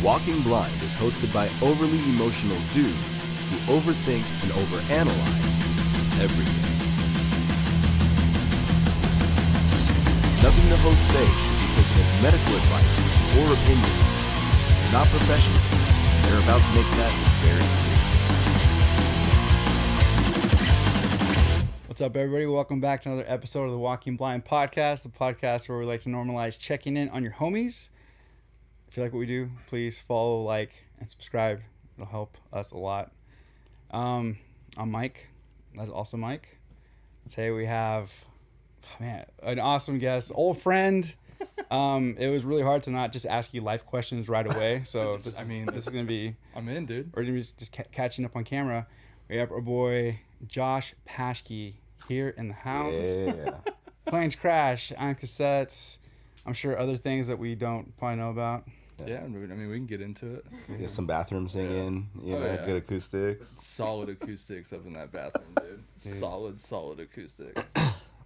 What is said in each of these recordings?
Walking Blind is hosted by overly emotional dudes who overthink and overanalyze everything. Nothing the hosts say should be taken as medical advice or opinion. They're not professionals. They're about to make that very clear. What's up, everybody? Welcome back to another episode of the Walking Blind podcast, the podcast where we like to normalize checking in on your homies. If you like what we do, please follow, like, and subscribe. It'll help us a lot. I'm Mike. That's also Mike. Today we have, an awesome guest, old friend. It was really hard to not just ask you life questions right away. So this is gonna be. I'm in, dude. We're gonna be just catching up on camera. We have our boy Josh Paschke here in the house. Yeah. Planes Crash and Cassettes. I'm sure other things that we don't probably know about. Yeah, I mean, we can get into it. Get some bathroom singing, good acoustics. Solid acoustics up in that bathroom, dude. Solid acoustics.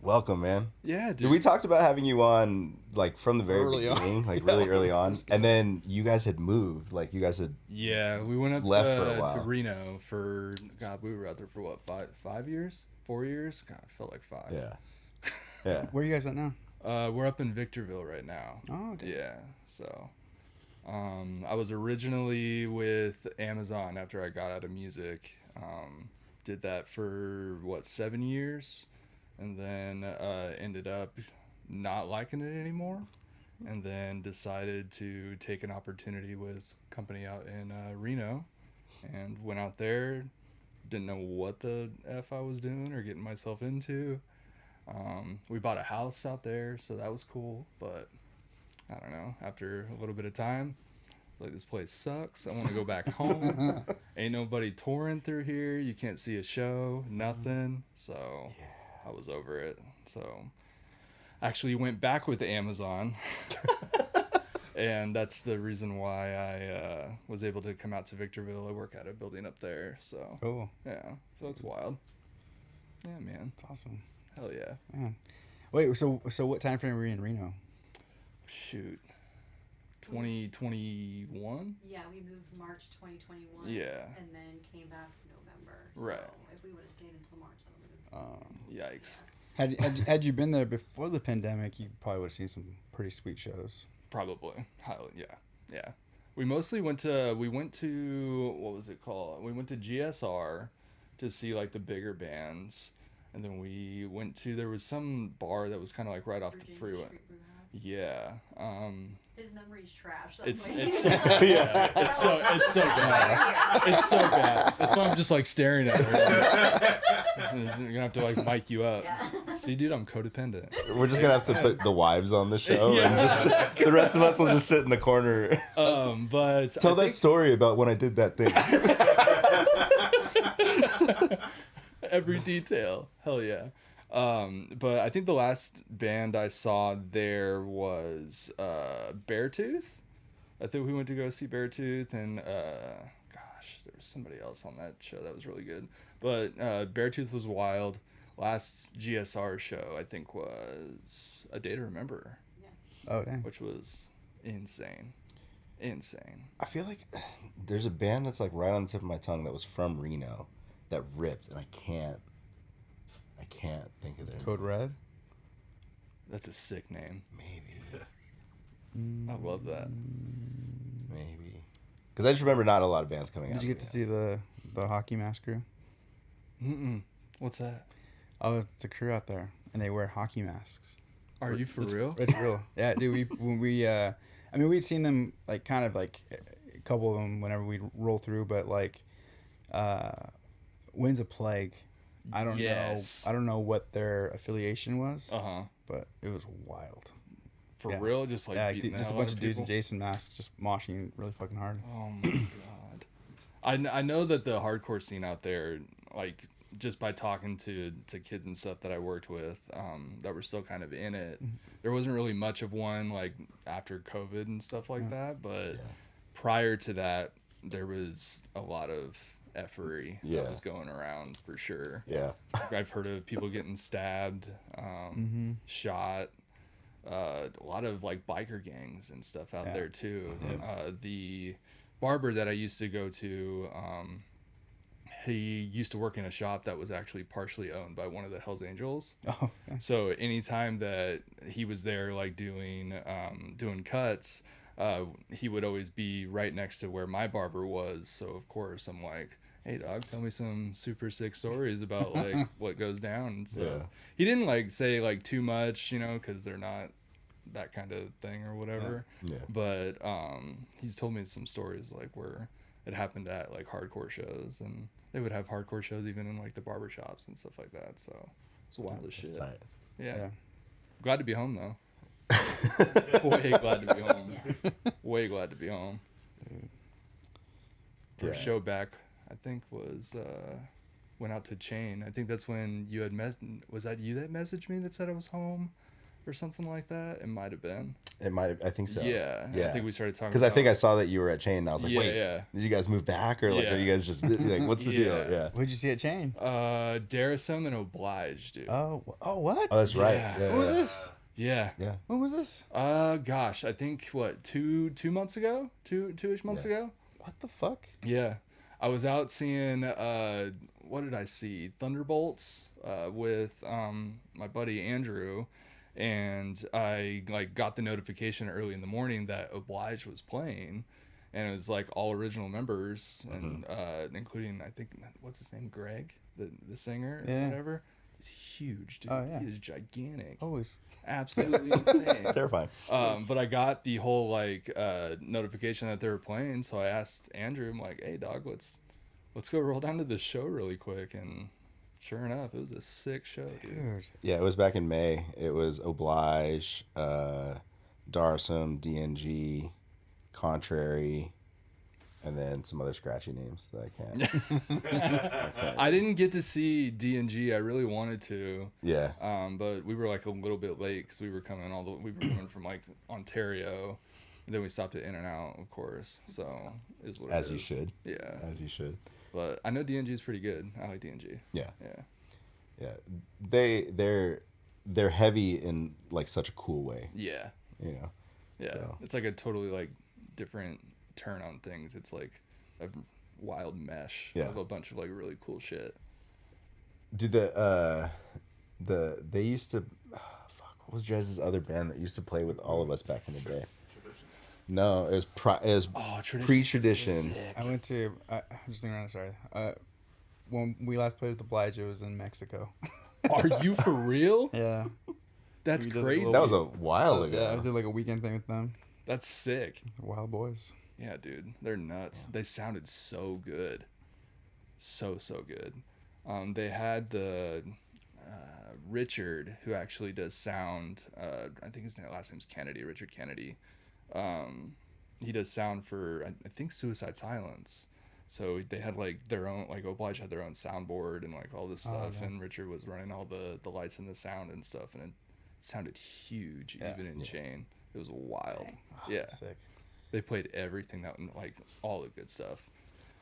Welcome, man. Yeah, dude. We talked about having you on, like, from the very beginning, really early on. And then you guys had moved. Like, you guys had we went up left for a while. to Reno for, God, we were out there for what, 5 years? 4 years? God, it felt like 5. Yeah. Where are you guys at now? We're up in Victorville right now. Oh, okay. Yeah, so... I was originally with Amazon after I got out of music. Did that for 7 years, and then ended up not liking it anymore, and then decided to take an opportunity with a company out in Reno, and went out there. Didn't know what the F I was doing or getting myself into. We bought a house out there, so that was cool, but I don't know, after a little bit of time, it's like, this place sucks. I want to go back home. Ain't nobody touring through here. You can't see a show, nothing. So I was over it. So actually went back with Amazon. And that's the reason why I was able to come out to Victorville. I work at a building up there. So Cool. Yeah, so it's wild. Yeah, man. That's awesome. Hell yeah. Man. Wait, so what time frame were you in Reno? Shoot. 2021? Yeah, we moved March 2021. Yeah. And then came back November. Right. So if we would have stayed until March, that would have Yikes. Had you been there before the pandemic, you probably would have seen some pretty sweet shows. Probably. Yeah. We mostly went to what was it called? We went to GSR to see like the bigger bands, and then we went to, there was some bar that was kind of like right off the freeway. Yeah. His memory's trash. It's so bad. It's so bad. That's why I'm just like staring at her. I'm gonna have to like mic you up. Yeah. See, dude, I'm codependent. We're just going to have to put the wives on the show. And just the rest of us will just sit in the corner. But Tell that story about when I did that thing. Every detail. Hell yeah. But I think the last band I saw there was Beartooth. I think we went to go see Beartooth, and there was somebody else on that show that was really good. But Beartooth was wild. Last GSR show I think was A Day to Remember. Yeah. Oh, dang. Which was insane. I feel like there's a band that's like right on the tip of my tongue that was from Reno that ripped, and I can't think of their Code Red? That's a sick name. Maybe. I love that. Maybe. Because I just remember not a lot of bands coming out. Did you get to see the hockey mask crew? Mm-mm. What's that? Oh, it's a crew out there, and they wear hockey masks. Are you for real? It's real. Yeah, dude. We'd seen them like kind of like a couple of them whenever we'd roll through, but like, Winds of Plague. I don't know what their affiliation was. But it was wild. For real? Just like just a bunch of dudes in Jason masks just moshing really fucking hard. Oh my god. I know that the hardcore scene out there, like, just by talking to kids and stuff that I worked with, that were still kind of in it, there wasn't really much of one like after COVID and stuff like that, but prior to that there was a lot of effery that was going around for sure. Yeah. I've heard of people getting stabbed, shot, a lot of like biker gangs and stuff out there too. The barber that I used to go to, he used to work in a shop that was actually partially owned by one of the Hells Angels. Oh, okay. So anytime that he was there, like doing cuts, he would always be right next to where my barber was. So of course I'm like, hey dog, tell me some super sick stories about like what goes down and stuff. Yeah. He didn't like say like too much, you know, because they're not that kind of thing or whatever. Yeah. But he's told me some stories like where it happened at like hardcore shows, and they would have hardcore shows even in like the barber shops and stuff like that. So it's wild as shit. Tight. Yeah. Glad to be home though. Way glad to be home. Way glad to be home. First show back, I think, was went out to Chain. I think that's when you had was that you that messaged me that said I was home or something like that? It might have been. It might have. I think so. Yeah. I think we started talking because I think I saw that you were at Chain. And I was like, wait, yeah. did you guys move back or like are you guys just like what's the deal? Yeah. Who'd you see at Chain? Darasum and Oblige, dude. Oh, what? Oh, that's right. Yeah. Yeah, Who was this? Yeah. Yeah. When was this? Gosh, I think what, two months ago? Two-ish months ago? What the fuck? Yeah. I was out seeing what did I see? Thunderbolts with my buddy Andrew, and I like got the notification early in the morning that Oblige was playing, and it was like all original members and including I think what's his name, Greg, the singer or whatever. He's huge, dude. Oh, yeah. He is gigantic. Always. Absolutely insane. Terrifying. But I got the whole like notification that they were playing, so I asked Andrew, I'm like, hey dog, let's go roll down to this show really quick, and sure enough, it was a sick show, dude. Yeah, it was back in May. It was Oblige, Darsum, DNG, Contrary, and then some other scratchy names that I can't. I didn't get to see DNG. I really wanted to. Yeah. But we were like a little bit late because we were coming from like Ontario, and then we stopped at In-N-Out, of course. So is what it is. As you should. Yeah. As you should. But I know DNG is pretty good. I like DNG. Yeah. Yeah. Yeah. They're heavy in like such a cool way. Yeah. You know. Yeah. So. It's like a totally like different turn on things. It's like a wild mesh of a bunch of like really cool shit. Did they used to what was Jazz's other band that used to play with all of us back in the day? No, it was pre-Traditions. I went to I'm just thinking around, sorry. When we last played with the Blige, it was in Mexico. Are you for real? Yeah. That's We did crazy. That was a while ago. Yeah, I did like a weekend thing with them. That's sick. Wild boys. Yeah, dude, they're nuts. They sounded so good, so good. They had the Richard, who actually does sound. I think his last name's Kennedy. Richard Kennedy. He does sound for I think Suicide Silence. So they had like their own, like Oblige had their own soundboard and like all this stuff, and Richard was running all the lights and the sound and stuff, and it sounded huge even in Chain. It was wild. Yeah. Sick. They played everything that, like, all the good stuff.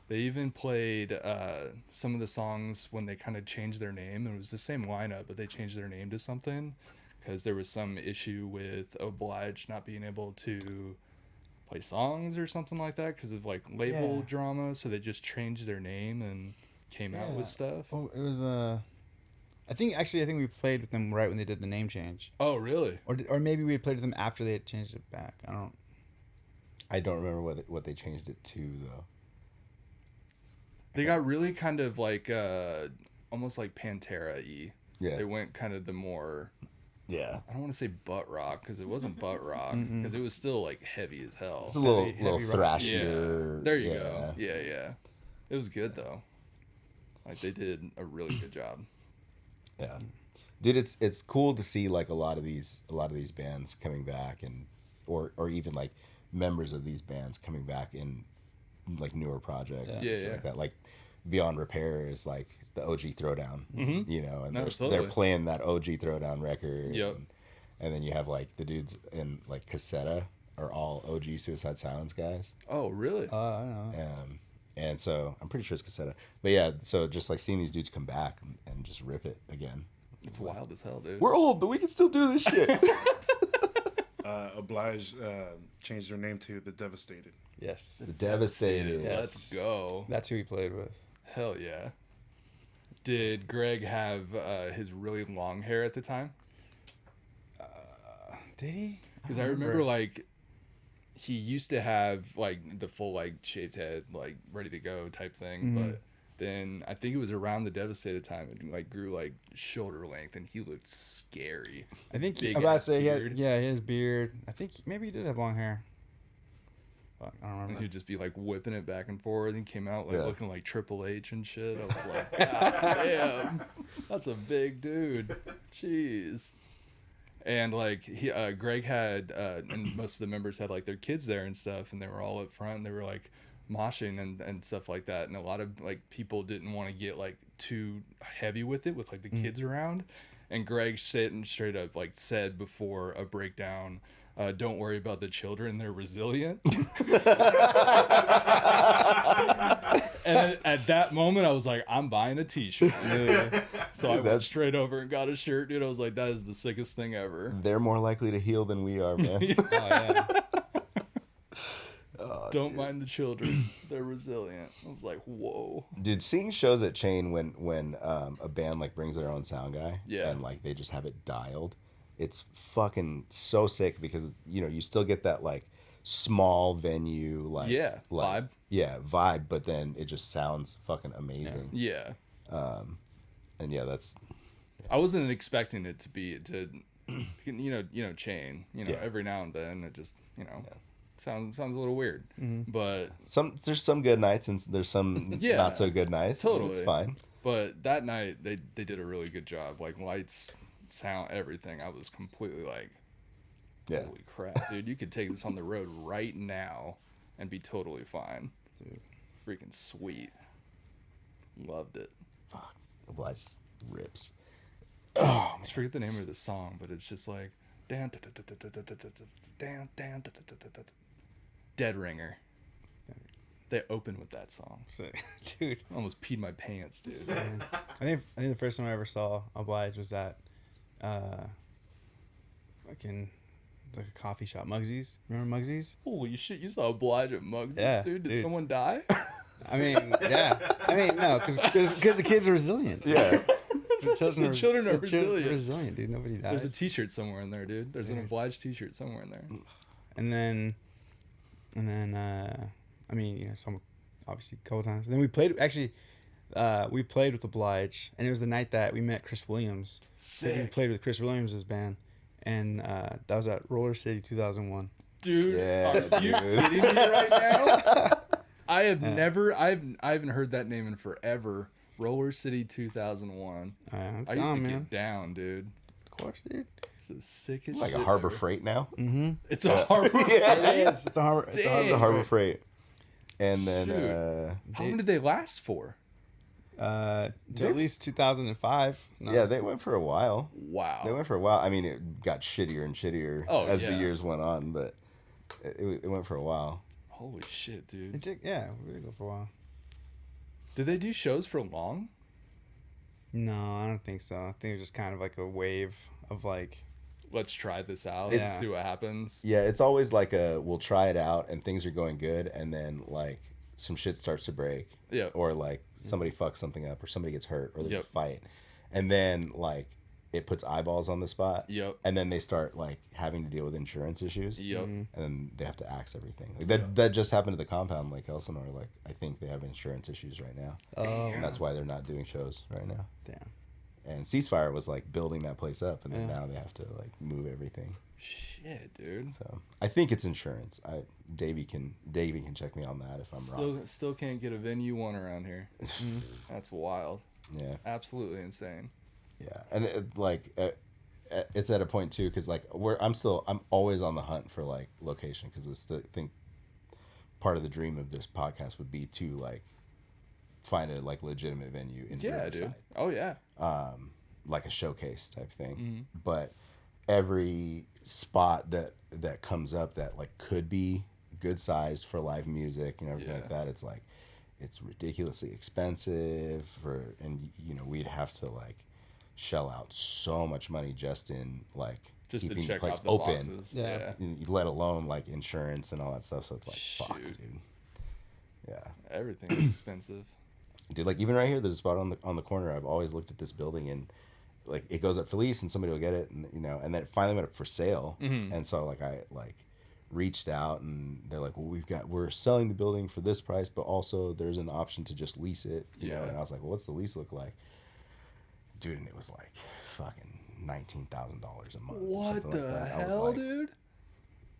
They even played some of the songs when they kind of changed their name. It was the same lineup, but they changed their name to something because there was some issue with Oblige not being able to play songs or something like that because of, like, label drama. So they just changed their name and came out with stuff. Oh, it was I think we played with them right when they did the name change. Oh, really? Or maybe we played with them after they had changed it back. I don't remember what they changed it to though. They got really kind of like almost like Pantera-y. Yeah. They went kind of the more Yeah. I don't want to say butt rock because it wasn't butt rock because it was still like heavy as hell. It's a little heavy thrashier. Yeah. There you go. Yeah. It was good though. Like they did a really good job. Yeah. Dude, it's cool to see like a lot of these bands coming back and or even like members of these bands coming back in like newer projects. Yeah. Like that. Like Beyond Repair is like the OG Throwdown, you know, and totally. they're playing that OG Throwdown record. Yep. And then you have like the dudes in like Cassetta are all OG Suicide Silence guys. Oh, really? I don't know. And so I'm pretty sure it's Cassetta. But yeah, so just like seeing these dudes come back and just rip it again. It's wild as hell, dude. We're old, but we can still do this shit. Oblige changed their name to the Devastated. Yes. The Devastated. Yes. Let's go. That's who he played with. Hell yeah. Did Greg have his really long hair at the time? Did he? Because I remember like he used to have like the full like shaved head, like ready to go type thing, but then I think it was around the Devastated time it like grew like shoulder length and he looked scary. I think Big I'm about to ass say he had, beard. yeah, his beard. I think maybe he did have long hair. But I don't And remember. he'd just be like whipping it back and forth and came out like Yeah. looking like Triple H and shit. I was like, God damn, that's a big dude. Jeez. And like he, Greg had, and most of the members had like their kids there and stuff, and they were all up front. And they were like moshing and stuff like that. And a lot of like people didn't want to get like too heavy with it with like the kids around. And Greg sitting straight up like said before a breakdown, don't worry about the children, they're resilient. And at that moment I was like, I'm buying a t-shirt. So I went That's- straight over and got a shirt, dude. I was like, that is the sickest thing ever. They're more likely to heal than we are, man. Oh, yeah. Don't mind the children, they're resilient. I was like, whoa. Dude, seeing shows at Chain when a band like brings their own sound guy, Yeah. and like they just have it dialed, it's fucking so sick because you still get that like small venue like vibe. Yeah, vibe, but then it just sounds fucking amazing. Yeah. And yeah, that's I wasn't expecting it to be Chain. Yeah. Every now and then it just sounds a little weird. But there's some good nights and there's some Yeah, not so good nights. totally. It's fine. But that night they did a really good job. Like lights, sound, everything. I was completely like, Yeah. holy crap, dude! You could take this on the road right now and be totally fine. Dude. Freaking sweet. Loved it. Fuck. Well, I just rips. I forget the name of the song, but it's just like down, Dead Ringer. They open with that song. Dude. I almost peed my pants, dude. Man. I think the first time I ever saw Oblige was at fucking like a coffee shop, Muggsy's. Remember Muggsy's? Holy shit! You saw Oblige at Muggs, Yeah, dude. Did dude. someone die? I mean, yeah. I mean, no, because the kids are resilient. Yeah. The children, The children are the children resilient. resilient, dude. Nobody died. There's a T-shirt somewhere in there, dude. There's an Oblige T-shirt somewhere in there. And then, I mean, some obviously a couple times. And then we played with Oblige, and it was the night that we met Chris Williams. We Sick, played with Chris Williams' band, and that was at Roller City 2001. dude. Yeah, Are you dude. kidding me right now? I haven't heard that name in forever. Roller City 2001. It's I used gone, to man. get down, dude. Of course, dude. It's the sickest Like shit a Harbor ever. Freight now. Mm-hmm. It's a Harbor Yeah. Freight? It is. It's a harbor. It's a harbor. It's a Harbor Freight. And then Shoot. How long did they last for? To at least 2005. No. yeah, they went for a while. Wow. They went for a while. I mean, it got shittier and shittier as the yeah. years went on, but it went for a while. Holy shit, dude. It did, yeah, we did go for a while. Did they do shows for long? No, I don't think so. I think it was just kind of like a wave of like, Let's try this out. It's- Let's see what happens. Yeah, it's always like we'll try it out and things are going good, and then like some shit starts to break. Yeah. Or like somebody fucks something up, or somebody gets hurt, or there's Yep. a fight, and then like it puts eyeballs on the spot. Yep. And then they start like having to deal with insurance issues. Yep. And then they have to axe everything. Like that just happened to the compound, like Elsinore. Like I think they have insurance issues right now. oh, And that's why they're not doing shows right now. damn. And Ceasefire was like building that place up, and then Yeah. now they have to like move everything. Shit, dude. So I think it's insurance. Davey can check me on that if I'm wrong. Still can't get a venue one around here. That's wild. Yeah, Absolutely insane. yeah, and it's at a point too, because like I'm always on the hunt for like location, because I think part of the dream of this podcast would be to like find a like legitimate venue in Yeah, Riverside. dude. Oh yeah. Like a showcase type thing. Mm-hmm. But every spot that comes up that like could be good sized for live music and everything like Yeah. that, it's like it's ridiculously expensive and we'd have to like shell out so much money just in like Just to keeping check the place out the open. boxes. Yeah. Let alone like insurance and all that stuff. So it's like, fuck, Shoot. dude. Yeah, Everything's expensive. dude. Like even right here, there's a spot on the corner. I've always looked at this building and like it goes up for lease and somebody will get it, and and then it finally went up for sale. And so like I reached out and they're like, well, we're selling the building for this price, but also there's an option to just lease it. You know, and I was like, well, what's the lease look like, dude? And it was like fucking $19,000 a month. What the like that. I was hell, like, dude?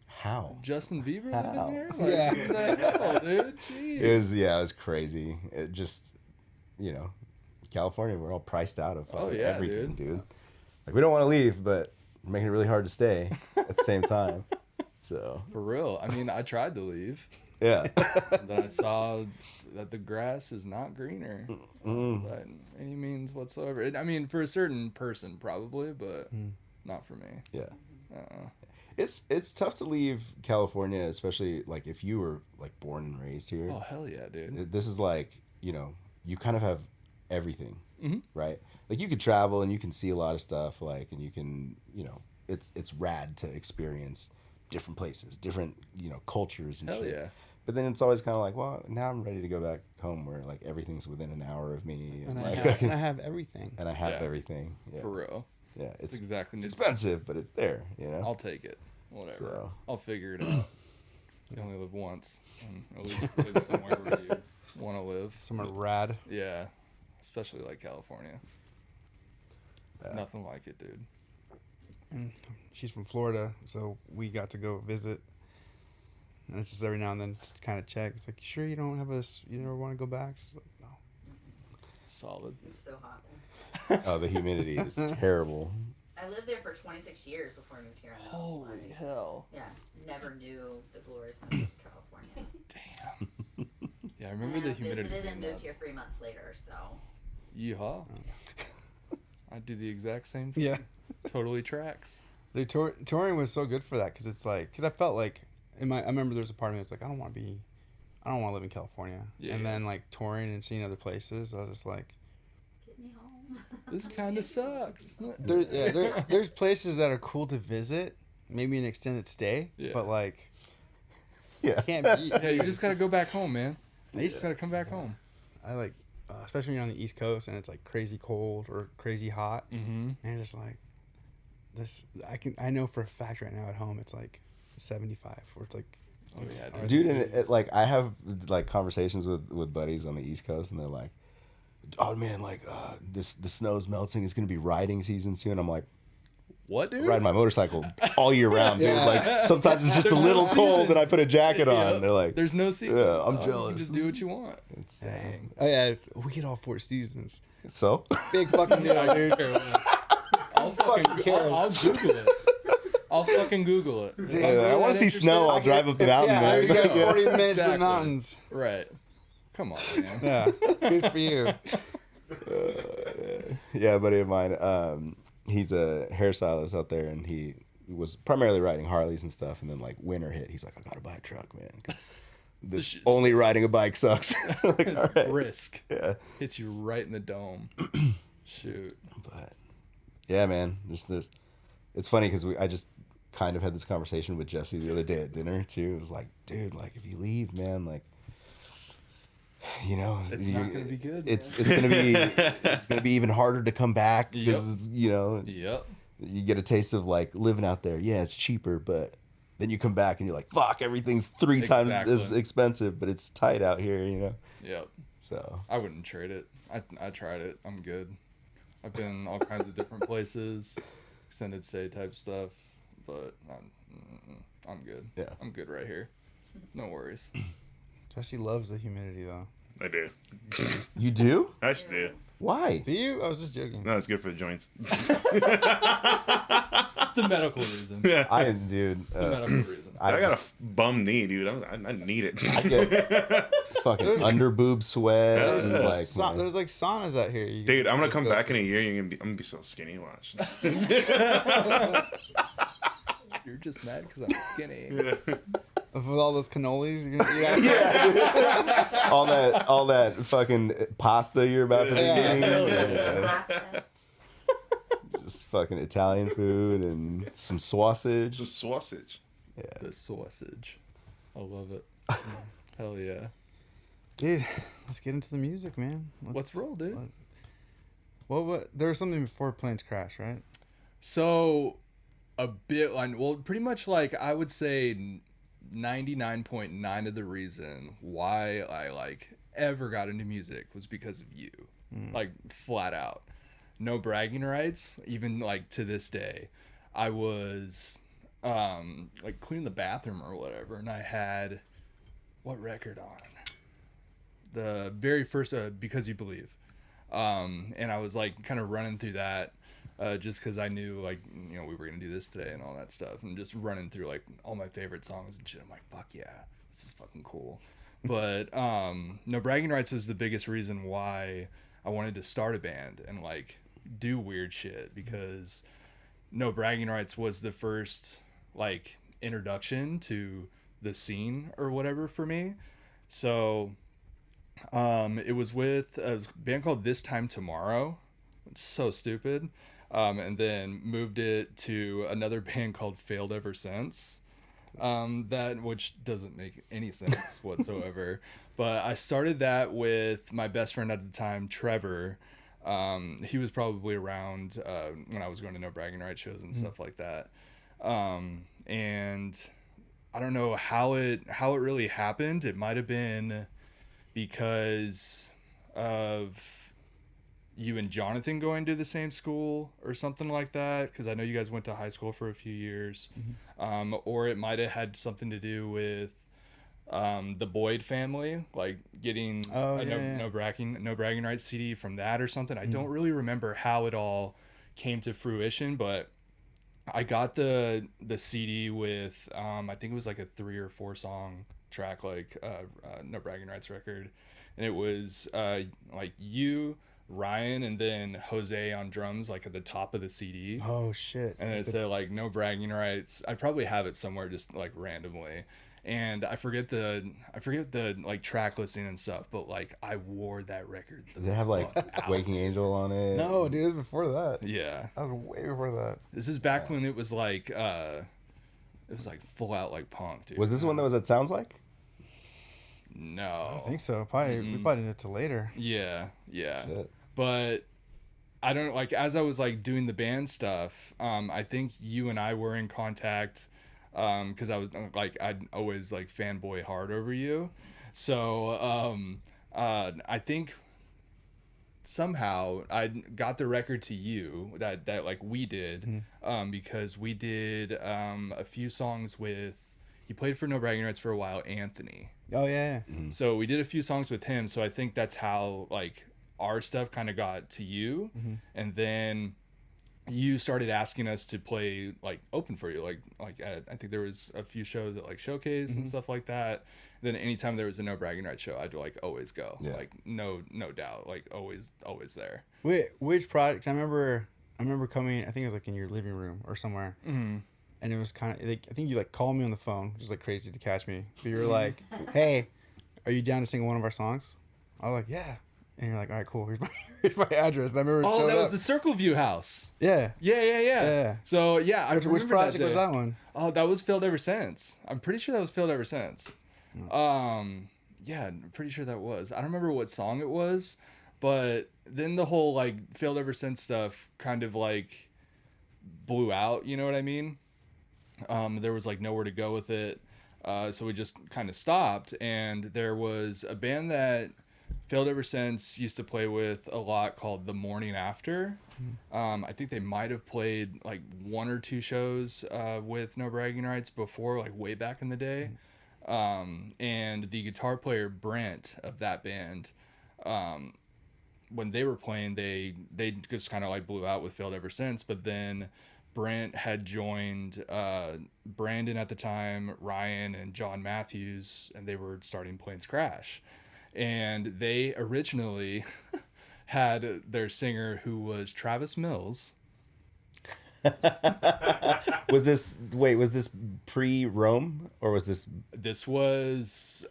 How? Justin Bieber How? living there? Like, what the hell, dude? Jeez. It was crazy. It just, California, we're all priced out of everything, dude. Like we don't want to leave, but we're making it really hard to stay at the same time. So For real. I mean, I tried to leave. yeah. Then I saw that the grass is not greener by any means whatsoever. I mean, for a certain person probably, but not for me. Yeah. Uh-uh. It's tough to leave California, especially like if you were like born and raised here. Oh, hell yeah, dude. This is like, you kind of have everything, right? Like you could travel and you can see a lot of stuff, like, and you can, it's rad to experience different places, different, cultures and Hell shit. yeah. But then it's always kind of like, well, now I'm ready to go back home where like everything's within an hour of me, And like, I have everything. and I have Yeah. everything. Yeah. For real. Yeah, it's Exactly. It's expensive, but it's there. I'll take it. Whatever. So. I'll figure it out. You only live once. And at least live somewhere where you want to live. Somewhere rad. Yeah. Especially like California. Yeah. Nothing like it, dude. And she's from Florida, so we got to go visit. And it's just every now and then to kind of check. It's like, you sure you don't have you never want to go back? She's like, no. Solid. It's so hot there. Oh, the humidity is terrible. I lived there for 26 years before I moved here. And I was Holy like, hell. yeah, never knew the gloriousness of California. Damn. Yeah, I And remember then the I humidity. visited and being moved here nuts. 3 months later, so. Yeehaw. I do the exact same thing. Yeah. Totally tracks. The touring was so good for that because it's like, because I felt like, I remember there was a part of me that's like, I don't want to live in California. Yeah. And then like touring and seeing other places, I was just like, Get me home. This kind of sucks. there's places that are cool to visit, maybe an extended stay, Yeah. but like, Yeah. can't be. Yeah, you just got to go back home, man. You Yeah. just got to come back home. I like, especially when you're on the East Coast and it's like crazy cold or crazy hot, Mm-hmm. and you're just like, I know for a fact right now at home it's like 75, where it's like, Oh, yeah, Dude, and like I have like conversations with buddies on the East Coast, and they're like, "Oh man, like the snow's melting. It's gonna be riding season soon." I'm like, What, dude? riding my motorcycle all year round, dude. Yeah. Like sometimes it's just a There's no little cold, seasons. and I put a jacket on. Yep. They're like, There's no seasons. Yeah, I'm dog. jealous. You just do what you want. it's Dang. oh yeah, we get all 4 seasons. so. Big fucking deal, dude. I'll Google it. I'll fucking Google it. If I'm Yeah, I really want that to see interested- snow. I'll drive up the mountain, Yeah, man. you got Yeah. 40 minutes to the Exactly. mountains. Right. Come on, man. Yeah, good for you. Yeah, a buddy of mine, he's a hairstylist out there, and he was primarily riding Harleys and stuff. And then like winter hit, he's like, I gotta buy a truck, man, because this shit's only riding a bike sucks. Like, all right. Risk. Yeah, Hits you right in the dome. Shoot. but yeah, man, there's it's funny because I just kind of had this conversation with Jesse the other day at dinner too. It was like, dude, like if you leave, man, like, It's not gonna be good, It's gonna be even harder to come back because Yep. you get a taste of like living out there. Yeah, it's cheaper, but then you come back and you're like, fuck, everything's 3 times as Exactly. expensive, but it's tight out here, Yep. So I wouldn't trade it. I tried it. I'm good. I've been all kinds of different places, extended stay type stuff, but I'm good. Yeah. I'm good right here. No worries. Jesse loves the humidity though. I do. you do? I actually do. Why? Do you? I was just joking. No, it's good for the joints. It's a medical reason. Yeah. Dude. It's a medical reason. I got a bum knee, dude. I need it. I get fucking under boob sweat. Yeah. And like, There's like saunas out here. Dude, I'm gonna come back in a year. I'm gonna be so skinny. Watch. You're just mad because I'm skinny. With all those cannolis, you're gonna eat. all that fucking pasta you're about to be Yeah. eating. Hell yeah. Alaska. Just fucking Italian food and some sausage. Some sausage. The sausage. I love it. Hell yeah. Dude, let's get into the music, man. Let's roll, dude. What? There was something before Planes Crash, right? So, a bit like, well, pretty much like I would say 99.9 of the reason why I like ever got into music was because of you. Like, flat out. No bragging rights, even like to this day. I was like cleaning the bathroom or whatever, and I had what record on? The very first Because You Believe. And I was like kind of running through that just because I knew like, you know, we were gonna do this today and all that stuff, and just running through like all my favorite songs and shit. I'm like, fuck yeah, this is fucking cool. But No Bragging Rights was the biggest reason why I wanted to start a band and like do weird shit, because No Bragging Rights was the first like introduction to the scene or whatever for me. So it was with a band called This Time Tomorrow. It's so stupid. And then moved it to another band called Failed Ever Since. Which doesn't make any sense whatsoever. But I started that with my best friend at the time, Trevor. He was probably around when I was going to No Bragging Rights shows and stuff like that. And I don't know how it really happened. It might have been because of you and Jonathan going to the same school or something like that, because I know you guys went to high school for a few years. Or it might have had something to do with the Boyd family, like getting No Bragging Rights CD from that or something. I don't really remember how it all came to fruition, but I got the CD with I think it was like a 3 or 4 song track, like No Bragging Rights record, and it was like you, Ryan, and then Jose on drums, like at the top of the CD. Oh shit! And it said like No Bragging Rights. I probably have it somewhere just like randomly, and I forget the like track listing and stuff, but like I wore that record. Did they have like Waking Angel on it? No, dude, it was before that. Yeah, That was way before that. this is back when it was like full out like punk, dude. Was this one that was at Sounds Like? No, I think so. Probably we probably did it till later. Yeah. Shit. But I don't like, as I was like doing the band stuff, I think you and I were in contact because I was like, I'd always like fanboy hard over you. So I think somehow I got the record to you that like we did because we did a few songs with, he played for No Bragging Rights for a while, Anthony. Oh yeah. So we did a few songs with him. So I think that's how like our stuff kind of got to you. And then you started asking us to play like open for you. Like I think there was a few shows at like Showcase and stuff like that. Then anytime there was a No Bragging Rights show, I'd like always go. Yeah. Like no doubt. Like always there. Wait, which projects? I remember coming. I think it was like in your living room or somewhere. And it was kind of like, I think you like called me on the phone, which is like crazy to catch me. But you were like, "Hey, are you down to sing one of our songs?" I was like, "Yeah." And you're like, "All right, cool. Here's my address." And I remember. Oh, showed that was up. the Circle View house. Yeah. Yeah. So yeah, I Which remember project that was day. that one? Oh, that was Failed Ever Since. I'm pretty sure that was Failed Ever Since. Yeah, I'm pretty sure that was. I don't remember what song it was, but then the whole like Failed Ever Since stuff kind of like blew out. You know what I mean? There was like nowhere to go with it, so we just kind of stopped. And there was a band that Failed Ever Since used to play with a lot called The Morning After. I think they might have played like 1 or 2 shows with No Bragging Rights before, like way back in the day. And the guitar player Brent of that band, when they were playing, they just kind of like blew out with Failed Ever Since. But then Brent had joined Brandon at the time, Ryan, and John Matthews, and they were starting Planes Crash. And they originally had their singer, who was Travis Mills, Was this pre-Rome or was this? This was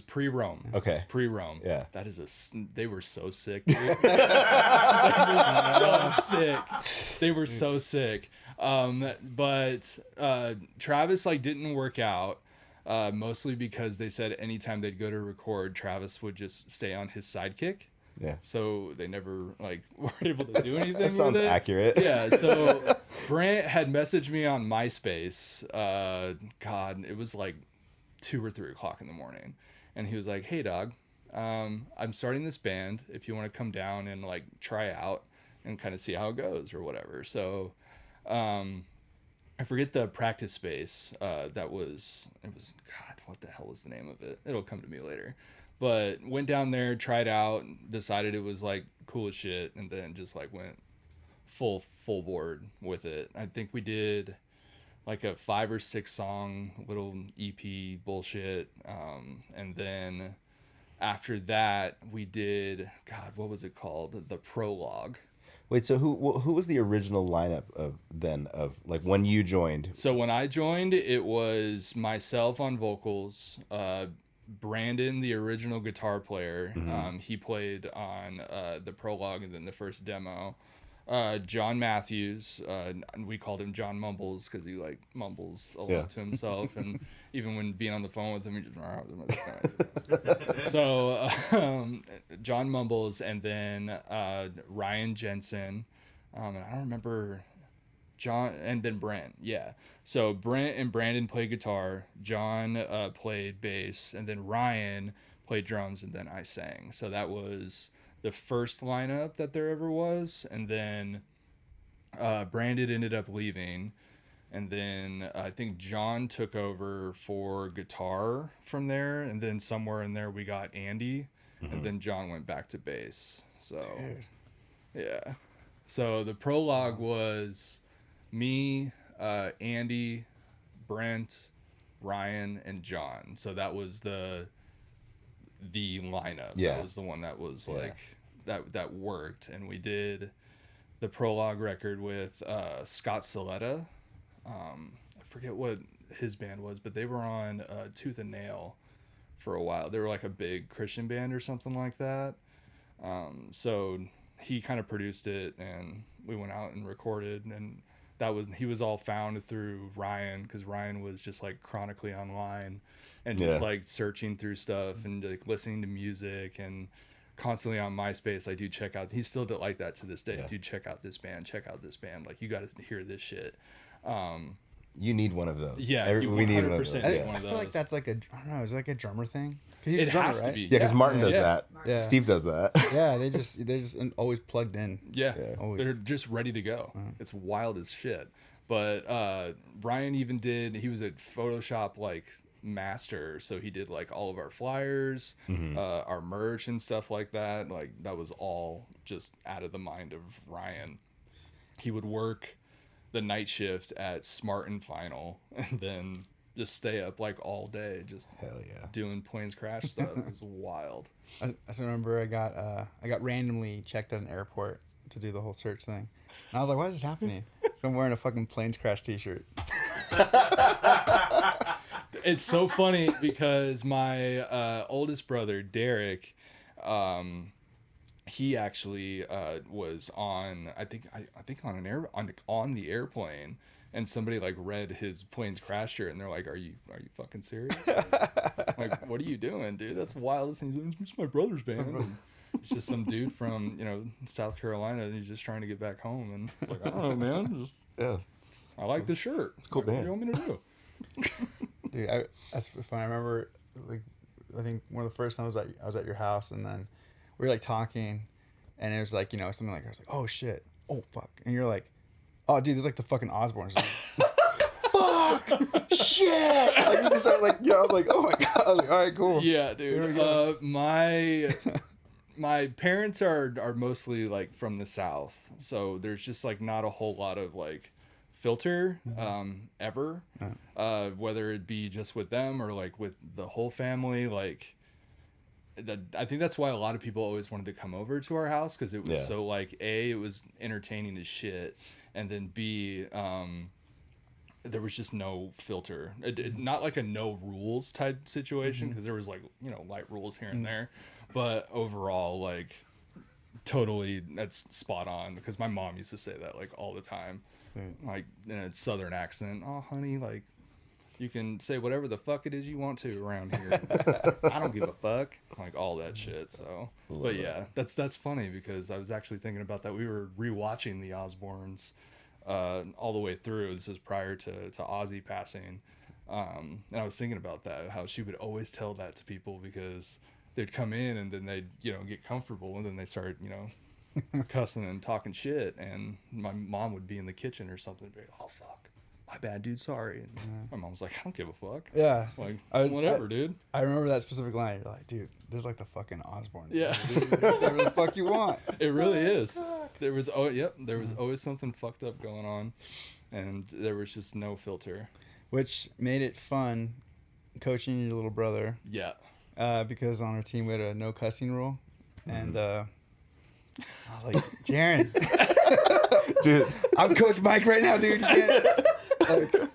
pre-Rome. Okay. Pre-Rome. Yeah. That is they were so sick, dude. They were so sick. They were so sick. But Travis didn't work out. Mostly because they said anytime they'd go to record, Travis would just stay on his sidekick. Yeah. So they never were able to do anything That sounds with it. accurate. Yeah. So Brant had messaged me on MySpace. God, it was 2 or 3 o'clock in the morning, and he was like, "Hey, dog, I'm starting this band. If you want to come down and try out and kind of see how it goes or whatever." So, I forget the practice space. It was God, what the hell was the name of it? It'll come to me later. But went down there, tried out, decided it was cool as shit, and then just went full board with it. I think we did a 5 or 6 song little EP bullshit, and then after that we did, God, what was it called? The Prologue. Wait, so who was the original lineup of when you joined? So when I joined, it was myself on vocals, Brandon, the original guitar player. He played on the Prologue and then the first demo. John Matthews, we called him John Mumbles because he mumbles a lot to himself, and even when being on the phone with him, he just so John Mumbles, and then Ryan Jensen, and I don't remember John, and then Brent. Yeah, so Brent and Brandon played guitar, John played bass, and then Ryan played drums, and then I sang. So that was the first lineup that there ever was, and then Brandon ended up leaving, and then I think John took over for guitar from there, and then somewhere in there we got Andy, and then John went back to bass. So yeah, so the Prologue was me, Andy, Brent, Ryan, and John. So that was the lineup. Yeah. That was the one that was that worked. And we did the Prologue record with Scott Saletta. I forget what his band was, but they were on Tooth and Nail for a while. They were a big Christian band or something like that. So he kind of produced it, and we went out and recorded, and he was all found through Ryan, because Ryan was just chronically online and just searching through stuff and listening to music, and constantly on MySpace. I do check out, he's still like that to this day. Yeah. Dude, check out this band, you got to hear this shit. You need one of those. Yeah, we need one of those. 100% Yeah. need one I of feel like those. that's I don't know, is it a drummer thing? 'Cause he's a It drummer, has to right? be. Yeah, because Martin does that. Yeah. Steve does that. Yeah, they're just always plugged in. Yeah, Always. they're just ready to go. It's wild as shit. But Ryan even he was a Photoshop master, so he did all of our flyers, our merch and stuff like that. That was all just out of the mind of Ryan. He would work the night shift at Smart and Final, and then just stay up all day, just Hell yeah. doing Planes Crash stuff. It was wild. I still remember I got randomly checked at an airport to do the whole search thing, and I was like, "Why is this happening?" So I'm wearing a fucking Planes Crash t-shirt. It's so funny because my oldest brother Derek, he actually was on I think on the airplane, and somebody read his Planes Crash shirt, and they're like, "Are you fucking serious? What are you doing, dude? That's wild." He's like, "It's my brother's band." And it's just some dude from South Carolina, and he's just trying to get back home, and I don't know, man. Yeah. I like the shirt. It's a cool What do band. you want me to do? Dude, that's fun. I remember, I think one of the first times I was at your house, and then we were talking, and it was something I was like, "Oh shit, oh fuck," and you're like, "Oh dude, there's the fucking Osbournes." Fuck, shit. You just start I was like, "Oh my god," I was like, "All right, cool." Yeah, Here we dude. go. My parents are mostly from the South, so there's just not a whole lot of filter ever, whether it be just with them or with the whole family. I think that's why a lot of people always wanted to come over to our house, because it was so it was entertaining as shit, and then B, there was just no filter. Not like a no rules type situation, because there was like, you know, light rules here and there, but overall, like, totally, that's spot on, because my mom used to say that like all the time, like in a southern accent. Oh, honey, like, you can say whatever the fuck it is you want to around here. I don't give a fuck. Like all that shit. So, but yeah, that's funny, because I was actually thinking about that. We were rewatching the Osbournes all the way through. This is prior to Ozzy passing. And I was thinking about that, how she would always tell that to people, because they'd come in and then they'd, you know, get comfortable, and then they start, you know, cussing and talking shit. And my mom would be in the kitchen or something and be like, oh, fuck. My bad, dude. Sorry. And my mom's like, I don't give a fuck. Yeah. Like, whatever, dude. I remember that specific line. You're like, dude, this is like the fucking Osbournes. Yeah. Dude, say whatever the fuck you want. It really is. There was there was always something fucked up going on, and there was just no filter. Which made it fun coaching your little brother. Yeah. Because on our team we had a no cussing rule. And I was like, Jaren, dude, I'm Coach Mike right now, dude. You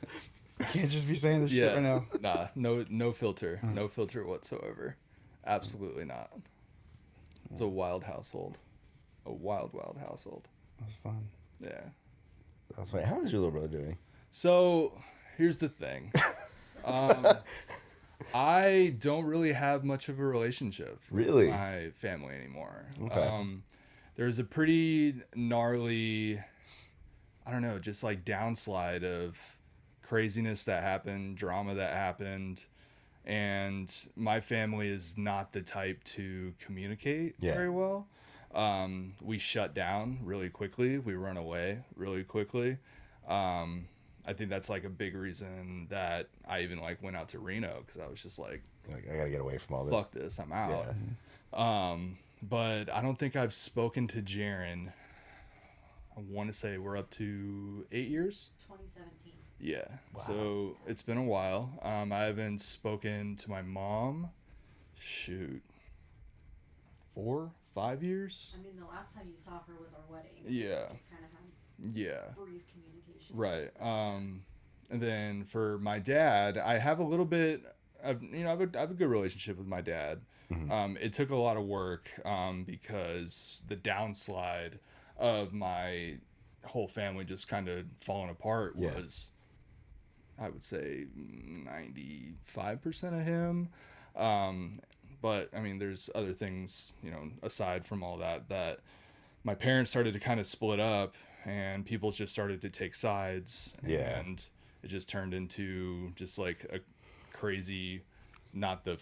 can't just be saying this shit right now. Nah, no filter. No filter whatsoever. Absolutely not. It's a wild household. A wild household. That was fun. Yeah. That's funny. How is your little brother doing? So here's the thing. I don't really have much of a relationship Really? with my family anymore. Okay. There's a pretty gnarly, I don't know, just like downslide of craziness that happened, drama that happened, and my family is not the type to communicate very well. We shut down really quickly. We run away really quickly. I think that's like a big reason that I even like went out to Reno, because I was just like I gotta get away from all this. fuck this, I'm out. Yeah. But I don't think I've spoken to Jaren. I want to say we're up to 8 years. 2017. Yeah. Wow. So it's been a while. I haven't spoken to my mom. Shoot. 4, 5 years. I mean, the last time you saw her was our wedding. Yeah. Just kind of had Yeah. brief communication. Right. And then for my dad, I have a little bit of, you know, I have a good relationship with my dad. It took a lot of work because the downslide of my whole family just kind of falling apart was, I would say, 95% of him. But I mean, there's other things, you know, aside from all that, that my parents started to kind of split up, and people just started to take sides. Yeah. And it just turned into just like a crazy, not the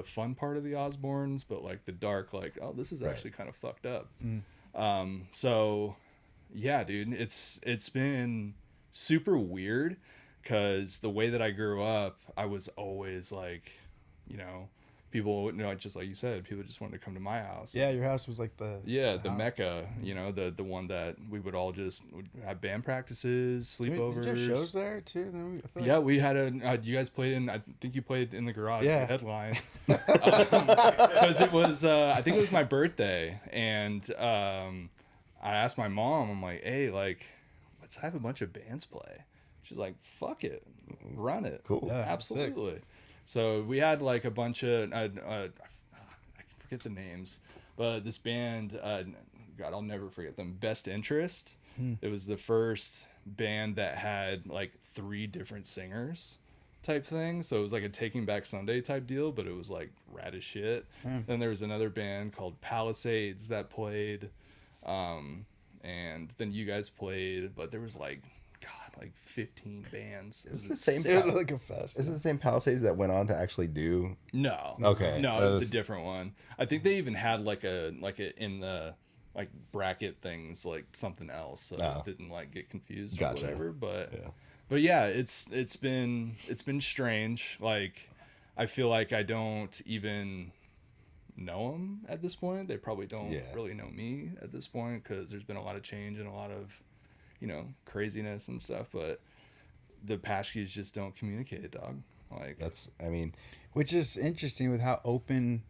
fun part of the Osbournes, but like the dark, like, oh, this is actually kind of fucked up. So yeah, dude, it's been super weird, because the way that I grew up, I was always like, you know, people, you know, just like you said, people just wanted to come to my house. Yeah, your house was like the the house. mecca, you know, the one that we would all just would have band practices, sleepovers. Did you have shows there too? Then I feel like- Yeah, we had you guys played in, I think you played in the garage, Yeah. the headline. Because it was, I think it was my birthday, and I asked my mom, I'm like, hey, like, let's have a bunch of bands play. She's like, fuck it, run it. Cool. Yeah, Absolutely. So we had like a bunch of, I forget the names, but this band, God, I'll never forget them, Best Interest. It was the first band that had like 3 different singers type thing. So it was like a Taking Back Sunday type deal, but it was like rad as shit. Then there was another band called Palisades that played, and then you guys played, but there was like, God, like 15 bands. Is it the same? It was like a fest. Is it the same Palisades that went on to actually do? No. Okay. No, That it was a was- different one. I think they even had like a in the like bracket things like something else, so Oh. it didn't like get confused Gotcha. or whatever. But Yeah. but yeah, it's been strange. Like, I feel like I don't even know them at this point. They probably don't really know me at this point, because there's been a lot of change and a lot of, you know, craziness and stuff. But the Paschkes just don't communicate, dog. Like, That's, I mean, Which is interesting with how open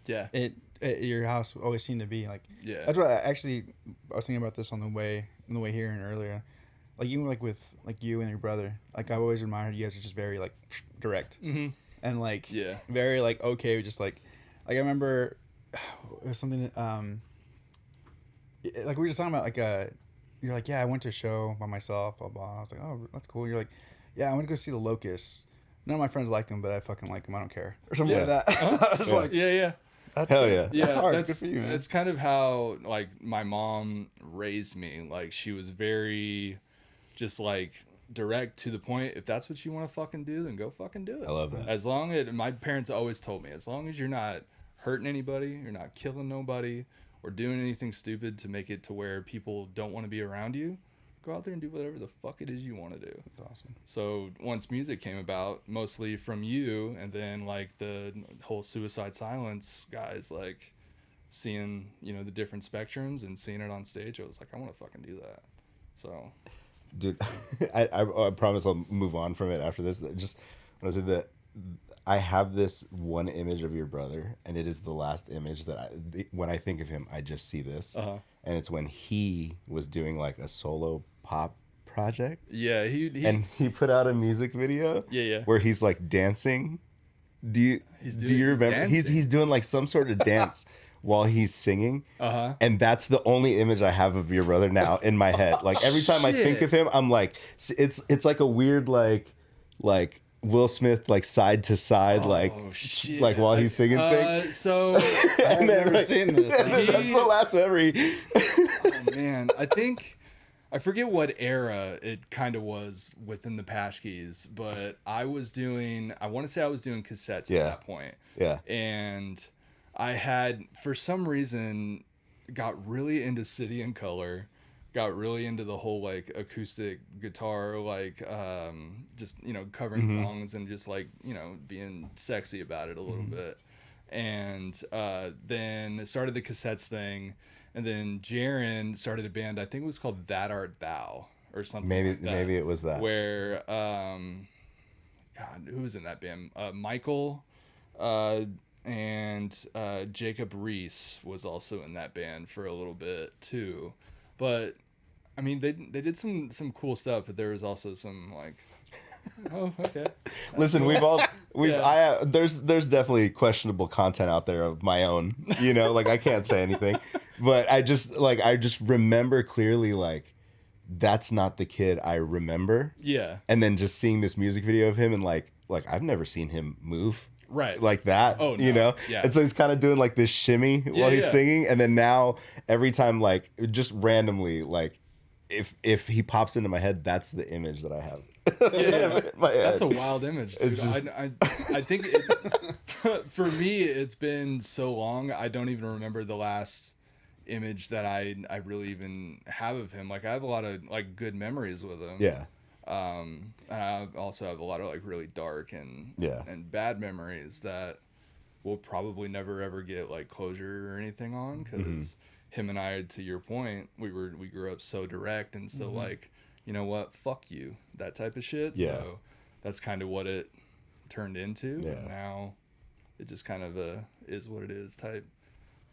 yeah, it your house always seemed to be. Like, yeah, that's what I was thinking about this on the way here and earlier. like even like with like you and your brother, like I always admired you guys are just very like direct and like Yeah. very like okay with just like I remember it was something like we were just talking about like you're like, yeah, I went to a show by myself, blah blah. I was like, oh, that's cool. You're like, yeah, I went to go see the Locusts. None of my friends like him, but I fucking like him. I don't care, or something like that. I was like, Yeah. Hell yeah. Yeah, That's hard. That's, Good for you, man. It's kind of how like my mom raised me. Like she was very just like direct to the point. If that's what you want to fucking do, then go fucking do it. I love that. As long as my parents always told me, as long as you're not hurting anybody, you're not killing nobody, or doing anything stupid to make it to where people don't want to be around you, go out there and do whatever the fuck it is you want to do. That's awesome. So once music came about, mostly from you, and then like the whole Suicide Silence guys, like seeing, you know, the different spectrums and seeing it on stage, I was like, I want to fucking do that. So, Dude, I promise I'll move on from it after this. Just when I say that, I have this one image of your brother, and it is the last image that when I think of him, I just see this. And it's when he was doing like a solo pop project. yeah, And he put out a music video. Yeah. Where he's like dancing. Do you remember? dancing. He's doing like some sort of dance while he's singing. And that's the only image I have of your brother now in my head. Like every time I think of him, I'm like, it's like a weird like Will Smith like side to side like while he's singing thing. So I've never seen this. That's the last memory. oh man, I forget what era it kind of was within the Pashkeys, but I want to say I was doing cassettes at that point. Yeah. And I had, for some reason, got really into City and Color, got really into the whole like acoustic guitar, like just, you know, covering songs and just like, you know, being sexy about it a little bit. And then started the cassettes thing. And then Jaren started a band, I think it was called That Art Thou or something like that. Maybe it was that. Where, God, who was in that band? Michael and Jacob Reese was also in that band for a little bit too. But, I mean, they did some cool stuff, but there was also some like... Oh, okay. Listen, there's definitely questionable content out there of my own, you know, like I can't say anything, but I just remember clearly like that's not the kid I remember. Yeah. And then just seeing this music video of him and like I've never seen him move right like that. Oh, no. You know? Yeah. And so he's kind of doing like this shimmy while he's singing, and then now every time like just randomly like if he pops into my head, that's the image that I have. Yeah. That's a wild image, dude. I think for me it's been so long I don't even remember the last image that I really even have of him. Like I have a lot of like good memories with him. Yeah. And I also have a lot of like really dark and bad memories that we'll probably never ever get like closure or anything on, because him and I, to your point, we grew up so direct and so like, you know what, fuck you, that type of shit. Yeah. So that's kind of what it turned into. Yeah. And now it just kind of is what it is type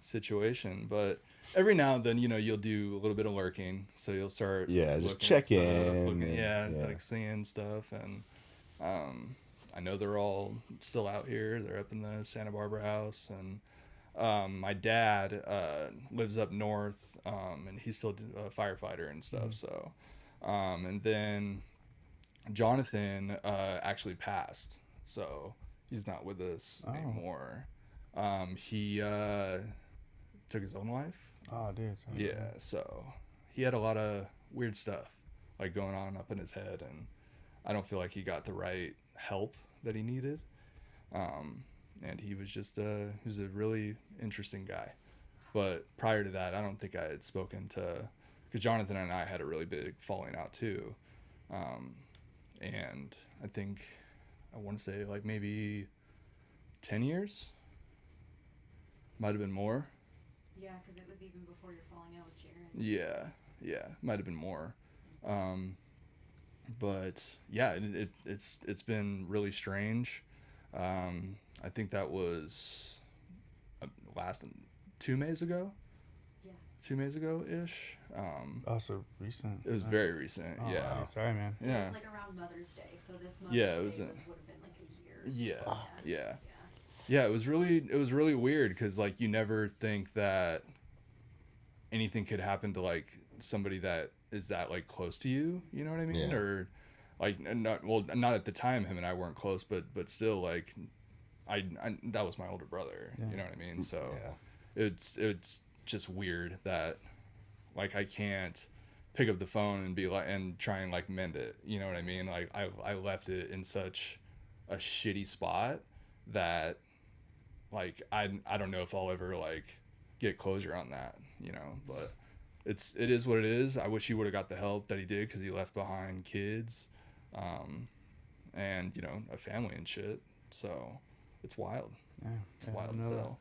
situation. But every now and then, you know, you'll do a little bit of lurking, so you'll start just check in, like seeing stuff. And I know they're all still out here. They're up in the Santa Barbara house, and my dad lives up north, and he's still a firefighter and stuff. So and then Jonathan actually passed, so he's not with us anymore. He took his own life. Oh, dude. Yeah, so he had a lot of weird stuff like going on up in his head, and I don't feel like he got the right help that he needed. And he was just he was a really interesting guy. But prior to that, I don't think I had spoken to, because Jonathan and I had a really big falling out too. And I think I want to say like maybe 10 years. Might have been more. Yeah, because it was even before your falling out with Jaren. Yeah, might have been more. But yeah, it's been really strange. I think that was last 2 Mays ago. Yeah. 2 Mays ago ish. Oh, so recent. It was very recent. Oh, yeah. wow. Sorry, man. It Yeah. was like around Mother's Day, so this Mother's Yeah, it Day was would have been like a Yeah. year. Yeah. Yeah, it was really weird because like you never think that anything could happen to like somebody that is that like close to you, you know what I mean? Yeah. Or like not at the time him and I weren't close, but still like I that was my older brother, Yeah. you know what I mean? So Yeah. it's just weird that like I can't pick up the phone and be like and try and like mend it, you know what I mean? Like I left it in such a shitty spot that like I don't know if I'll ever like get closure on that, you know, but it is what it is. I wish he would have got the help that he did because he left behind kids and you know a family and shit, so it's wild. It's wild as hell.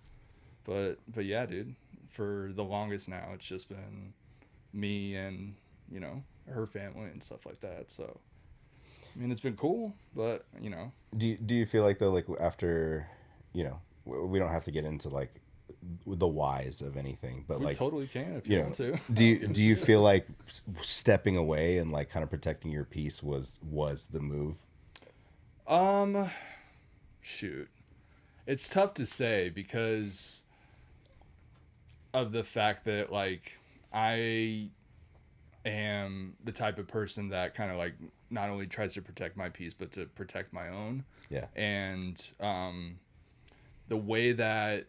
But yeah, dude, for the longest now it's just been me and you know her family and stuff like that, so I mean it's been cool, but you know. Do you feel like though, like after, you know, we don't have to get into like the whys of anything, but We like totally can if you you know, want to. do you feel like stepping away and like kind of protecting your peace was the move? Shoot, it's tough to say because of the fact that like I am the type of person that kind of like not only tries to protect my peace but to protect my own. Yeah. And the way that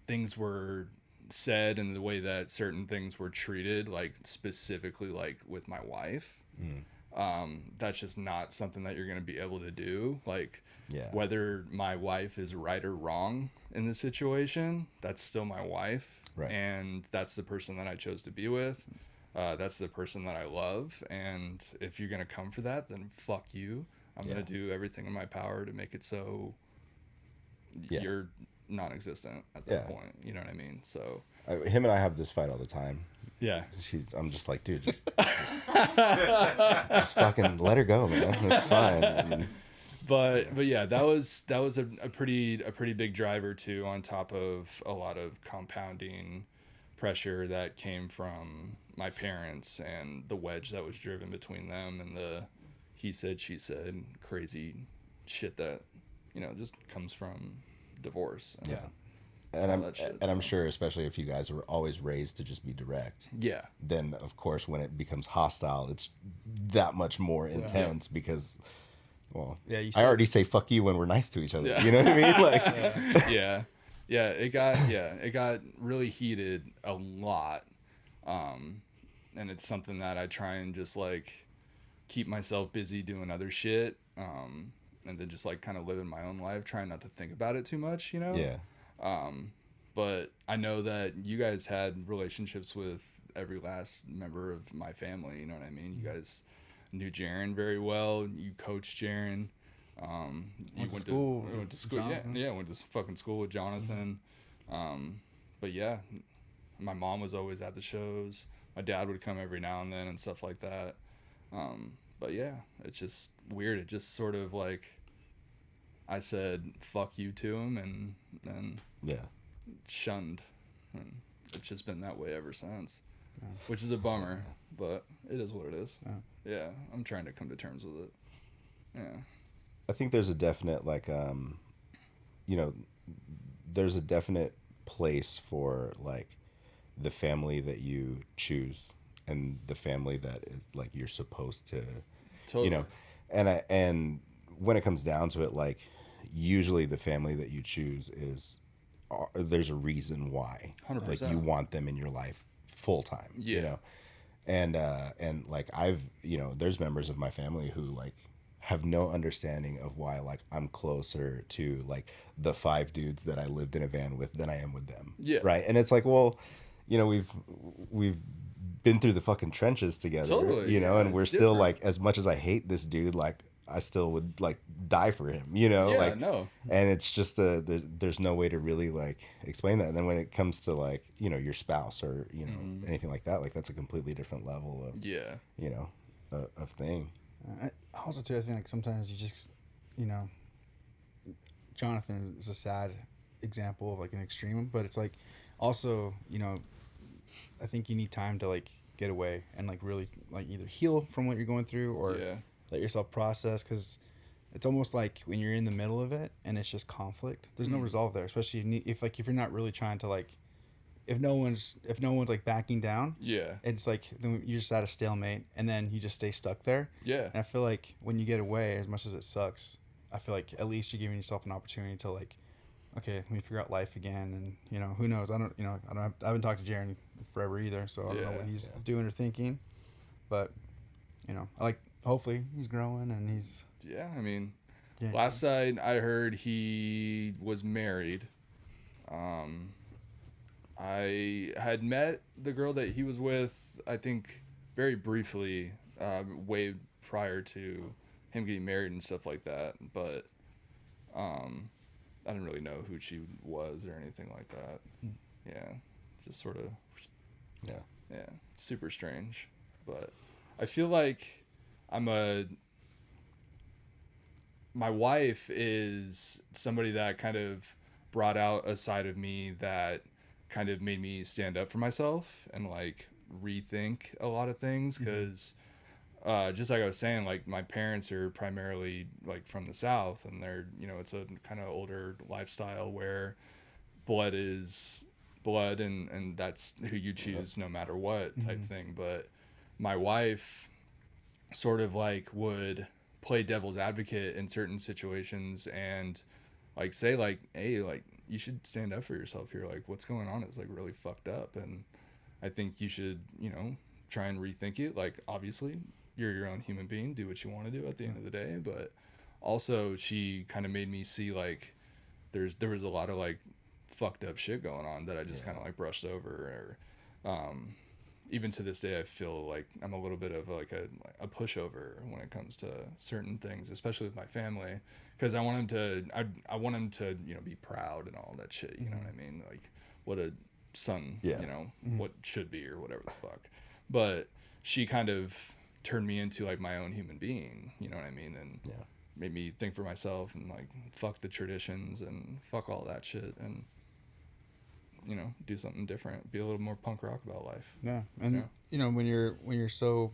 things were said and the way that certain things were treated, like specifically like with my wife, that's just not something that you're going to be able to do. Like whether my wife is right or wrong in this situation, that's still my wife. Right. And that's the person that I chose to be with. That's the person that I love. And if you're going to come for that, then fuck you. I'm going to do everything in my power to make it so you're non-existent at that point. You know what I mean? So him and I have this fight all the time. Yeah. I'm just like, dude, just fucking let her go, man. It's fine. I mean, but yeah, that was a pretty big driver too, on top of a lot of compounding pressure that came from my parents and the wedge that was driven between them and the he said she said crazy shit that you know just comes from divorce. And I'm sure, especially if you guys were always raised to just be direct. Yeah. Then of course, when it becomes hostile, it's that much more intense because, well, I already say fuck you when we're nice to each other. Yeah. You know what I mean? Like, it got really heated a lot, and it's something that I try and just like keep myself busy doing other shit, and then just like kind of living my own life, trying not to think about it too much, you know? Yeah. But I know that you guys had relationships with every last member of my family, you know what I mean? You guys knew Jaren very well. You coached Jaren. You went to school. Yeah, went to fucking school with Jonathan. But yeah, my mom was always at the shows. My dad would come every now and then and stuff like that. But yeah, it's just weird. It just sort of like I said fuck you to him and then shunned, and it's just been that way ever since, which is a bummer, but it is what it is. Yeah, I'm trying to come to terms with it. Yeah, I think there's a definite like there's a definite place for like the family that you choose and the family that is like you're supposed to and when it comes down to it, like usually the family that you choose is there's a reason why. 100%. Like you want them in your life full time. You know, and like I've there's members of my family who like have no understanding of why like I'm closer to like the 5 dudes that I lived in a van with than I am with them. Yeah. Right. And it's like, well, we've been through the fucking trenches together. Totally, And we're still different. like, as much as I hate this dude, like I still would like die for him, like, no. and it's just there's no way to really like explain that. And then when it comes to like, your spouse or, anything like that, like that's a completely different level of, of thing. Also too, I think like sometimes you just, Jonathan is a sad example of like an extreme, but it's like also, I think you need time to like get away and like really like either heal from what you're going through or let yourself process, because it's almost like when you're in the middle of it and it's just conflict, there's no resolve there, especially if you're not really trying to like, if no one's like backing down, it's like then you're just at a stalemate and then you just stay stuck there. And I feel like when you get away, as much as it sucks, I feel like at least you're giving yourself an opportunity to like, okay, let me figure out life again. And you know, who knows, I haven't talked to Jaron forever either, so I don't know what he's doing or thinking, but you know, hopefully he's growing and he's I mean, last night I heard he was married. I had met the girl that he was with, I think, very briefly, way prior to him getting married and stuff like that. But I didn't really know who she was or anything like that. Yeah, just sort of, super strange. But I feel like my wife is somebody that kind of brought out a side of me that kind of made me stand up for myself and like rethink a lot of things, because just like I was saying, like my parents are primarily like from the South, and they're, you know, it's a kind of older lifestyle where blood is blood and that's who you choose no matter what type thing. But my wife sort of like would play devil's advocate in certain situations and like say like, hey, like you should stand up for yourself here, like what's going on is like really fucked up, and I think you should, you know, try and rethink it. Like obviously you're your own human being, do what you want to do at the end of the day, but also she kind of made me see like there was a lot of like fucked up shit going on that I just kind of like brushed over, or even to this day I feel like I'm a little bit of like a pushover when it comes to certain things, especially with my family, because I want them to you know, be proud and all that shit, you know what I mean, like what a son, you know, what should be or whatever the fuck. But she kind of turned me into like my own human being, you know what I mean, and made me think for myself and like fuck the traditions and fuck all that shit and, you know, do something different, be a little more punk rock about life. And you know, when you're so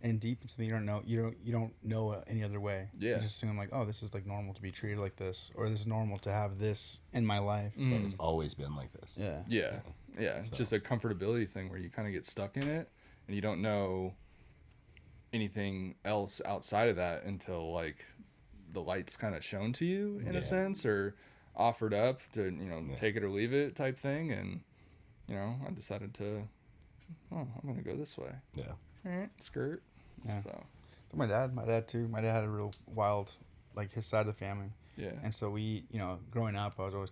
in deep into something, you don't know any other way. You just assume like, oh, this is like normal to be treated like this, or this is normal to have this in my life. But it's always been like this. It's just a comfortability thing where you kind of get stuck in it and you don't know anything else outside of that until like the light's kind of shown to you in a sense, or offered up to, you know, take it or leave it type thing. And, you know, I decided to, I'm going to go this way. Skirt. So my dad too. My dad had a real wild, like his side of the family. And so we, you know, growing up, I was always,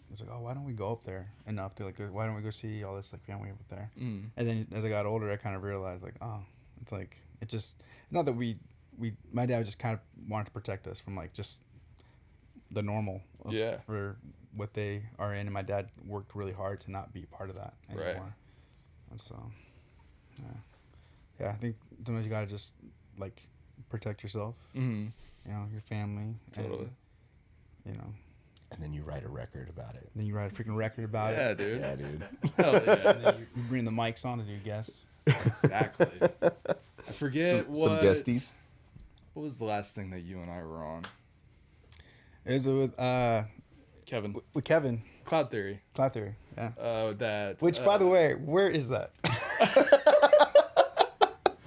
it's like, oh, why don't we go up there enough to like, why don't we go see all this like family up there? And then as I got older, I kind of realized like, oh, it's like, it just, not that my dad just kind of wanted to protect us from like just the normal for what they are in, and my dad worked really hard to not be part of that anymore. And so I think sometimes you gotta just like protect yourself, you know, your family, and, you know, and then you write a record about it. Then you write a freaking record about it. Dude. Yeah, dude. Hell yeah. And then you bring the mics on to do guests. Exactly. I forget some guesties. What was the last thing that you and I were on? It was with Kevin. With Kevin. Cloud Theory. Yeah. That. Which, by the way, where is that?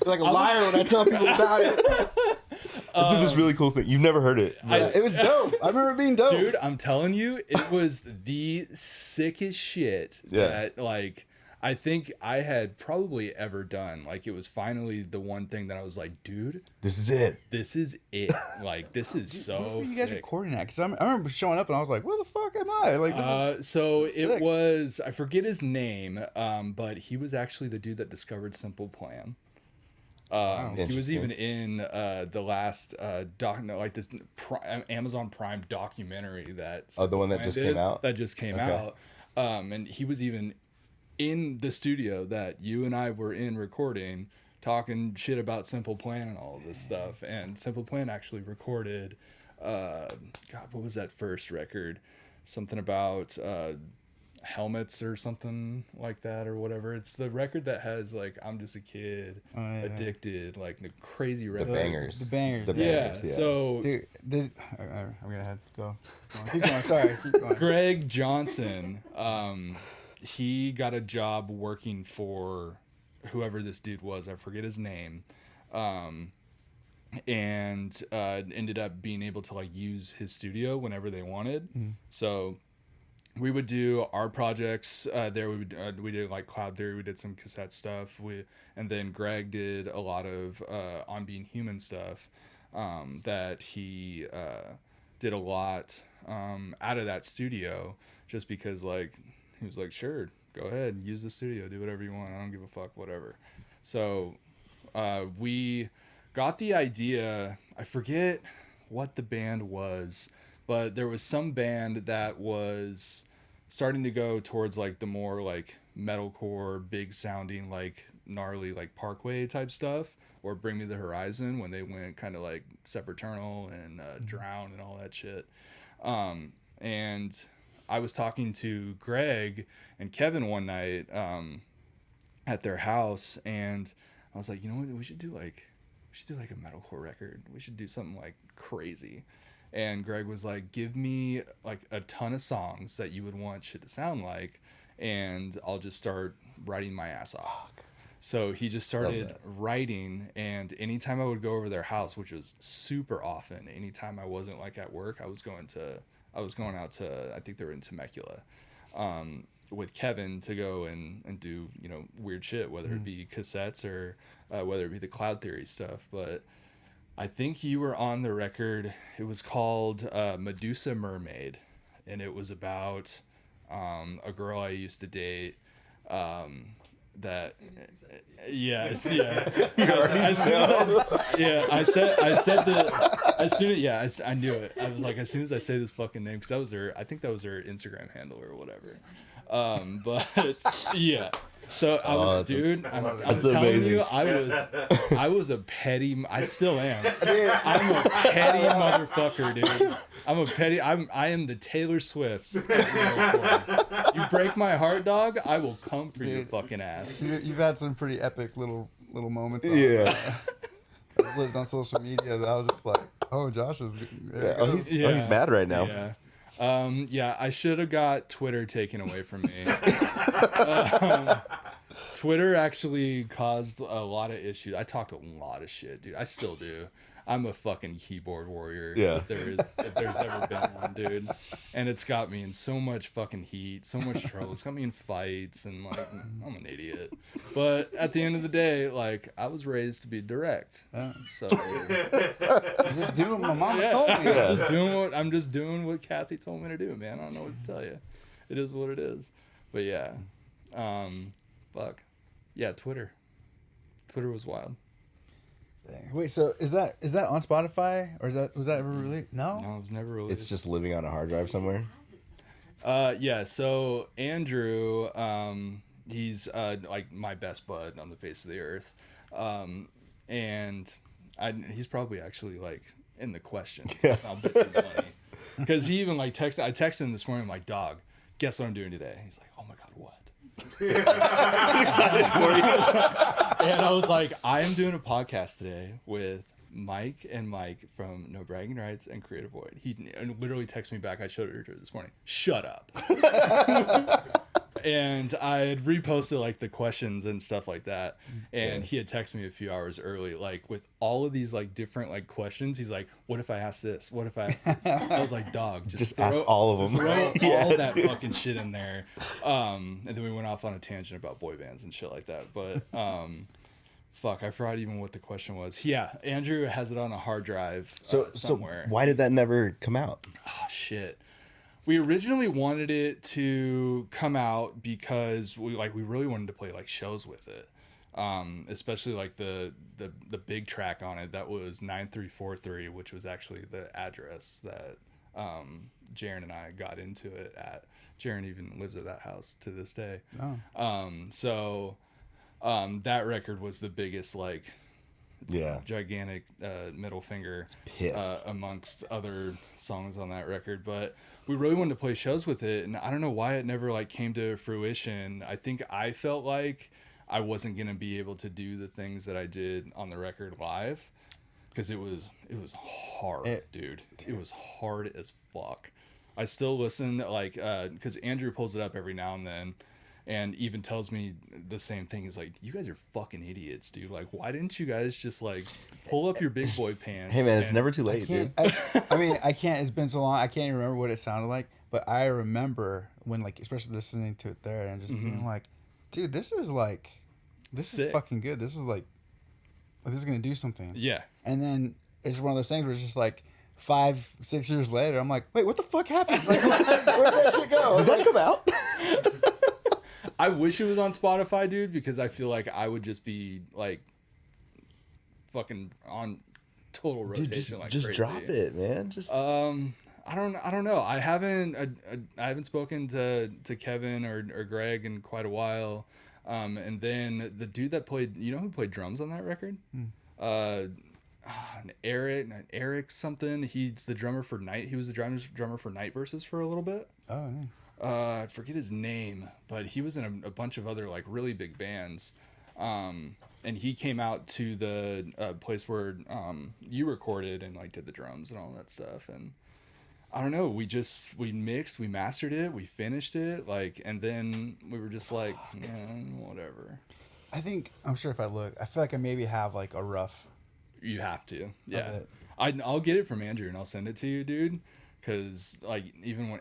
Like a liar when I tell people about it. I did this really cool thing. You've never heard it. It was dope. I remember it being dope. Dude, I'm telling you, it was the sickest shit that, like, I think I had probably ever done. Like, it was finally the one thing that I was like, dude, this is it. This is it. Like, this is so where were you sick. guys recording at? Because I remember showing up and I was like, where the fuck am I? Like, this is so sick. it was, I forget his name, but he was actually the dude that discovered Simple Plan. He was even in the last this Amazon Prime documentary that the one that just came out? That just came out. And he was even in the studio that you and I were in recording, talking shit about Simple Plan and all of this stuff. And Simple Plan actually recorded, God, what was that first record? Something about Helmets or something like that or whatever. It's the record that has like I'm Just a Kid, Addicted, like the crazy The records. bangers. The bangers. The bangers, yeah. So Dude, I'm gonna head. Go. Keep going. Sorry. Keep going. Greg Johnson, he got a job working for whoever this dude was. I forget his name. And ended up being able to like use his studio whenever they wanted. So we would do our projects there. We did like Cloud Theory. We did some cassette stuff. And then Greg did a lot of On Being Human stuff that he did a lot out of that studio, just because like he was like, sure, go ahead, use the studio, do whatever you want. I don't give a fuck, whatever. So we got the idea. I forget what the band was, but there was some band that was starting to go towards like the more like metalcore, big sounding, like gnarly, like Parkway type stuff, or Bring Me the Horizon, when they went kind of like Sepulturnal and Drown and all that shit. And I was talking to Greg and Kevin one night at their house, and I was like, you know what, we should do like a metalcore record. We should do something like crazy. And Greg was like, give me like a ton of songs that you would want shit to sound like, and I'll just start writing my ass off. So he just started writing, and anytime I would go over their house, which was super often, anytime I wasn't like at work, I was going out to, I think they were in Temecula, with Kevin to go and do, you know, weird shit, whether it be cassettes or whether it be the Cloud Theory stuff. But I think you were on the record. It was called Medusa Mermaid, and it was about a girl I used to date. That yeah. As soon as I knew it. I was like, as soon as I say this fucking name, because I think that was her Instagram handle or whatever. But yeah. So I'm telling amazing. you, I was a petty. I still am. I'm a petty motherfucker, dude. I am the Taylor Swift. You break my heart, dog, I will come for your fucking ass. You've had some pretty epic little moments. Yeah. I've lived on social media that I was just like, oh, Josh is. He's mad right now. Yeah. I should have got Twitter taken away from me. Twitter actually caused a lot of issues. I talked a lot of shit, dude. I still do. I'm a fucking keyboard warrior. Yeah. If there's ever been one, dude. And it's got me in so much fucking heat, so much trouble. It's got me in fights, and like I'm an idiot. But at the end of the day, like I was raised to be direct. So just doing what my mama told me. I'm just doing what Kathy told me to do, man. I don't know what to tell you. It is what it is. But yeah. Fuck. Yeah, Twitter. Twitter was wild. Dang. Wait, so is that on Spotify, or was that ever released? No, it was never released. It's just living on a hard drive somewhere. Yeah. So Andrew, he's like my best bud on the face of the earth, and he's probably actually like in the questions. Yeah. I'll bet you money, because he even like texted. I texted him this morning. I'm like, dog, guess what I'm doing today? He's like, oh my god, what? I was excited for you. And I was like, I am doing a podcast today with Mike from No Bragging Rights and Creative Void. He literally texted me back. I showed it to her this morning. Shut up. And I had reposted like the questions and stuff like that. And he had texted me a few hours early, like with all of these like different like questions. He's like, what if I ask this? What if I ask this? I was like, dog, just ask all of them. Throw all that fucking shit in there. And then we went off on a tangent about boy bands and shit like that. But fuck, I forgot even what the question was. Yeah, Andrew has it on a hard drive somewhere. So why did that never come out? Oh shit. We originally wanted it to come out because we really wanted to play like shows with it, especially like the big track on it that was 9343, which was actually the address that Jaren and I got into it at. Jaren even lives at that house to this day. Oh. So that record was the biggest like Yeah. gigantic middle finger Pissed. amongst other songs on that record. But we really wanted to play shows with it, and I don't know why it never like came to fruition. I think I felt like I wasn't gonna be able to do the things that I did on the record live, because it was hard, dude. It was hard as fuck. I still listen, like, because Andrew pulls it up every now and then, and even tells me the same thing. He's like, "You guys are fucking idiots, dude. Like, why didn't you guys just like pull up your big boy pants?" Hey man, it's and- never too late, dude. I mean, I can't. It's been so long. I can't even remember what it sounded like. But I remember when, like, especially listening to it there and just being like, "Dude, this is Sick. is fucking good. This is like this is gonna do something." Yeah. And then it's one of those things where it's just like 5-6 years later, I'm like, "Wait, what the fuck happened? Like, where'd that shit go?" Did that come out? I wish it was on Spotify, dude, because I feel like I would just be like fucking on total rotation, Dude, like just crazy. drop it, man. Just I don't know. I haven't spoken to Kevin or Greg in quite a while. And then the dude that played, you know who played drums on that record? Eric something. He's the drummer for Night. He was the drummer for Night Versus for a little bit. Oh, yeah. I forget his name, but he was in a bunch of other like really big bands. And he came out to the place where you recorded and like did the drums and all that stuff. And I don't know, we mixed, we mastered it, we finished it, like, and then we were just like, whatever. I'm sure if I look, I feel like I maybe have like a rough. You have to, yeah. it. I'll get it from Andrew and I'll send it to you, dude. Because like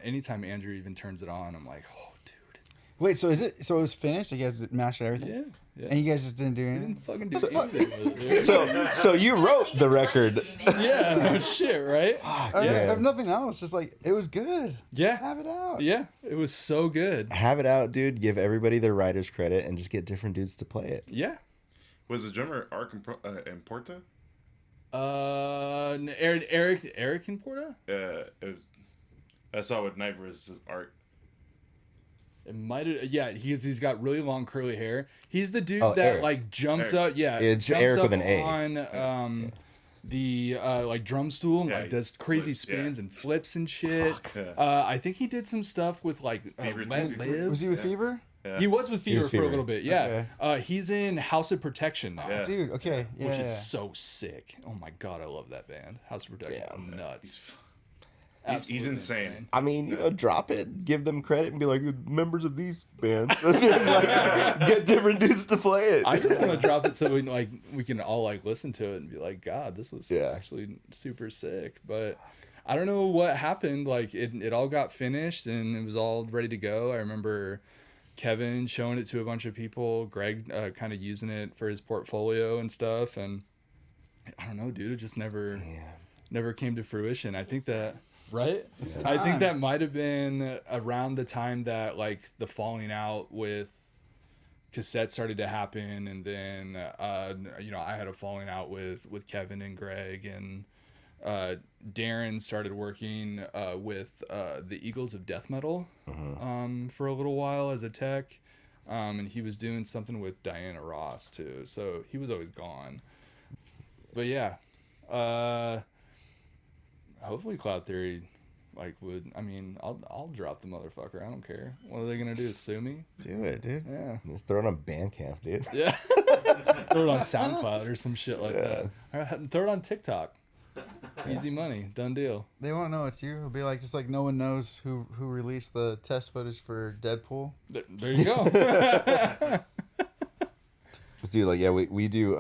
anytime Andrew even turns it on, I'm like, oh, dude. Wait, so it was finished? You guys mastered everything? Yeah. And you guys just didn't do I anything? didn't fucking do anything with it. so you wrote the record. Yeah, no shit, right? I mean, if nothing else, just like, it was good. Yeah. Have it out. Yeah, it was so good. Have it out, dude. Give everybody their writer's credit and just get different dudes to play it. Yeah. Was the drummer Arc in Porta? Eric in Porta? It was. I saw with Night versus Art. It might have, yeah. He's got really long curly hair. He's the dude Oh, that Eric. like jumps Eric. up. Yeah, It's jumps Eric up with an A. on the like drum stool and Yeah, like he does crazy flips, spins yeah. and flips and shit. Yeah. I think he did some stuff with like Fever Let Fever. Live. Was he with Yeah. Fever? Yeah. He was with Fever was for a Fever. little bit. Yeah. He's in House of Protection now. Yeah. Dude, okay. Yeah. Which yeah. is so sick. Oh my god, I love that band. House of Protection is nuts. He's Absolutely insane. I mean, drop it, give them credit, and be like members of these bands, and then like get different dudes to play it. I just want to drop it so we can all like listen to it and be like, God, this was Yeah. actually super sick. But I don't know what happened. Like it all got finished and it was all ready to go. I remember Kevin showing it to a bunch of people, Greg kind of using it for his portfolio and stuff. And I don't know, dude, it just never came to fruition. I think that. Right? I think that might have been around the time that like the falling out with cassette started to happen, and then I had a falling out with Kevin and Greg, and Darren started working with the Eagles of Death Metal for a little while as a tech, and he was doing something with Diana Ross too, so he was always gone. But yeah, hopefully Cloud Theory I'll drop the motherfucker. I don't care. What are they gonna do? Sue me? Do it, dude. Yeah. Just throw it on Bandcamp, dude. Yeah. Throw it on SoundCloud or some shit like that. Or throw it on TikTok. Easy money. Done deal. They won't know it's you. It'll be like, just like no one knows who released the test footage for Deadpool. There you go. Dude, like, yeah, we do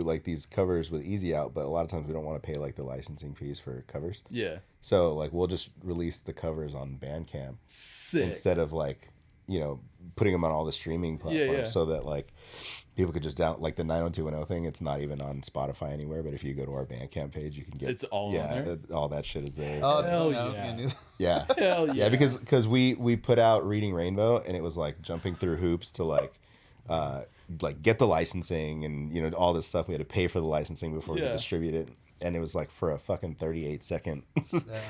like these covers with Easy Out, but a lot of times we don't want to pay like the licensing fees for covers. Yeah. So like we'll just release the covers on Bandcamp Sick. instead of like, putting them on all the streaming platforms, yeah. so that like people could just like the 90210 thing. It's not even on Spotify anywhere, but if you go to our Bandcamp page, you can get It's all on there? all that shit is there. Oh, it's Hell funny. I was yeah. gonna do that. Yeah. Hell yeah. Yeah, because we put out Reading Rainbow, and it was like jumping through hoops to like get the licensing and all this stuff. We had to pay for the licensing before we could Yeah. distribute it. and it was like for a fucking 38-second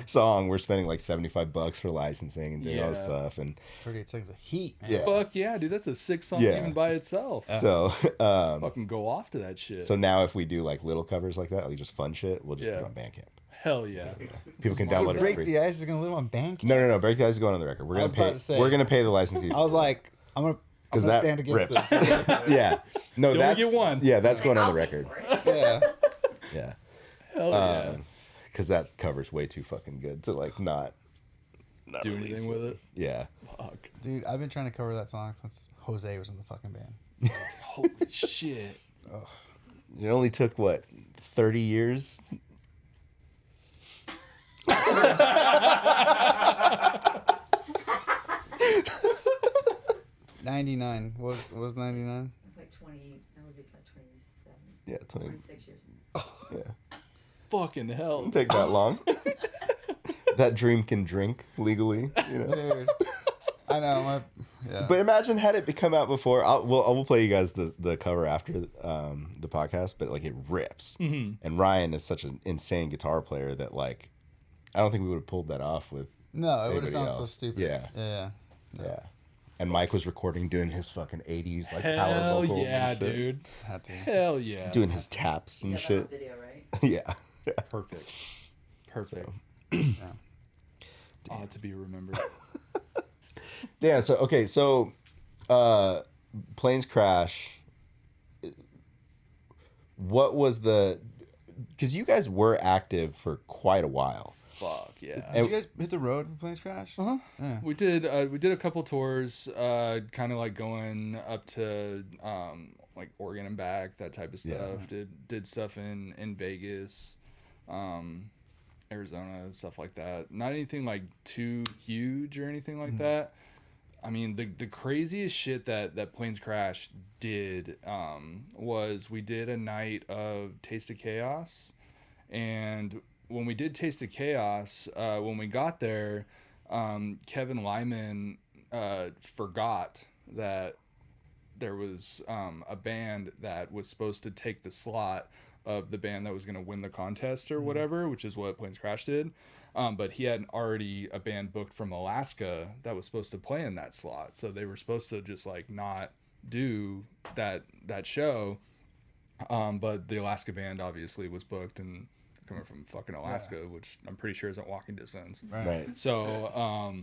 song, we're spending like $75 for licensing and doing all this stuff. And 38 seconds of heat, man. Yeah. Fuck yeah, dude. That's a sick song Yeah. even by itself. so, Fucking go off to that shit. so now if we do like little covers like that, like just fun shit, we'll just put Yeah. it on Bandcamp. Hell yeah. People can download it for Break free. the Ice is gonna live on Bandcamp. No. Break the Ice is going on the record. We're I gonna was about pay. to say- We're gonna pay the license fee. I was like, I'm gonna that stand against rips. this. Yeah. No, You only that's get one. Yeah, that's going on I'll the pay record. for it. Yeah. Yeah. Hell yeah. Because that cover's way too fucking good to like not Do release anything with it. Yeah. Fuck. Dude, I've been trying to cover that song since Jose was in the fucking band. Holy shit. It only took what 30 years. 99 was 99. It's like 20, that would be like 27, Yeah, 20. 26 years. Yeah. Fucking hell. Didn't take that long. That dream can drink legally. You know? Dude. I know. Yeah. But imagine had it come out before. We'll play you guys the cover after the podcast. But like it rips. Mm-hmm. And Ryan is such an insane guitar player that like I don't think we would have pulled that off with. no, it would have anybody sounded so else. stupid. Yeah. Yeah. Yeah. And Mike was recording doing his fucking 80s like power Hell vocals. yeah, and shit. dude. Had to. Hell yeah. Doing his taps You and got that on shit. video, right? Yeah. Perfect. Perfect. Yeah. Oh, to be remembered. Yeah, so Planes Crash, what was because you guys were active for quite a while. Fuck yeah. Did you guys hit the road with Planes Crash? Uh-huh. Yeah. We did a couple tours, kind of like going up to like Oregon and back, that type of stuff. Yeah. Did stuff in Vegas, Arizona, stuff like that. Not anything like too huge or anything like that. I mean, the craziest shit that Planes Crash did was we did a night of Taste of Chaos, and when we did Taste of Chaos, when we got there, Kevin Lyman forgot that there was a band that was supposed to take the slot of the band that was going to win the contest or whatever, which is what Planes Crash did. But he had already a band booked from Alaska that was supposed to play in that slot. So they were supposed to just like not do that show. But the Alaska band obviously was booked and coming from fucking Alaska, which I'm pretty sure isn't walking distance. Right. So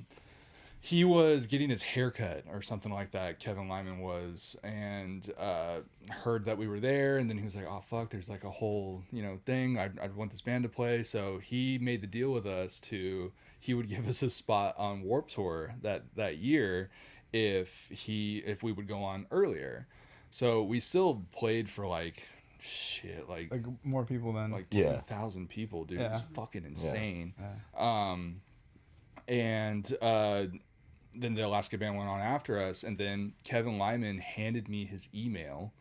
he was getting his hair cut or something like that, Kevin Lyman was, and heard that we were there, and then he was like, oh fuck, there's like a whole thing, I'd want this band to play. So he made the deal with us he would give us a spot on Warped Tour that year if we would go on earlier. So we still played for like more people than like Yeah. 2,000 people, dude. Yeah. It's fucking insane. Yeah. And then the Alaska band went on after us, and then Kevin Lyman handed me his email,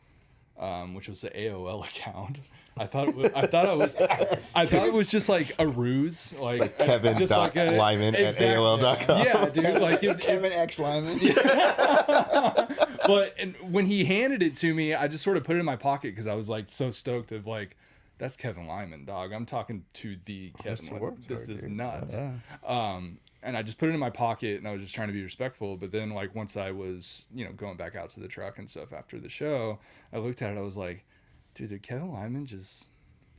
which was the AOL account. I thought it was just like a ruse, like Kevin just dot like Lyman at AOL.com. Yeah, dude. Like Kevin X Lyman. But when he handed it to me, I just sort of put it in my pocket because I was like so stoked of like, that's Kevin Lyman, dog. I'm talking to the Kevin Lyman. Warped This Tour, is dude. nuts. Yeah. And I just put it in my pocket, and I was just trying to be respectful. But then, like, once I was, going back out to the truck and stuff after the show, I looked at it. I was like, dude, did Kevin Lyman just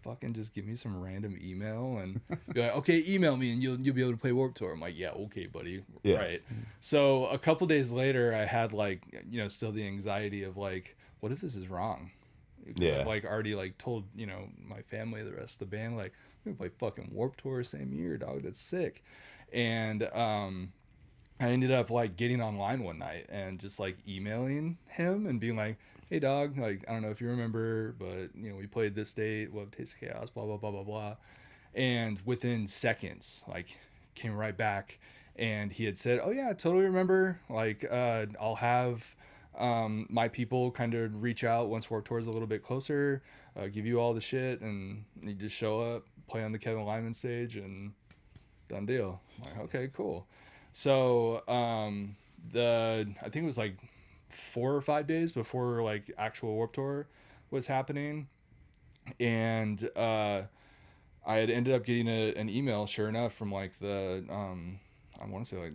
fucking just give me some random email and be like, okay, email me and you'll be able to play Warped Tour? I'm like, yeah, okay, buddy. Yeah. Right. So a couple days later, I had like, still the anxiety of like, what if this is wrong? Yeah. I've, like, already like told, my family, the rest of the band, like, we're gonna play fucking Warped Tour same year, dog. That's sick. And I ended up like getting online one night and just like emailing him and being like, hey dog, like, I don't know if you remember, but we played this date, we'll have Taste of Chaos, blah blah blah blah blah. And within seconds, like, came right back, and he had said, oh yeah, I totally remember, like, I'll have my people kind of reach out once Warped Tour is a little bit closer, give you all the shit, and you just show up, play on the Kevin Lyman stage, and done deal. I'm like, okay, cool. So I think it was like 4 or 5 days before like actual Warped Tour was happening, and I had ended up getting an email, sure enough, from like the I want to say like,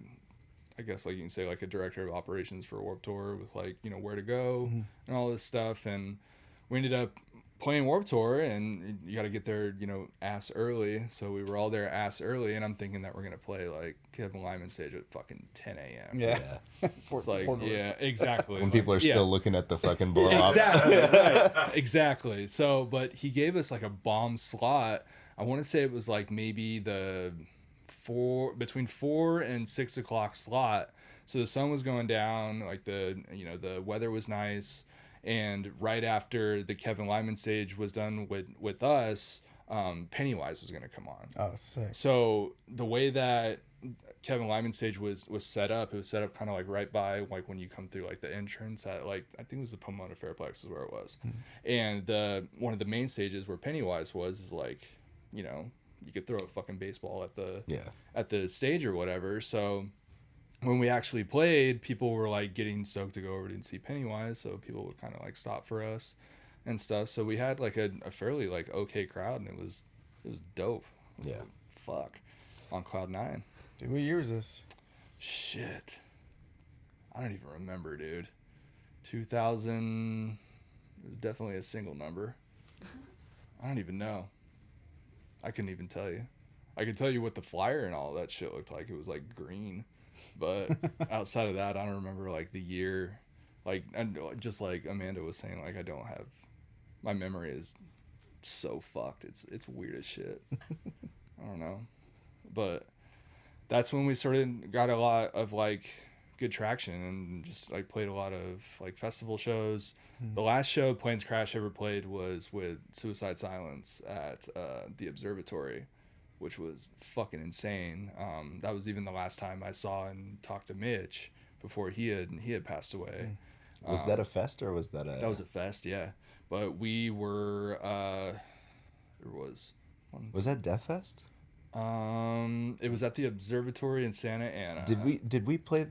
I guess like you can say like a director of operations for Warped Tour with like, you know, where to go and all this stuff. And we ended up playing Warped Tour, and you got to get there, you know, ass early. So we were all there ass early, and I'm thinking that we're going to play like Kevin Lyman stage at fucking 10 a.m. Yeah. It's like, yeah, exactly. When people are yeah. still looking at the fucking blow up. Exactly, right. Exactly. So, but he gave us like a bomb slot. I want to say it was like maybe between 4 and 6 o'clock slot. So the sun was going down, like the weather was nice. And right after the Kevin Lyman stage was done with us, Pennywise was going to come on. Oh, sick. So the way that Kevin Lyman stage was set up, it was set up kind of like right by like when you come through like the entrance at like, I think it was the Pomona Fairplex is where it was. And one of the main stages where Pennywise was is like, you know, you could throw a fucking baseball at the stage or whatever. So when we actually played, people were like getting stoked to go over and see Pennywise, so people would kind of like stop for us and stuff. So we had like a fairly like okay crowd, and it was dope. Yeah. Fuck. On cloud 9. Dude, what year is this? Shit. I don't even remember, dude. 2000. It was definitely a single number. I don't even know. I couldn't even tell you. I could tell you what the flyer and all that shit looked like. It was like green. But outside of that, I don't remember like the year. Like, and just like Amanda was saying, like I don't have, my memory is so fucked. It's weird as shit. I don't know, but that's when we got a lot of like good traction and just like played a lot of like festival shows. The last show Planes Crash ever played was with Suicide Silence at the Observatory, which was fucking insane. That was even the last time I saw and talked to Mitch before he had passed away. Was that a fest or was that a... That was a fest, yeah. But we were, there was one. Was that Death Fest? It was at the Observatory in Santa Ana. Did we play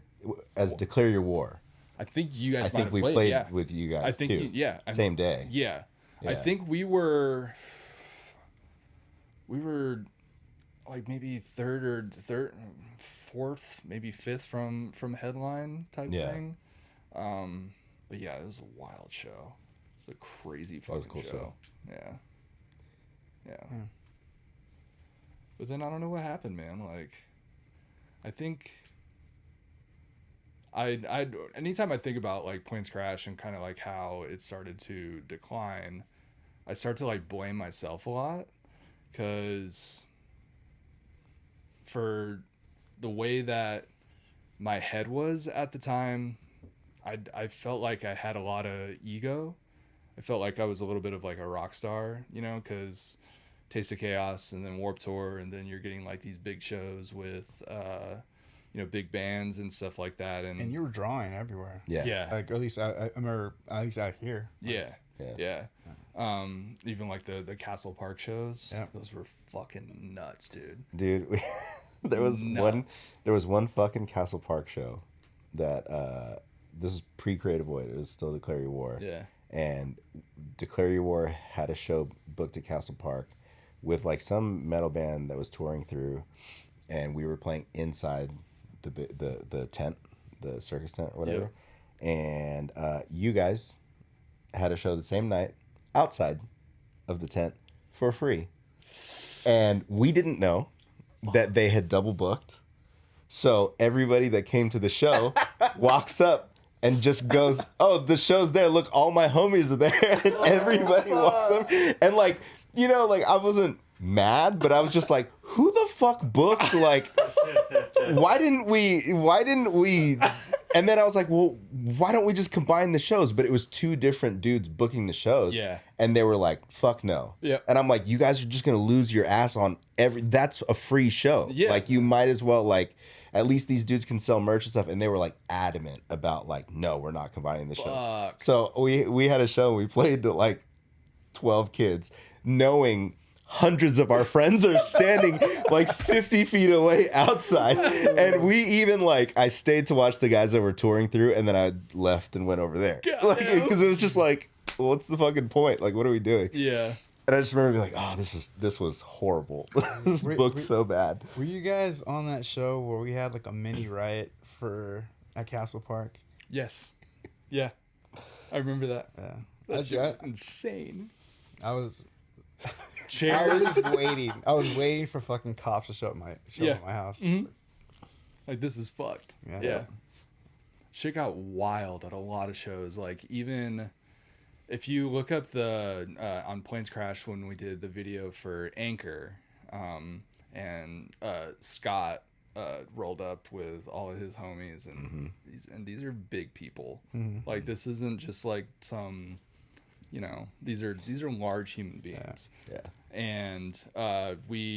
as Declare Your War? I think you guys I think we played with you guys too. Same day. Yeah. Yeah. I think we were like maybe fourth, maybe fifth from headline type thing. But yeah, it was a wild show. It was a crazy fucking was a cool show. Yeah. Yeah. But then I don't know what happened, man. Like, I think I anytime I think about like Planes Crash and kind of like how it started to decline, I start to like blame myself a lot, because for the way that my head was at the time, I felt like I had a lot of ego. I felt like I was a little bit of like a rock star, you know, because Taste of Chaos and then Warped Tour, and then you're getting like these big shows with you know, big bands and stuff like that, and you were drawing everywhere. Yeah. Like at least I remember, at least out here. Yeah. Even like the Castle Park shows. Yeah. Those were fucking nuts, dude. Dude, there was one fucking Castle Park show that this is pre-Creative Void. It was still Declare Your War. Yeah. And Declare Your War had a show booked at Castle Park with like some metal band that was touring through, and we were playing inside the tent, the circus tent or whatever. Yeah. And you guys had a show the same night outside of the tent for free. And we didn't know that they had double booked. So everybody that came to the show walks up and just goes, "Oh, the show's there. Look, all my homies are there." And everybody walks up. And like, you know, like I wasn't mad, but I was just like, who the fuck booked? Like, why didn't we? And then I was like, well, why don't we just combine the shows? But it was two different dudes booking the shows. Yeah. And they were like, fuck no. Yeah. And I'm like, you guys are just going to lose your ass on that's a free show. Yeah. Like, you might as well, like, at least these dudes can sell merch and stuff. And they were like adamant about like, no, we're not combining the shows. Fuck. So we had a show and we played to like 12 kids, knowing hundreds of our friends are standing like 50 feet away outside. And we even like, I stayed to watch the guys that were touring through, and then I left and went over there. Like, because it was just like, what's the fucking point? Like, what are we doing? Yeah. And I just remember being like, oh, this was horrible. This book's so bad. Were you guys on that show where we had like a mini riot at Castle Park? Yes. Yeah. I remember that. Yeah. That shit was insane. I was Chairs. waiting. I was waiting for fucking cops to show up at my house. Mm-hmm. Like, this is fucked. Yeah. Yeah. Shit got wild at a lot of shows. Like, even if you look up on Planes Crash when we did the video for Anchor, and Scott rolled up with all of his homies, and these are big people. Mm-hmm. Like, this isn't just like some, these are large human beings. Yeah. And there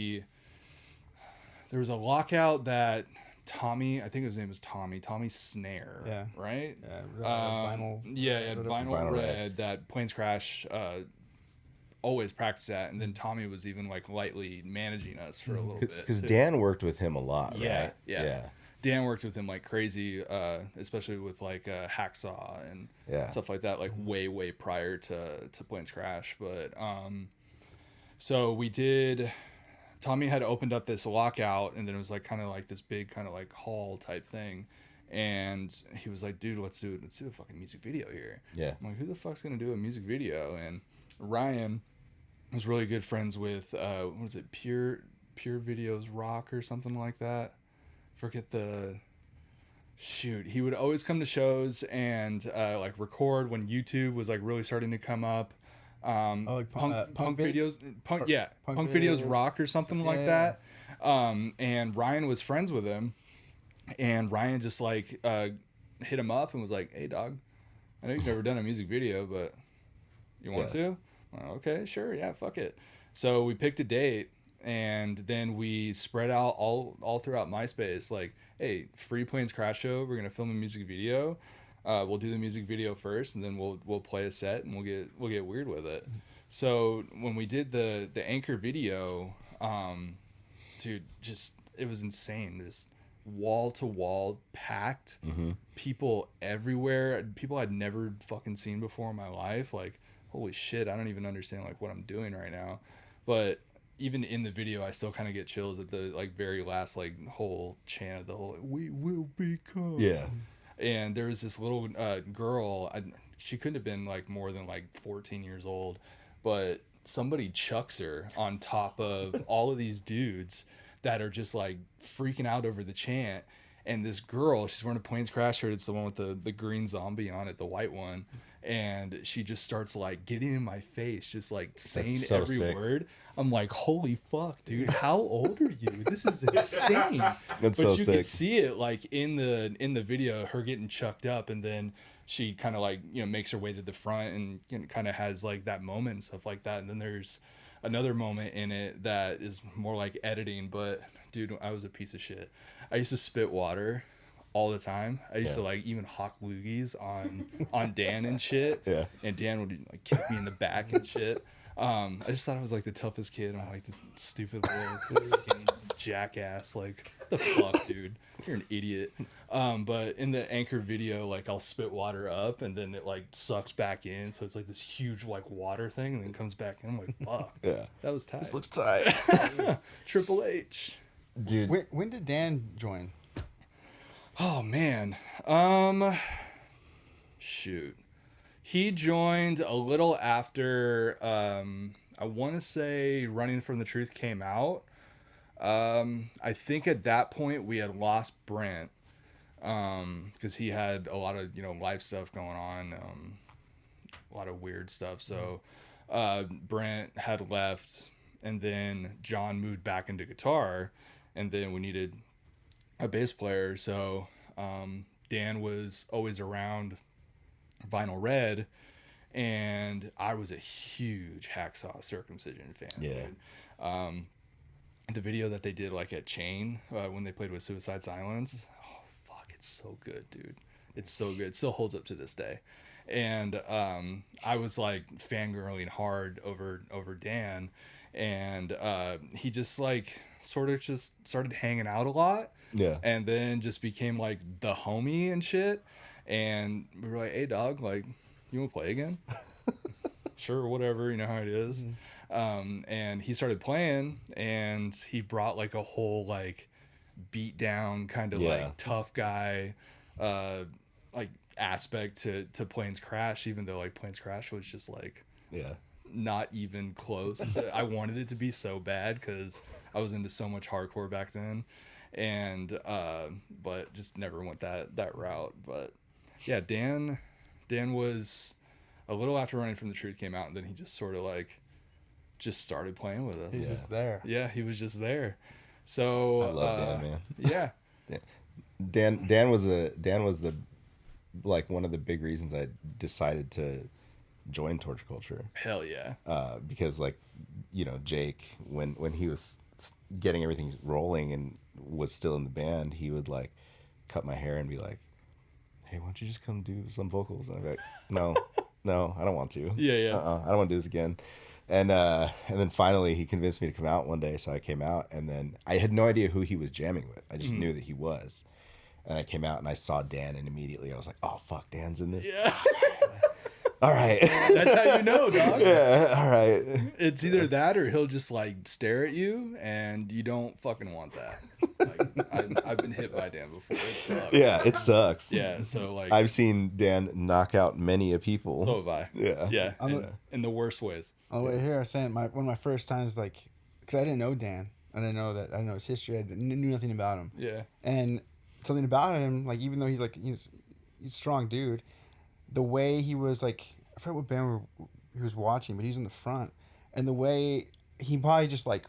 was a lockout that Tommy, I think his name was Tommy Snare. Yeah. Right? Yeah. Vinyl Red that Planes Crash always practiced at, and then Tommy was even like lightly managing us for a little bit. Because too. Dan worked with him a lot, right? Yeah. Dan worked with him like crazy, especially with like Hacksaw and stuff like that, like way prior to Planes Crash. But so we did. Tommy had opened up this lockout, and then it was like kind of like this big kind of like hall type thing, and he was like, "Dude, let's do a fucking music video here." Yeah. I'm like, "Who the fuck's gonna do a music video?" And Ryan was really good friends with what was it, Pure Videos Rock or something like that. Forget the shoot. He would always come to shows and like record when YouTube was like really starting to come up. Like punk vids? videos, punk videos rock or something like that. And Ryan was friends with him, and Ryan just like hit him up and was like, "Hey dog, I know you've never done a music video, but you want to?" Okay, sure, yeah, fuck it. So we picked a date, and then we spread out all throughout MySpace, like, "Hey, free Planes Crash show, we're gonna film a music video. We'll do the music video first, and then we'll play a set, and we'll get weird with it." So when we did the Anchor video, dude, just it was insane. Just wall to wall packed, people everywhere, people I'd never fucking seen before in my life. Like, holy shit, I don't even understand like what I'm doing right now. But even in the video, I still kind of get chills at the like very last like whole chant of the whole like, "We will become." Yeah. And there was this little girl. She couldn't have been like more than like 14 years old, but somebody chucks her on top of all of these dudes that are just like freaking out over the chant. And this girl, she's wearing a Planes Crash shirt. It's the one with the green zombie on it, the white one. And she just starts like getting in my face, just like saying every word. I'm like, holy fuck, dude, how old are you? This is insane. That's but so you sick. could see it like in the video, her getting chucked up, and then she kind of like makes her way to the front and kind of has like that moment and stuff like that. And then there's another moment in it that is more like editing. But dude, I was a piece of shit. I used to spit water all the time. I used to like even hawk loogies on Dan and shit. Yeah. And Dan would like kick me in the back and shit. I just thought I was like the toughest kid. I'm like this stupid little skinny jackass. Like, the fuck, dude? You're an idiot. But in the Anchor video, like I'll spit water up and then it like sucks back in, so it's like this huge like water thing, and then comes back in. I'm like, fuck. Yeah. That was tight. This looks tight. Triple H. Dude. When did Dan join? Oh man. Shoot. He joined a little after I want to say Running from the Truth came out. I think at that point we had lost Brent because he had a lot of life stuff going on, a lot of weird stuff. So Brent had left, and then John moved back into guitar, and then we needed a bass player. So Dan was always around Vinyl Red, and I was a huge Hacksaw Circumcision fan. Yeah. Dude. The video that they did like at Chain when they played with Suicide Silence, oh fuck, it's so good, dude. It's so good. It still holds up to this day. And I was like fangirling hard over Dan, and he just like sort of just started hanging out a lot. Yeah. And then just became like the homie and shit. And we were like, "Hey dog, like, you want to play again?" Sure, whatever, you know how it is. And he started playing, and he brought like a whole like beat down kind of like tough guy like aspect to Planes Crash, even though like Planes Crash was just like not even close. I wanted it to be so bad because I was into so much hardcore back then, and but just never went that route. But yeah, Dan was a little after Running from the Truth came out, and then he just sort of like just started playing with us. He's just there. Yeah, he was just there. So I love Dan, man. Yeah. Dan was the like one of the big reasons I decided to join Torture Culture. Hell yeah. Because like, you know, Jake, when he was getting everything rolling and was still in the band, he would like cut my hair and be like, "Hey, why don't you just come do some vocals?" And I'd be like, no, I don't want to. Yeah. I don't want to do this again. And then finally he convinced me to come out one day, so I came out, and then I had no idea who he was jamming with. I just knew that he was. And I came out and I saw Dan, and immediately I was like, "Oh fuck, Dan's in this." Yeah. All right. That's how you know, dog. Yeah, all right. It's either that or he'll just like stare at you, and you don't fucking want that. Like I've been hit by Dan before. It sucks. Yeah, it sucks. Yeah, so like I've seen Dan knock out many a people. so have I. Yeah. Yeah. In the worst ways. On the way here, I was saying one of my first times, like, because I didn't know Dan. I didn't know his history. I knew nothing about him. Yeah. And something about him, like, even though he's a strong dude, the way he was like, I forget what band he was watching, but he was in the front, and the way he probably just like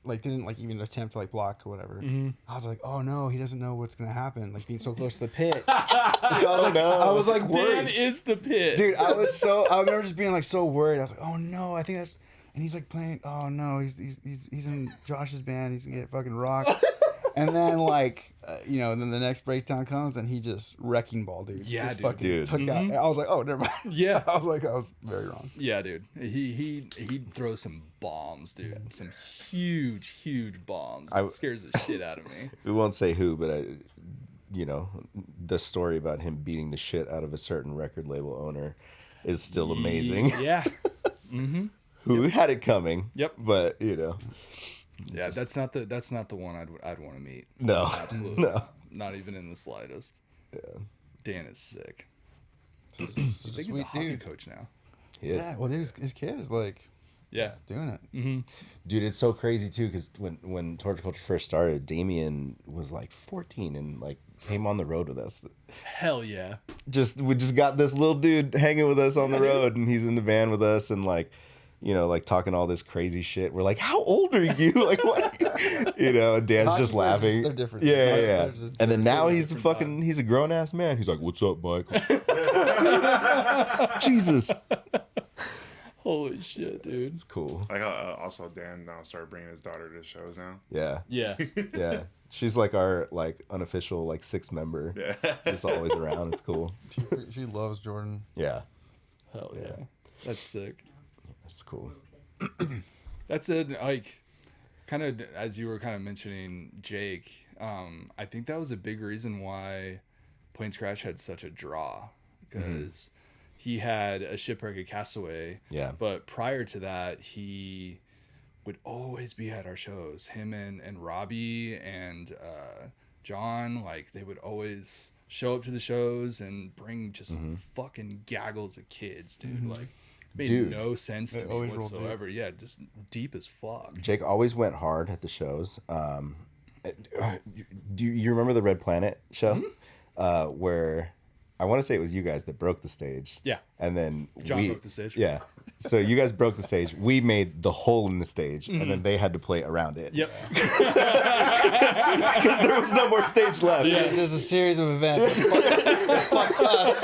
didn't like even attempt to like block or whatever. I was like, oh no, he doesn't know what's gonna happen, like being so close to the pit. So I was like worried. Dan is the pit. Dude, I remember just being like so worried. I was like, oh no, I think that's, and he's like playing, oh no, he's in Josh's band, he's gonna get fucking rocked. And then like, then the next breakdown comes and he just wrecking ball, dude. Yeah, just dude. fucking took out. And I was like, oh, never mind. Yeah. I was very wrong. Yeah, dude. He throws some bombs, dude. Some huge bombs. It scares the shit out of me. We won't say who, but the story about him beating the shit out of a certain record label owner is still amazing. Yeah. Who had it coming? Yep. But Yeah, that's not the one I'd want to meet. No. Absolutely. No. Not even in the slightest. Yeah. Dan is sick. He's I think he's a sweet hockey dude. coach now. He is. Yeah, well, his kid is like Yeah. doing it. Dude, it's so crazy too, because when Torture Culture first started, Damien was like 14 and like came on the road with us. Hell yeah. We just got this little dude hanging with us on the road, and he's in the band with us, and like, like talking all this crazy shit. We're like, how old are you? Like, what? And Dan's just laughing. They're different. Yeah. And then now he's a grown ass man. He's like, what's up, Mike? Jesus. Holy shit, dude. It's cool. Like also Dan now started bringing his daughter to shows now. Yeah. Yeah. Yeah. She's like our like unofficial like sixth member. Yeah. Just always around. It's cool. She loves Jordan. Yeah. Hell yeah. That's sick. That's cool. That's it. Like, kind of as you were kind of mentioning Jake, I think that was a big reason why Planes Crash had such a draw, because he had a Shipwreck, a Castaway. Yeah. But prior to that, he would always be at our shows. Him and Robbie and John, like, they would always show up to the shows and bring just fucking gaggles of kids, dude. Like, made no sense to me whatsoever. Yeah, just deep as fuck. Jake always went hard at the shows. Do you remember the Red Planet show? Where I want to say it was you guys that broke the stage. Yeah. And then John broke the stage. Yeah. So you guys broke the stage. We made the hole in the stage, and then they had to play around it. Yep. Because there was no more stage left. Yeah, it's just a series of events. Fuck us.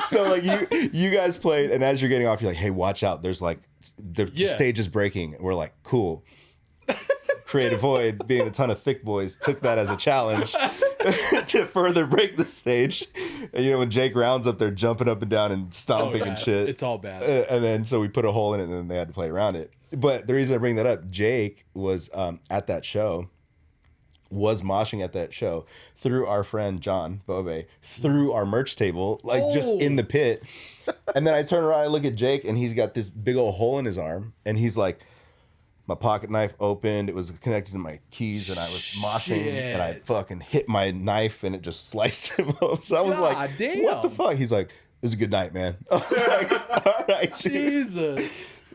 So like you guys played, and as you're getting off, you're like, hey, watch out. There's like the stage is breaking. We're like, cool. Creative Void, being a ton of thick boys, took that as a challenge to further break the stage. And when Jake Round's up there jumping up and down and stomping and shit. It's all bad. And then so we put a hole in it, and then they had to play around it. But the reason I bring that up, Jake was at that show was moshing at that show, threw our friend John Bobe through our merch table, like just in the pit. And then I turn around, I look at Jake, and he's got this big old hole in his arm, and he's like, my pocket knife opened, it was connected to my keys, and I was moshing, and I fucking hit my knife, and it just sliced him up. So I was like, what the fuck? He's like, it was a good night, man. I was like, all right, Jesus.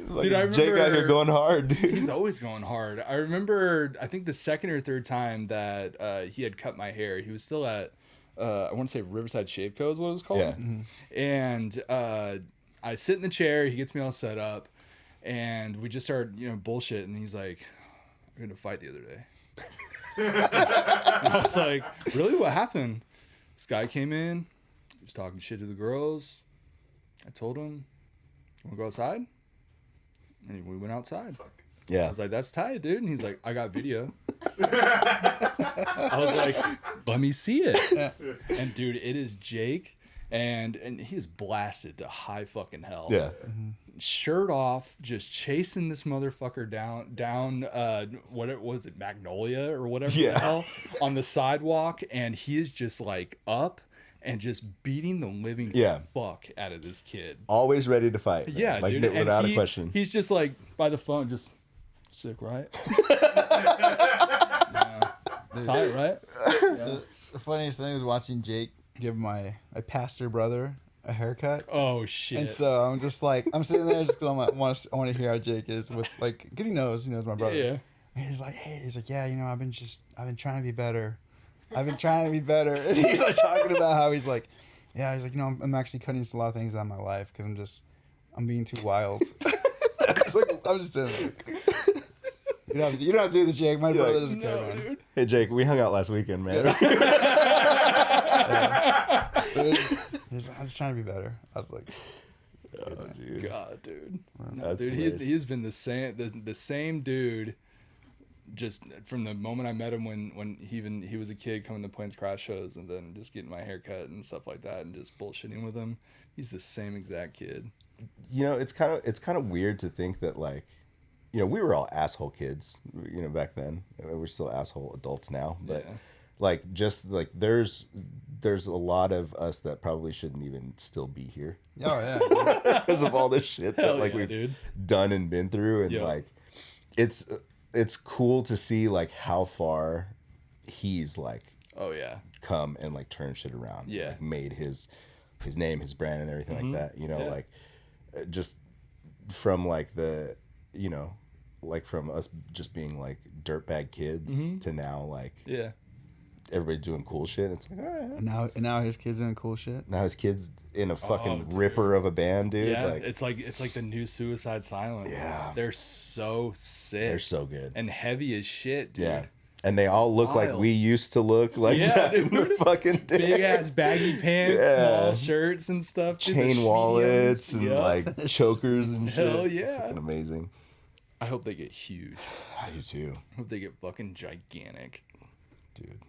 Like, Dude, I remember, Jake out here going hard, dude. He's always going hard. I remember, I think the second or third time that he had cut my hair, he was still at, I want to say Riverside Shave Co. is what it was called. Yeah. And I sit in the chair, he gets me all set up, and we just started, bullshit, and he's like, "We're gonna fight the other day." And I was like, "Really? What happened?" This guy came in, he was talking shit to the girls. I told him, "Want to go outside?" And we went outside. Yeah. I was like, "That's tight, dude." And he's like, "I got video." I was like, "Let me see it." And dude, it is Jake, and he's blasted to high fucking hell. Yeah. Shirt off, just chasing this motherfucker down what was it, Magnolia or whatever the hell, on the sidewalk, and he is just like up and just beating the living fuck out of this kid. Always ready to fight. Man. Yeah, like, dude. without a question. He's just like by the phone, just sick, right? Tight, right? The funniest thing was watching Jake give my pastor brother a haircut. Oh shit! And so I'm just like, I'm sitting there just because I want to hear how Jake is with, like, because he knows my brother. Yeah. And he's like, yeah, I've been trying to be better. I've been trying to be better. And he's like talking about how he's like, I'm actually cutting a lot of things out of my life because I'm being too wild. I'm just sitting there. You don't have to do this, Jake. My brother doesn't care, man. Dude. Hey, Jake, we hung out last weekend, man. I'm just trying to be better. I was like, Oh, dude. God, dude. That's Dude, hilarious. he's been the same dude. Just from the moment I met him when he was a kid coming to Planes Crash shows, and then just getting my hair cut and stuff like that, and just bullshitting with him. He's the same exact kid. It's kind of weird to think that, like, we were all asshole kids, back then. We're still asshole adults now, but like, just like there's a lot of us that probably shouldn't even still be here. oh yeah, Because of all this shit that Hell like yeah, we've dude. done and been through, and like it's cool to see like how far he's like Oh yeah. come and like turn shit around. Yeah. Like, made his name, his brand, and everything like that. Like just from like the like from us just being like dirtbag kids to now like everybody doing cool shit. It's like, all right. and now his kids doing cool shit. Now his kid's in a fucking ripper of a band, dude. Yeah, Like, it's like the new Suicide Silence. Yeah. They're so sick. they're so good. and heavy as shit, dude. Yeah. And they all look like Wild. we used to look like Yeah, back in the dude. fucking day. Big ass baggy pants, Yeah. small shirts and stuff. dude, the Chain wallets Schmediums. and Yup. like chokers and shit. Hell It's yeah. fucking amazing. I hope they get huge. I do too, I hope they get fucking gigantic. dude.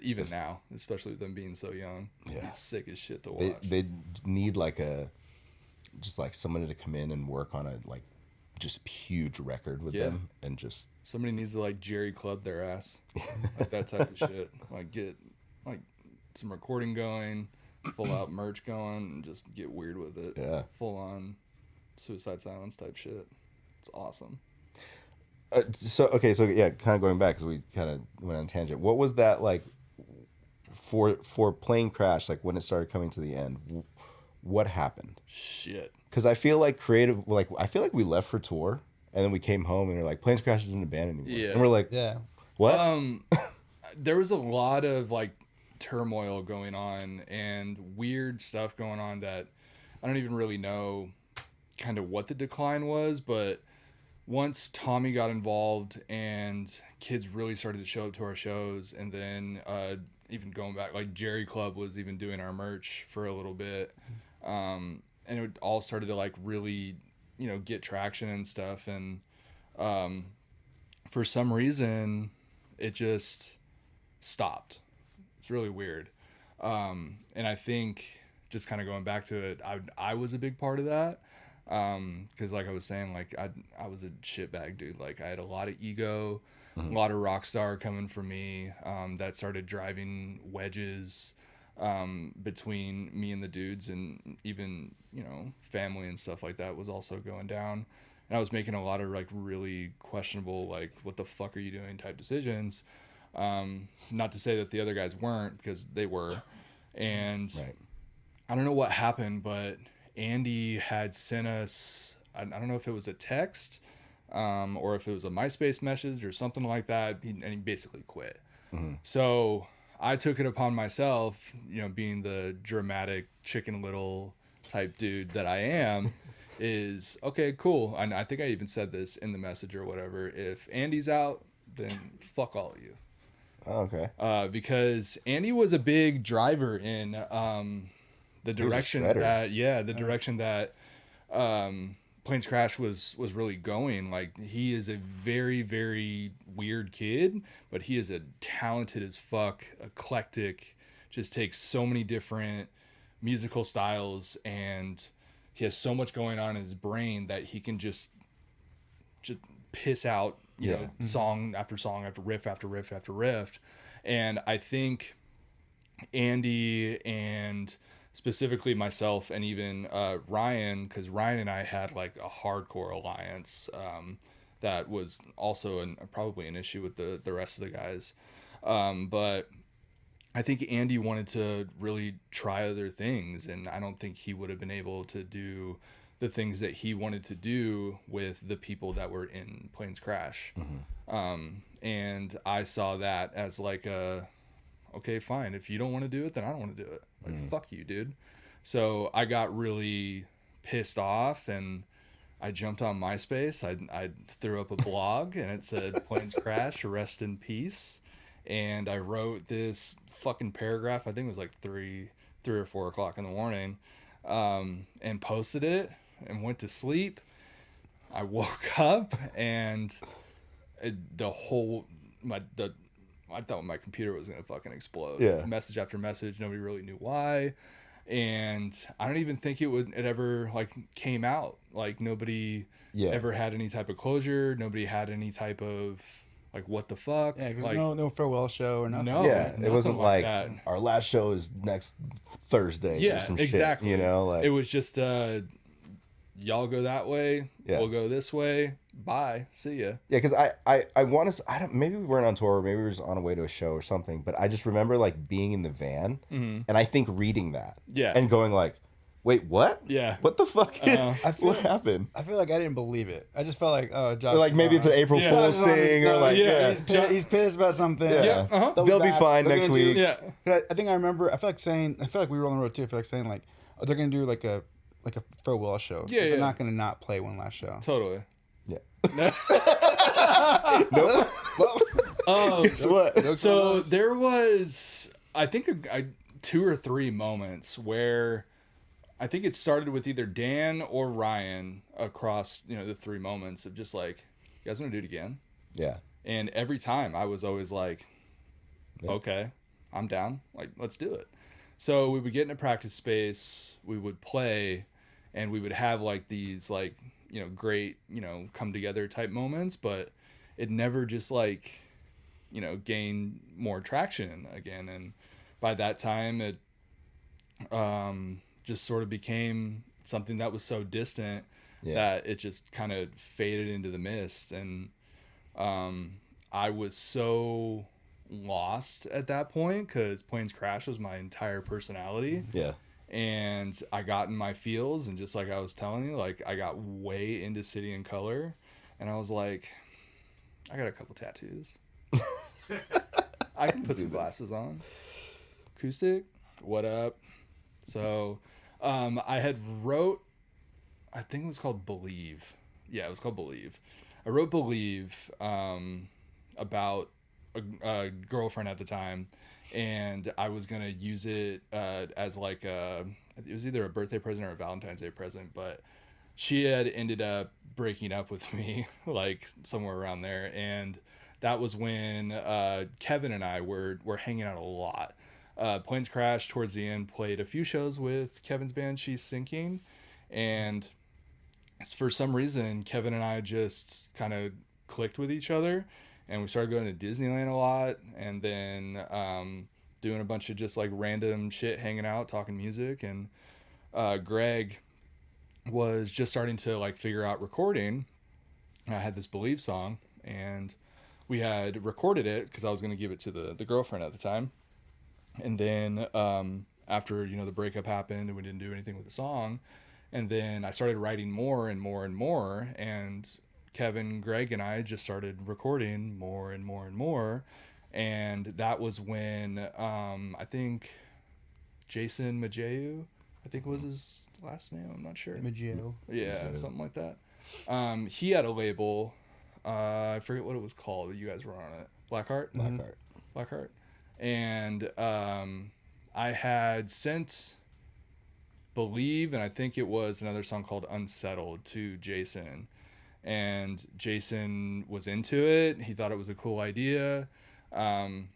Even now, especially with them being so young. Yeah. It's sick as shit to They watch. they need like just like somebody to come in and work on a like just huge record with them and just Somebody needs to like Jerry Club their ass. Like that type of shit. Like get like some recording going, full out merch going, and just get weird with it. Yeah. Full on Suicide Silence type shit. It's awesome. so yeah, kind of going back because we kind of went on a tangent. What was that like for Plane Crash? Like when it started coming to the end, what happened? Shit. Because I feel like we left for tour and then we came home and we're like, Planes Crash isn't a band anymore. Yeah. And we're like, Yeah. what? There was a lot of like turmoil going on and weird stuff going on that I don't even really know kind of what the decline was, but once Tommy got involved and kids really started to show up to our shows, and then even going back, like Jerry Club was even doing our merch for a little bit, and it all started to like really, get traction and stuff, and for some reason it just stopped. It's really weird, and I think just kind of going back to it, I was a big part of that. Because like I was saying, like I was a shitbag dude. Like I had a lot of ego, a lot of rock star coming from me. That started driving wedges between me and the dudes, and even family and stuff like that was also going down. And I was making a lot of like really questionable, like what the fuck are you doing type decisions. Not to say that the other guys weren't, because they were. And Right. I don't know what happened, but Andy had sent us, I don't know if it was a text or if it was a MySpace message or something like that, and he basically quit. So I took it upon myself, being the dramatic Chicken Little type dude that I am, is, okay, cool. And I think I even said this in the message or whatever. If Andy's out, then fuck all of you. Oh, okay. Because Andy was a big driver in the direction direction that Planes Crash was really going. Like, he is a very, very weird kid, but he is a talented as fuck, eclectic, just takes so many different musical styles, and he has so much going on in his brain that he can just piss out song after song after riff after riff after riff. And I think Andy, and specifically myself, and even Ryan, because Ryan and I had like a hardcore alliance that was also probably an issue with the rest of the guys, but I think Andy wanted to really try other things, and I don't think he would have been able to do the things that he wanted to do with the people that were in Planes Crash. And I saw that as like okay, fine. If you don't want to do it, then I don't want to do it. Like, fuck you, dude. So I got really pissed off, and I jumped on MySpace. I threw up a blog, and it said Planes Crash, rest in peace. And I wrote this fucking paragraph. I think it was like 3 or 4 o'clock in the morning, and posted it and went to sleep. I woke up, and I thought my computer was going to fucking explode. Yeah. Message after message. Nobody really knew why. And I don't even think it ever like came out. Like, nobody ever had any type of closure. Nobody had any type of like, what the fuck? Yeah, 'cause like, no farewell show or nothing. No. Yeah, it wasn't like that. our last show is next Thursday. Yeah, or some exactly. Shit, like it was just y'all go that way. Yeah. We'll go this way. Bye. See ya. Yeah, because I want to. I don't. Maybe we weren't on tour. Maybe we were just on our way to a show or something. But I just remember like being in the van, and I think reading that, Yeah. and going like, "Wait, what? Yeah. What the fuck? What happened?" I feel like I didn't believe it. I just felt like, oh, Josh. Or like maybe it's an April Yeah. Fool's Josh is on his thing, or nose. like He's pissed about something. Yeah. Uh-huh. They'll be back. fine They're next gonna do- week. Yeah. But I think I remember. I feel like we were on the road too. I feel like saying like, oh, they're gonna do like a farewell show. Yeah, But they're yeah. not gonna not play one last show. Totally. Yeah. No. Nope. Guess Oh, what? so there was, I think, 2 or 3 moments where I think it started with either Dan or Ryan across, the 3 moments of just like, you guys want to do it again? Yeah. And every time I was always like, okay, I'm down. Like, let's do it. So we would get in a practice space, we would play, and we would have like these like, great, come together type moments, but it never just like, gained more traction again. And by that time it just sort of became something that was so distant that it just kind of faded into the mist. And I was so lost at that point because Planes Crash was my entire personality. Yeah. And I got in my feels, and just like I was telling you, like I got way into City and Color, and I was like, I got a couple tattoos. I can put some glasses on. Acoustic, what up? So I had wrote, I think it was called Believe. Yeah, it was called Believe. I wrote Believe about a girlfriend at the time, and I was gonna use it as like it was either a birthday present or a Valentine's Day present, but she had ended up breaking up with me like somewhere around there, and that was when Kevin and I were hanging out a lot. Planes Crash towards the end played a few shows with Kevin's band She's Sinking, and for some reason, Kevin and I just kind of clicked with each other, and we started going to Disneyland a lot, and then doing a bunch of just like random shit, hanging out, talking music. And Greg was just starting to like figure out recording. I had this Believe song, and we had recorded it because I was going to give it to the girlfriend at the time. And then after, the breakup happened and we didn't do anything with the song, and then I started writing more and more and more, and Kevin, Greg, and I just started recording more and more and more. And that was when I think Jason Majeu, I think was his last name, I'm not sure. Maggio. Yeah, something like that. He had a label. I forget what it was called, but you guys were on it. Blackheart? Blackheart. And I had sent Believe, and I think it was another song called Unsettled, to Jason. And Jason was into it. He thought it was a cool idea. And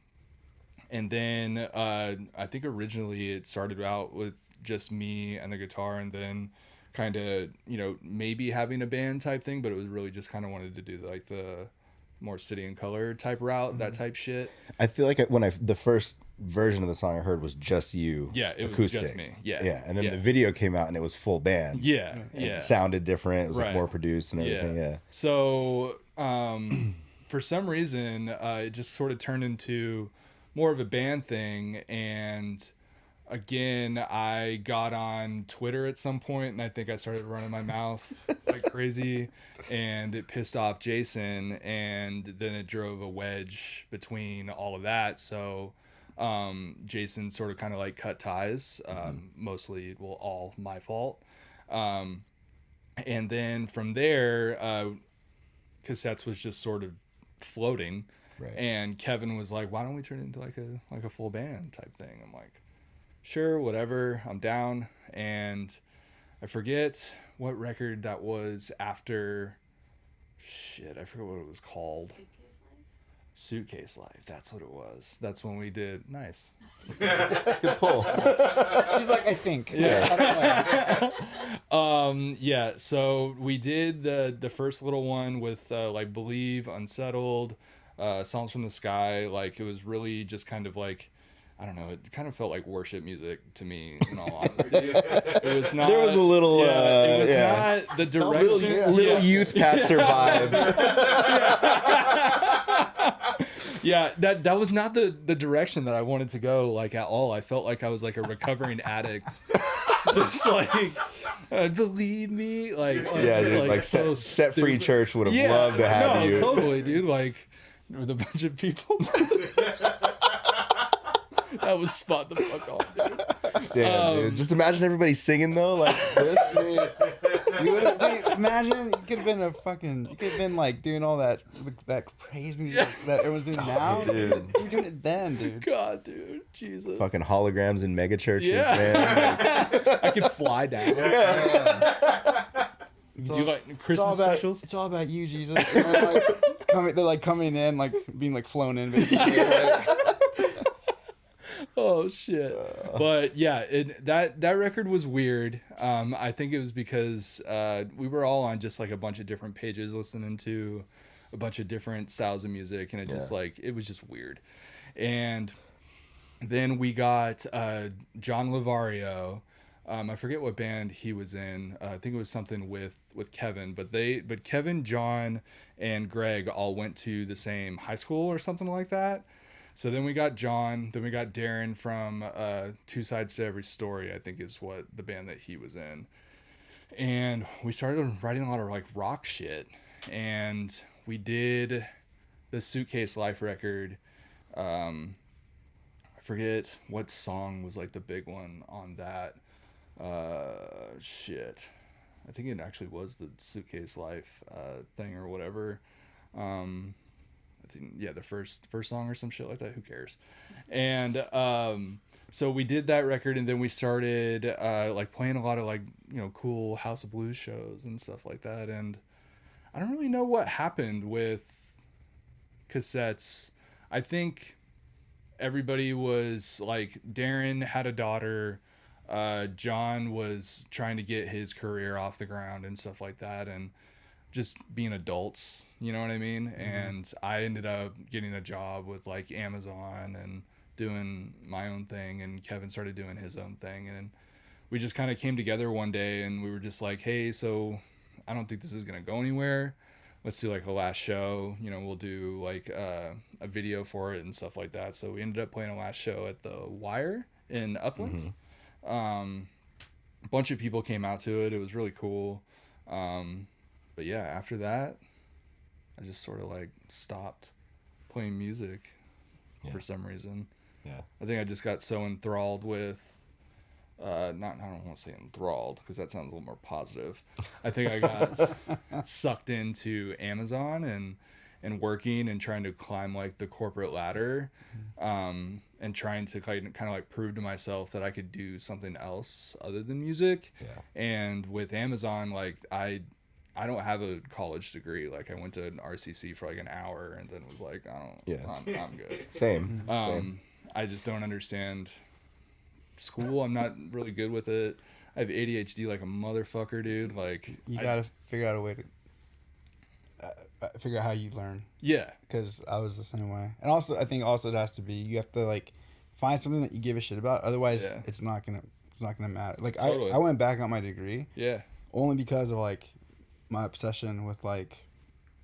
then I think originally it started out with just me and the guitar, and then kind of, maybe having a band type thing, but it was really just kind of wanted to do like the more City and Color type route, that type shit. I feel like the first version of the song I heard was just you. Yeah, it acoustic. was just me. Yeah. Yeah. And then the video came out and it was full band. Yeah. And Yeah. it sounded different. It was like Right. more produced and everything. Yeah. So for some reason, it just sort of turned into more of a band thing. And again, I got on Twitter at some point, and I think I started running my mouth like crazy, and it pissed off Jason, and then it drove a wedge between all of that. So Jason sort of kind of like cut ties, mostly, all my fault. And then from there, Cassettes was just sort of floating. Right. And Kevin was like, why don't we turn it into like a full band type thing? I'm like, sure, whatever, I'm down. And I forget what record that was after. Shit, I forget what it was called. Suitcase Life. That's what it was. That's when we did. Nice. Good pull. She's like, I think. Yeah. Yeah. So we did the first little one with like Believe, Unsettled, Songs from the Sky. Like it was really just kind of like, I don't know, it kind of felt like worship music to me, in all honesty. It was not. There was a little. It was not the direction. Little youth pastor vibe. Yeah, that was not the direction that I wanted to go, like, at all. I felt like I was like a recovering addict, just like, believe me, like Yeah, dude, like so set free stupid. church would have loved to have you. Totally, dude. Like with a bunch of people. That was spot the fuck on, dude. Damn, dude. Just imagine everybody singing though, like this. You would have, imagine you could have been you could have been like doing all that praise music that it was in now. dude. You were doing it then, dude. God, dude, Jesus. Fucking holograms in mega churches, Yeah. man. I could fly down. Do you like Christmas specials? It's all about you, Jesus. And they're like coming in, like being like flown in, basically. Like, Oh shit! But yeah, that record was weird. I think it was because we were all on just like a bunch of different pages, listening to a bunch of different styles of music, and it just it was just weird. And then we got John Lavario. I forget what band he was in. I think it was something with Kevin. But Kevin, John, and Greg all went to the same high school or something like that. So then we got John, then we got Darren from Two Sides to Every Story, I think is what the band that he was in. And we started writing a lot of like rock shit. And we did the Suitcase Life record. I forget what song was like the big one on that. Shit. I think it actually was the Suitcase Life thing or whatever. Yeah, the first song or some shit like that. Who cares? And so we did that record, and then we started like playing a lot of like cool House of Blues shows and stuff like that. And I don't really know what happened with Cassettes. I think everybody was like, Darren had a daughter. John was trying to get his career off the ground and stuff like that, and just being adults, you know what I mean? And I ended up getting a job with like Amazon and doing my own thing, and Kevin started doing his own thing, and we just kind of came together one day and we were just like, hey, so I don't think this is gonna go anywhere. Let's do like a last show, you know, we'll do like a video for it and stuff like that. So we ended up playing a last show at the Wire in Upland. A bunch of people came out to it. It was really cool. But yeah, after that, I just sort of like stopped playing music for some reason. Yeah. I think I just got so enthralled with, I don't want to say enthralled because that sounds a little more positive. I think I got sucked into Amazon and working and trying to climb like the corporate ladder, and trying to kind of like prove to myself that I could do something else other than music. Yeah. And with Amazon, like I don't have a college degree. Like I went to an RCC for like an hour and then was like, I'm good. Same. I just don't understand school. I'm not really good with it. I have ADHD like a motherfucker, dude. Like You gotta figure out a way to figure out how you learn. Yeah. Because I was the same way. And also, I think also it has to be, you have to like find something that you give a shit about. Otherwise, it's not gonna matter. Like Totally. I went back on my degree. Yeah. Only because of like my obsession with like,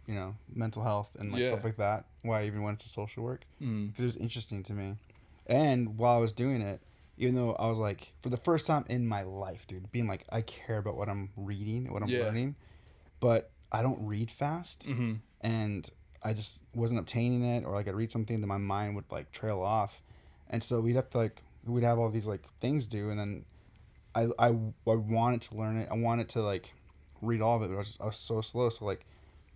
you know, mental health and like stuff like that. Why I even went to social work, because it was interesting to me. And while I was doing it, even though I was like, for the first time in my life, dude, being like, I care about what I'm reading, what I'm learning, but I don't read fast, and I just wasn't obtaining it, or like I'd read something that my mind would like trail off, and so we'd have all these like things due, and then I wanted to learn it, I wanted to like read all of it, but I was so slow, so like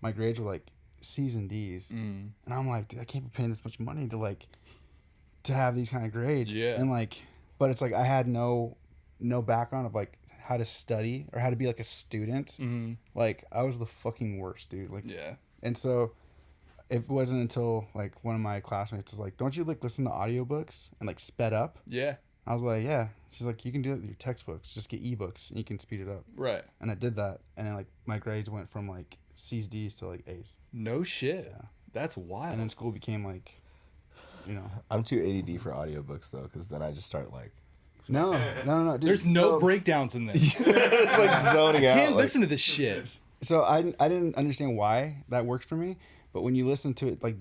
my grades were like C's and D's, and I'm like, dude, I can't be paying this much money to have these kind of grades, and like, but it's like I had no background of like how to study or how to be like a student. Like I was the fucking worst, dude. Like, and so it wasn't until like one of my classmates was like, don't you like listen to audiobooks and like sped up? I was like, yeah. She's like, you can do it with your textbooks, just get ebooks and you can speed it up. Right. And I did that, and then like my grades went from like C's, D's to like A's. No shit. That's wild. And then school became like, you know, I'm too ADD for audiobooks though, because then I just start like no, dude. There's no breakdowns in this. it's like zoning out. Can't like, listen to this shit. So I didn't understand why that worked for me, but when you listen to it like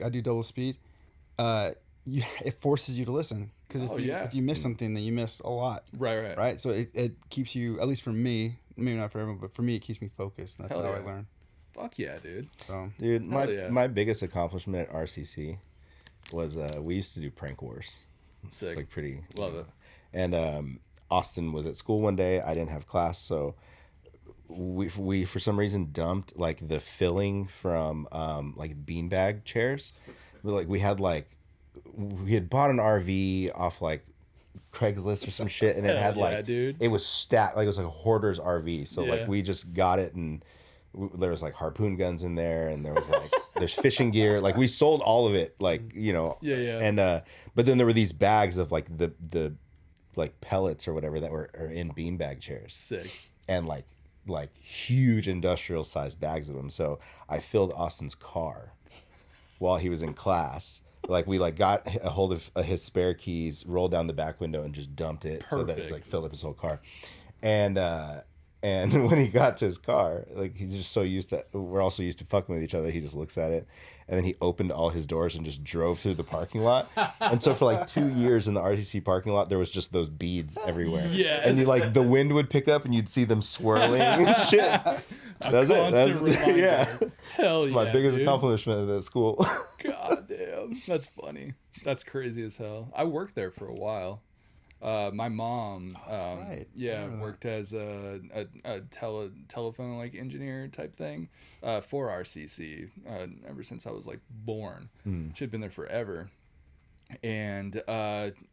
I do double speed, it forces you to listen, because if you miss something, then you miss a lot. Right. So it keeps you, at least for me, maybe not for everyone, but for me, it keeps me focused. That's how I learn. Fuck yeah, dude. So, dude, my biggest accomplishment at RCC was we used to do prank wars. Sick. Like pretty. Love it. And Austin was at school one day. I didn't have class, so we for some reason dumped like the filling from like beanbag chairs. We had bought an RV off like Craigslist or some shit, and it had like it was stacked, like it was like a hoarder's RV. So like we just got it, and there was like harpoon guns in there, and there was like there's fishing gear. Like we sold all of it, like, you know. And but then there were these bags of like the like pellets or whatever that were in beanbag chairs. Sick. And like huge industrial sized bags of them. So I filled Austin's car while he was in class. Like we like got a hold of his spare keys, rolled down the back window, and just dumped it. So that it like filled up his whole car. And when he got to his car, like he's just so used to, we're also used to fucking with each other. He just looks at it, and then he opened all his doors and just drove through the parking lot. And so for like 2 years in the RTC parking lot, there was just those beads everywhere. Yes. And you like the wind would pick up and you'd see them swirling and shit. That's it. Yeah. Hell That's my biggest accomplishment at school. God damn. That's funny. That's crazy as hell. I worked there for a while. My mom, worked as a telephone like engineer type thing for RCC ever since I was like born. She'd been there forever, and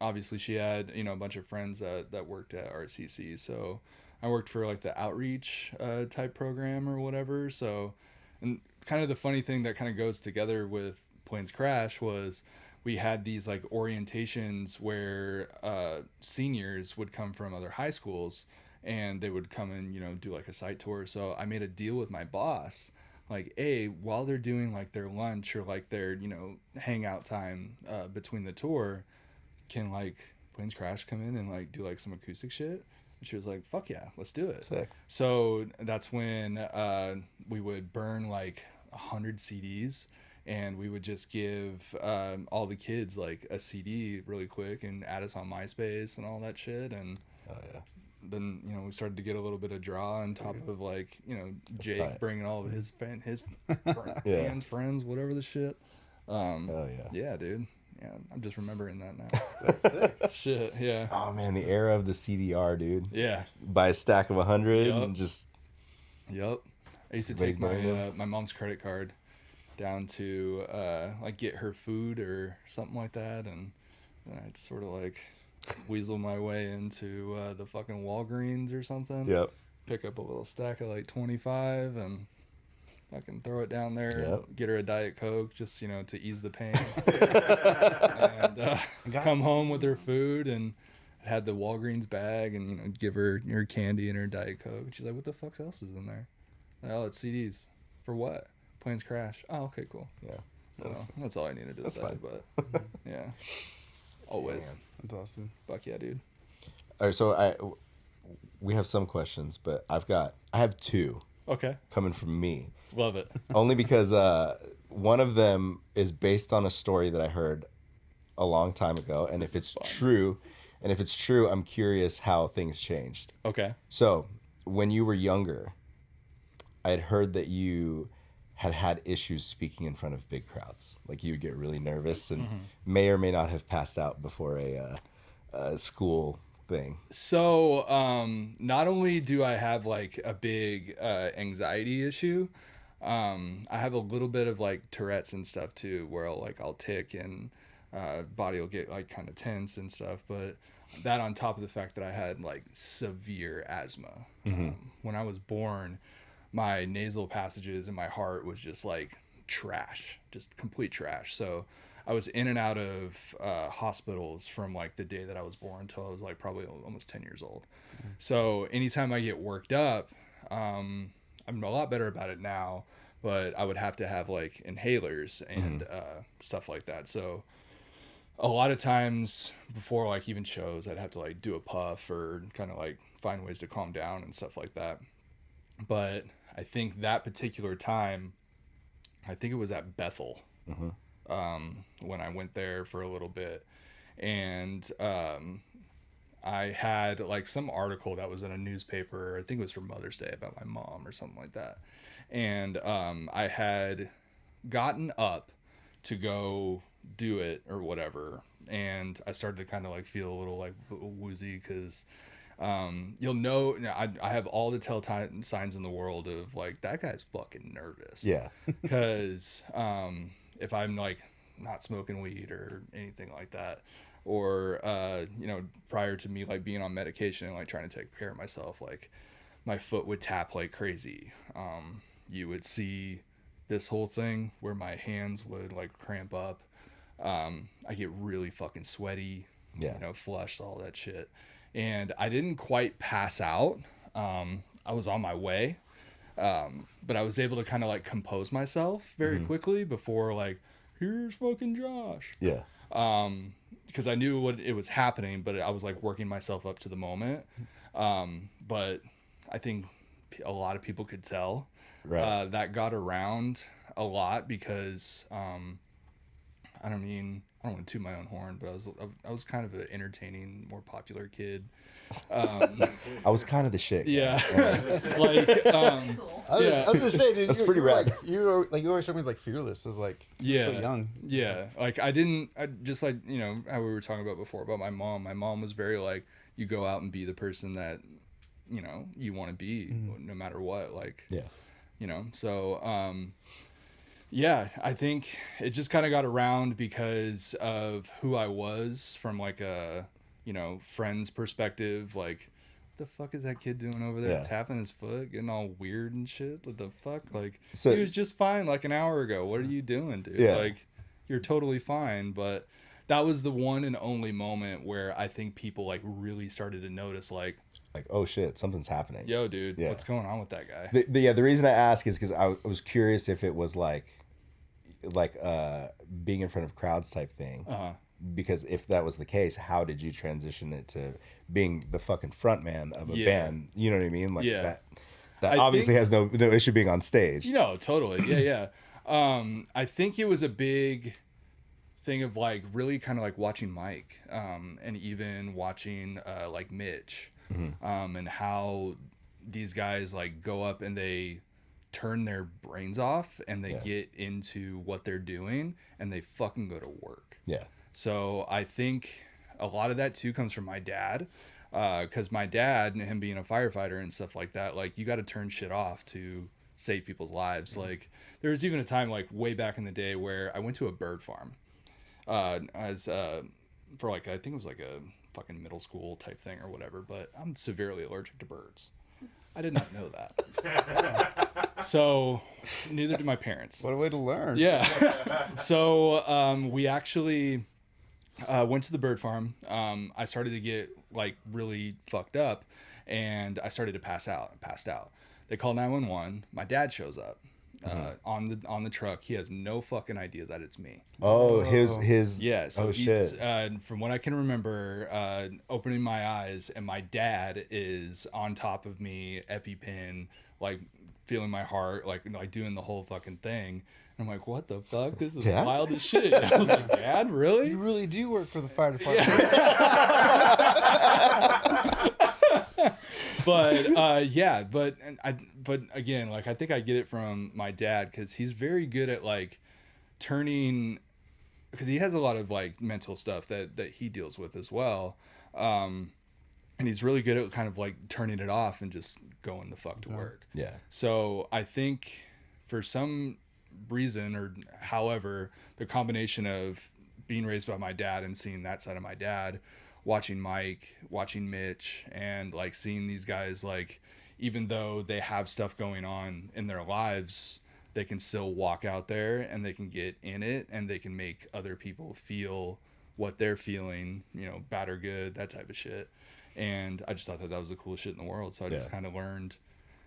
obviously she had a bunch of friends that worked at RCC. So I worked for like the outreach type program or whatever. So, and kind of the funny thing that kind of goes together with Planes Crash was we had these like orientations where seniors would come from other high schools and they would come and, you know, do like a site tour. So I made a deal with my boss, like, hey, while they're doing like their lunch or like their, you know, hangout time between the tour, can like Planes Crash come in and like do like some acoustic shit? And she was like, fuck yeah, let's do it. Sick. So that's when we would burn like 100 CDs, and we would just give all the kids like a CD really quick and add us on MySpace and all that shit. And Oh yeah. then, you know, we started to get a little bit of draw on top of like, you know, Jake tight. bringing all of his Yeah. fans, friends, whatever the shit. Oh yeah. Yeah, dude. Yeah, I'm just remembering that now. Shit, yeah. Oh man, the era of the CDR, dude. Yeah. Buy a stack of 100 Yup. and just Yep. I used to Ready take to burn my them? my mom's credit card down to like get her food or something like that, and then I'd sort of like weasel my way into the fucking Walgreens or something. Yep. Pick up a little stack of like 25 and I can throw it down there. Yep. Get her a Diet Coke, just, you know, to ease the pain. And come home with her food, and had the Walgreens bag, and, you know, give her her candy and her Diet Coke. She's like, "What the fuck else is in there?" Oh, it's CDs. For what? Planes Crash. Oh, okay, cool. Yeah. So that's all I needed to That's say. fine. But yeah, always. Damn. That's awesome. Fuck yeah, dude. All right, so we have some questions, but I have two Okay, coming from me. love it. Only because one of them is based on a story that I heard a long time ago, and if it's true, I'm curious how things changed. Okay. So, when you were younger, I had heard that you had issues speaking in front of big crowds. Like you would get really nervous and may or may not have passed out before a school thing. So, not only do I have like a big anxiety issue, I have a little bit of like Tourette's and stuff too, where I'll tick and body will get like kind of tense and stuff. But that on top of the fact that I had like severe asthma. When I was born, my nasal passages in my heart was just like trash, just complete trash. So I was in and out of hospitals from like the day that I was born until I was like probably almost 10 years old. So anytime I get worked up, I'm a lot better about it now, but I would have to have like inhalers and stuff like that. So a lot of times before like even shows, I'd have to like do a puff or kind of like find ways to calm down and stuff like that. But I think that particular time, I think it was at Bethel. When I went there for a little bit, and I had like some article that was in a newspaper, I think it was for Mother's Day, about my mom or something like that, and I had gotten up to go do it or whatever, and I started to kind of like feel a little like woozy because you'll know, I have all the telltale signs in the world of like, that guy's fucking nervous. Yeah. Because if I'm like not smoking weed or anything like that, or you know, prior to me like being on medication and like trying to take care of myself, like my foot would tap like crazy. You would see this whole thing where my hands would like cramp up. I get really fucking sweaty, Yeah. you know, flushed, all that shit. And I didn't quite pass out. I was on my way. But I was able to kind of like compose myself very quickly before like, here's fucking Josh. Yeah. Because I knew what it was happening, but I was like working myself up to the moment. But I think a lot of people could tell. Right. That got around a lot because I don't want to toot my own horn, but I was kind of an entertaining, more popular kid. I was kind of the shit. Yeah, like Cool. I was gonna say, dude, That's you, pretty you were rad. Like, you always showed me as like fearless, as like Yeah. so young. Yeah, like I just like, you know, how we were talking about before about my mom. My mom was very like, you go out and be the person that, you know, you want to be no matter what. Like, Yeah. you know, so yeah, I think it just kind of got around because of who I was from like a, you know, friend's perspective. Like, what the fuck is that kid doing over there, Yeah. tapping his foot, getting all weird and shit? What the fuck? Like, So- he was just fine like an hour ago. What are you doing, dude? Yeah. Like, you're totally fine. But that was the one and only moment where I think people like really started to notice, like, oh shit, something's happening. yo, dude, Yeah. what's going on with that guy? The reason I ask is because I was curious if it was like being in front of crowds type thing. Because if that was the case, how did you transition it to being the fucking front man of a band? You know what I mean? Like that obviously has no issue being on stage. Totally. Yeah. I think it was a big thing of like really kind of like watching Mike, and even watching like Mitch, and how these guys like go up and they turn their brains off and they get into what they're doing and they fucking go to work. Yeah. So I think a lot of that too comes from my dad, because my dad and him being a firefighter and stuff like that, like you got to turn shit off to save people's lives. Like there was even a time like way back in the day where I went to a bird farm, for like, I think it was like a fucking middle school type thing or whatever, but I'm severely allergic to birds. I did not know that. So neither did my parents. What a way to learn. Yeah. So we actually went to the bird farm. I started to get like really fucked up and I started to passed out. They call 911. My dad shows up on the truck. He has no fucking idea that it's me. Oh, his Yeah. So oh he's, shit. from what I can remember, opening my eyes and my dad is on top of me, EpiPen, like feeling my heart, like doing the whole fucking thing. And I'm like, what the fuck? This is Dad? wild as shit. And I was like, Dad, really? You really do work for the fire department. But again, like I think I get it from my dad because he's very good at like turning, because he has a lot of like mental stuff that he deals with as well, and he's really good at kind of like turning it off and just going the fuck to work. Yeah. So I think for some reason or however, the combination of being raised by my dad and seeing that side of my dad, watching Mike, watching Mitch, and like seeing these guys, like even though they have stuff going on in their lives, they can still walk out there and they can get in it and they can make other people feel what they're feeling, bad or good, that type of shit. And I just thought that was the coolest shit in the world. So I just kind of learned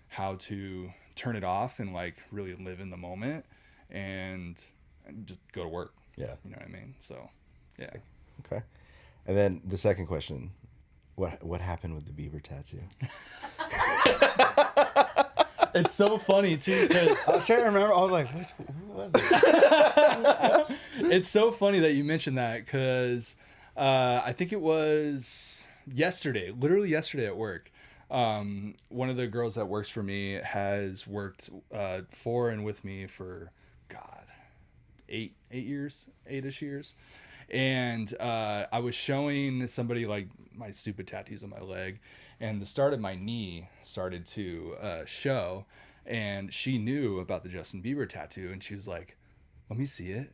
how to turn it off and like really live in the moment and just go to work. Yeah. You know what I mean? So, yeah. Okay. And then the second question, what happened with the beaver tattoo? It's so funny too, because I was trying to remember. I was like, who was it? it's so funny that you mentioned that because I think it was literally yesterday at work. One of the girls that works for me has worked for and with me for, God, 8-ish years. And I was showing somebody like my stupid tattoos on my leg, and the start of my knee started to show, and she knew about the Justin Bieber tattoo, and she was like, let me see it.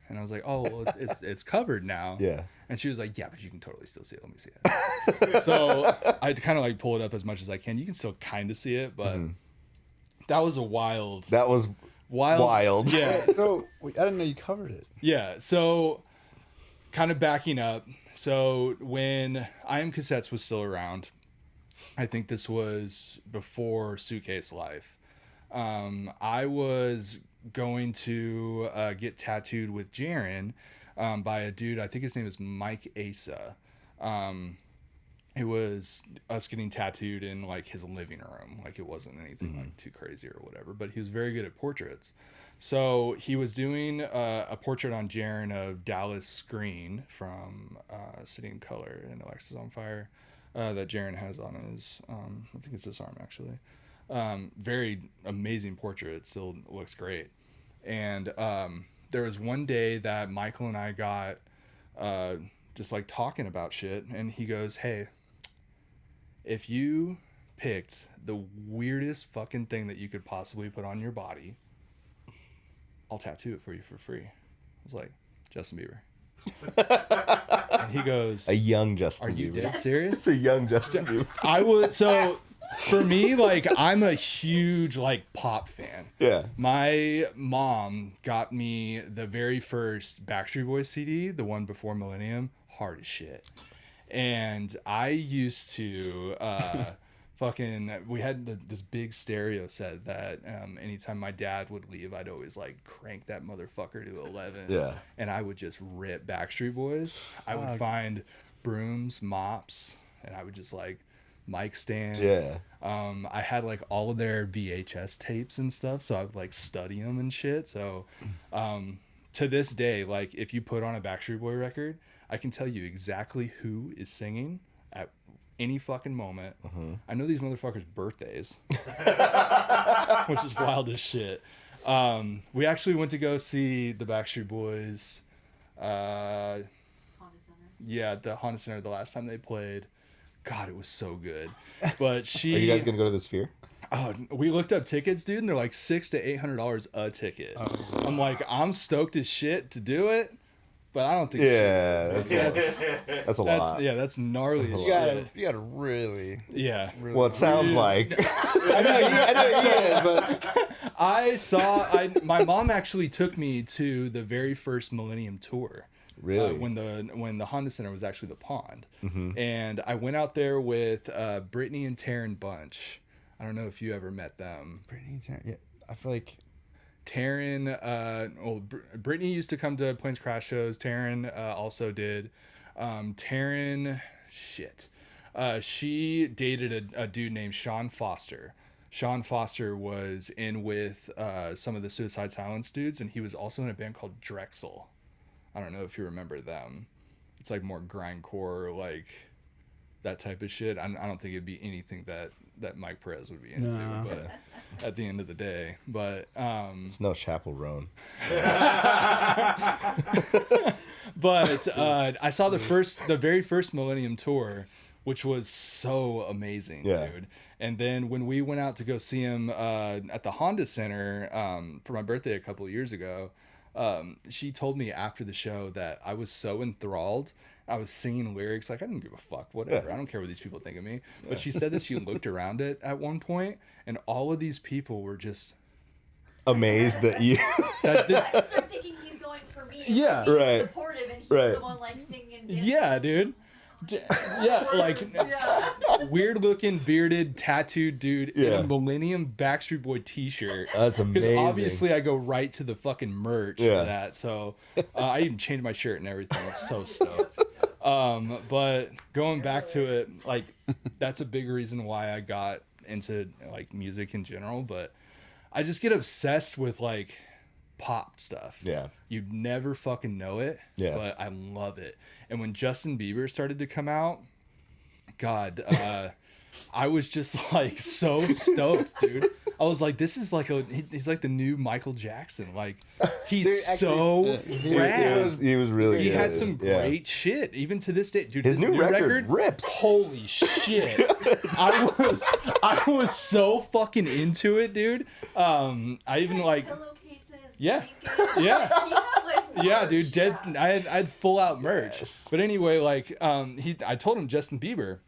And I was like, oh, well, it's covered now. Yeah. And she was like, yeah, but you can totally still see it. Let me see it. So I kind of like pull it up as much as I can. You can still kind of see it, but that was a wild. That was wild. Yeah. So I didn't know you covered it. Yeah. So kind of backing up. So when I Am Cassettes was still around, I think this was before Suitcase Life. I was going to get tattooed with Jaren by a dude. I think his name is Mike Asa. It was us getting tattooed in like his living room. Like it wasn't anything like too crazy or whatever, but he was very good at portraits. So he was doing a portrait on Jaren of Dallas Green from City in Color and Alexis on Fire that Jaren has on his, I think it's this arm actually. Very amazing portrait. It still looks great. And there was one day that Michael and I got just like talking about shit, and he goes, hey, if you picked the weirdest fucking thing that you could possibly put on your body, I'll tattoo it for you for free. I was like, Justin Bieber. And he goes, A young Justin are you Bieber. dead serious? It's a young Justin Bieber. I was, so for me, like, I'm a huge, like, pop fan. Yeah. My mom got me the very first Backstreet Boys CD, the one before Millennium, hard as shit. And I used to we had this big stereo set that anytime my dad would leave, I'd always like crank that motherfucker to 11. Yeah. And I would just rip Backstreet Boys. I would find brooms, mops, and I would just like mic stand. Yeah. I had like all of their VHS tapes and stuff, so I would like study them and shit. So to this day, like if you put on a Backstreet Boy record, I can tell you exactly who is singing at any fucking moment. I know these motherfuckers' birthdays, which is wild as shit. We actually went to go see the Backstreet Boys. Honda Center. Yeah, the Honda Center the last time they played. God, it was so good. But Are you guys gonna go to the Sphere? Oh, we looked up tickets, dude, and they're like $600 to $800 a ticket. I'm like, I'm stoked as shit to do it, but I don't think. Yeah, that's a lot. Yeah, that's gnarly as You shit. gotta really. Yeah. Well, it sounds like. I know you did, but My mom actually took me to the very first Millennium tour. Really? When the Honda Center was actually the Pond. And I went out there with Brittany and Taryn Bunch. I don't know if you ever met them. Brittany, yeah, I feel like Taryn, Brittany used to come to Planes Crash shows. Taryn also did. Taryn, she dated a dude named Sean Foster. Sean Foster was in with some of the Suicide Silence dudes, and he was also in a band called Drexel. I don't know if you remember them. It's like more grindcore, like that type of shit. I don't think it'd be anything that Mike Perez would be into, but at the end of the day. But It's no Chapel Roan. but I saw the very first Millennium tour, which was so amazing, dude. And then when we went out to go see him at the Honda Center for my birthday a couple of years ago, she told me after the show that I was so enthralled. I was singing lyrics like I didn't give a fuck, whatever. I don't care what these people think of me. But she said that she looked around it at one point, and all of these people were just Amazed that you. I start thinking he's going for me. And Yeah. being Right. supportive, and he's Right. the one like singing. And dancing. yeah, dude. Yeah, like Yeah. weird looking bearded tattooed dude in Yeah. a Millennium Backstreet Boy t-shirt. That's Because amazing. obviously I go right to the fucking merch Yeah. for that. So I even changed my shirt and everything. I was so stoked. But going back to it, like that's a big reason why I got into like music in general. But I just get obsessed with like pop stuff. Yeah. You'd never fucking know it. Yeah. But I love it. And when Justin Bieber started to come out, God, I was just like so stoked, dude. I was like, this is like he's like the new Michael Jackson. Like he's so rad. He was really He good. had some Yeah. great shit, even to this day, dude. His new record rips. Holy shit! I was so fucking into it, dude. I even like, Pillowcases. Yeah. blankets. yeah. He had, like, Yeah, merch, dude, dead. yeah. I had full out merch. Yes. But anyway, like, I told him Justin Bieber,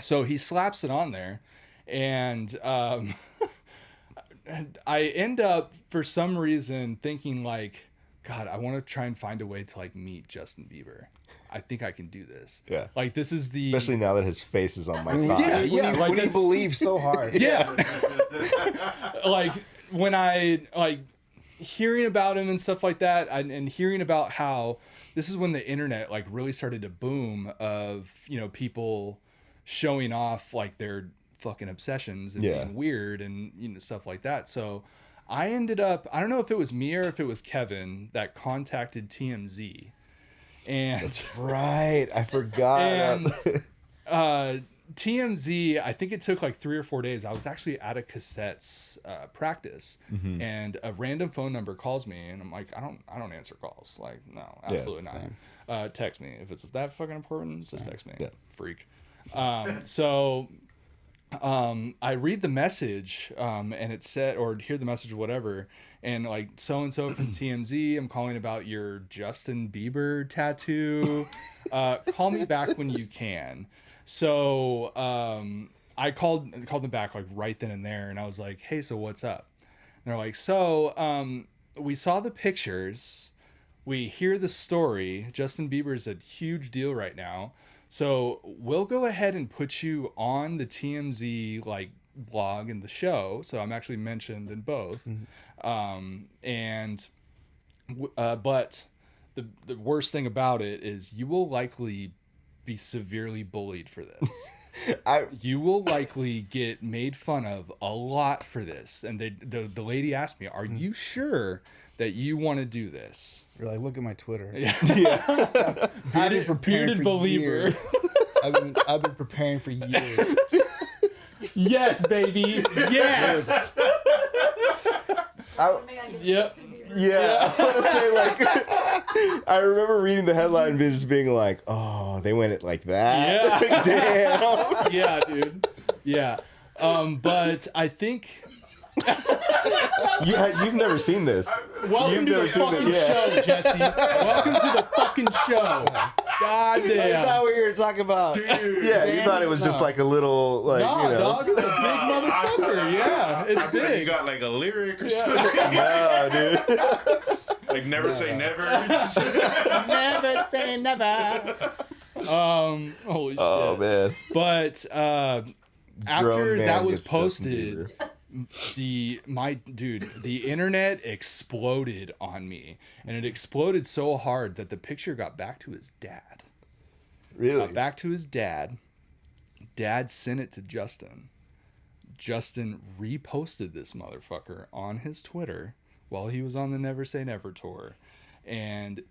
so he slaps it on there, and I end up for some reason thinking like, God, I want to try and find a way to like meet Justin Bieber. I think I can do this. Yeah. Like this is the Especially now that his face is on my Yeah, thigh. yeah. Like when you that's- believe so hard. yeah. Like when I like hearing about him and stuff like that, and hearing about how this is when the internet like really started to boom of, you know, people showing off like their fucking obsessions and Yeah. being weird and, you know, stuff like that. So I ended up, I don't know if it was me or if it was Kevin that contacted TMZ. And Right. I forgot. and TMZ, I think it took like 3 or 4 days. I was actually at a cassettes practice, and a random phone number calls me, and I'm like, I don't answer calls. Like, no, absolutely not. Text me if it's that fucking important. Just text me, Yeah. freak. So I read the message, and it said, or hear the message, or whatever, and like so and so from TMZ, I'm calling about your Justin Bieber tattoo. Call me back when you can. So I called them back like right then and there, and I was like, hey, so what's up? And they're like, so we saw the pictures, we hear the story. Justin Bieber's a huge deal right now, so we'll go ahead and put you on the TMZ like blog and the show. So I'm actually mentioned in both. But the worst thing about it is you will likely be severely bullied for this. You will likely get made fun of a lot for this. And the lady asked me, are you sure that you want to do this? You're like, look at my Twitter. Yeah. I've been preparing for believer. years. I've been preparing for years. Yes, baby. Yes. Yep. Yeah, I want to say, like, I remember reading the headline and just being like, oh, they went it like that? Yeah. Damn. Yeah, dude. Yeah. But I think... You've never seen this. Welcome to the fucking show, Jesse. Welcome to the fucking show. God Is damn. that what you were talking about? Yeah, you thought it was just like a little, like, No, you know. dog, it's a big motherfucker. Yeah, it's I thought you big. got like a lyric or something. No, dude. Like never say never. Never say never. Holy shit. Oh, man. But Grown after man that was gets Justin posted, Bieber. the internet exploded on me, and it exploded so hard that the picture got back to his dad. Really? Got back to his dad. Dad sent it to Justin. Justin reposted this motherfucker on his Twitter while he was on the Never Say Never tour, and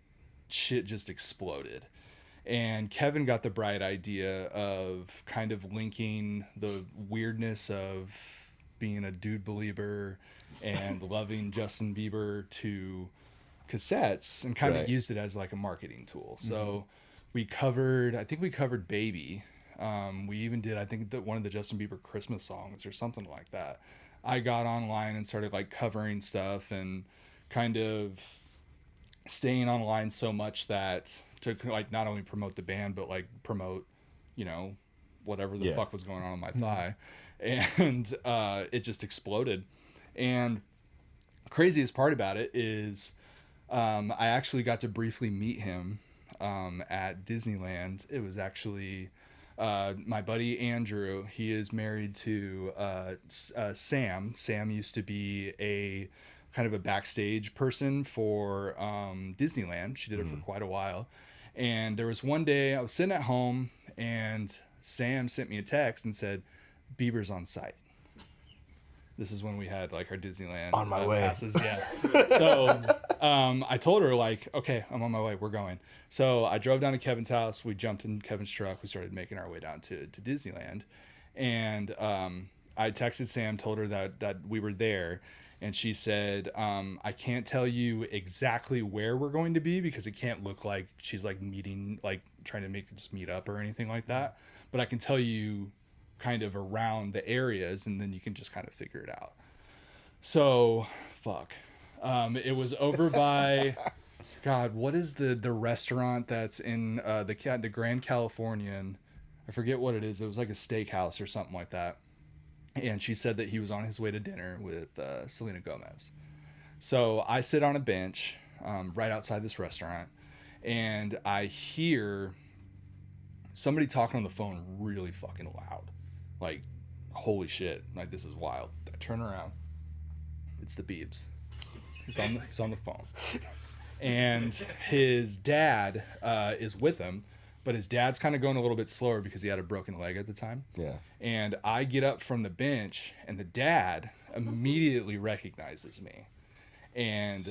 shit just exploded. And Kevin got the bright idea of kind of linking the weirdness of being a dude believer and loving Justin Bieber to cassettes, and kind of used it as like a marketing tool. So I think we covered Baby. We even did, I think, one of the Justin Bieber Christmas songs or something like that. I got online and started like covering stuff and kind of staying online so much that to like not only promote the band, but like promote, you know, whatever the fuck was going on my thigh. And it just exploded. And craziest part about it is I actually got to briefly meet him at Disneyland. It was actually my buddy Andrew. He is married to Sam. Sam used to be a kind of a backstage person for Disneyland. She did it for quite a while. And there was one day I was sitting at home and Sam sent me a text and said, Bieber's on site. This is when we had like our Disneyland On my way. passes. Yeah. So I told her like, okay, I'm on my way. We're going. So I drove down to Kevin's house. We jumped in Kevin's truck. We started making our way down to Disneyland. And I texted Sam, told her that we were there. And she said, I can't tell you exactly where we're going to be because it can't look like she's like meeting, like trying to make us meet up or anything like that. But I can tell you kind of around the areas, and then you can just kind of figure it out. So, fuck. It was over by, God, what is the restaurant that's in the Grand Californian? I forget what it is. It was like a steakhouse or something like that. And she said that he was on his way to dinner with Selena Gomez. So I sit on a bench right outside this restaurant, and I hear somebody talking on the phone really fucking loud. Like, holy shit, like this is wild. I turn around. It's the Biebs. He's on the phone. And his dad is with him, but his dad's kind of going a little bit slower because he had a broken leg at the time. Yeah. And I get up from the bench, and the dad immediately recognizes me. And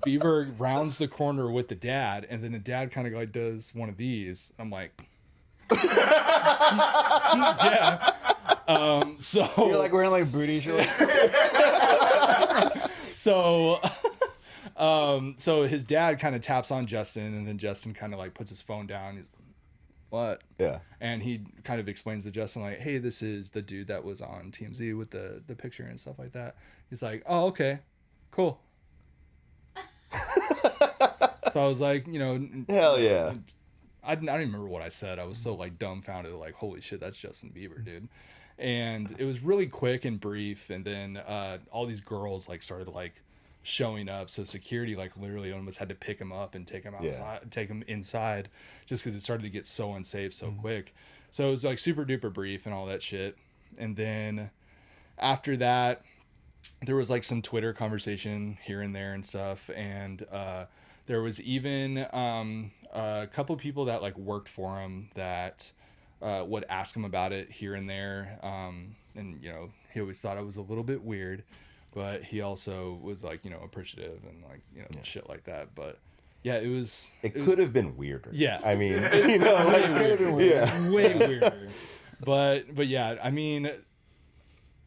Bieber rounds the corner with the dad, and then the dad kind of like does one of these. I'm like, yeah. So you're like wearing like booty shorts. So his dad kind of taps on Justin, and then Justin kind of like puts his phone down. He's, what? Yeah. And he kind of explains to Justin like, hey, this is the dude that was on TMZ with the picture and stuff like that. He's like, oh, okay, cool. So I was like, you know, hell yeah. I don't remember what I said. I was so like dumbfounded, like, holy shit, that's Justin Bieber, dude. And it was really quick and brief, and then all these girls like started like showing up, so security like literally almost had to pick him up and take him outside, take him inside, just because it started to get so unsafe so quick. So it was like super duper brief and all that shit. And then after that, there was like some Twitter conversation here and there and stuff, and there was even a couple people that like worked for him that would ask him about it here and there, and you know, he always thought it was a little bit weird, but he also was like, you know, appreciative and like, you know, shit like that. But yeah, it could have been weirder. Yeah, I mean, you know, like, it could have been weirder. Yeah, way weirder. But yeah, I mean,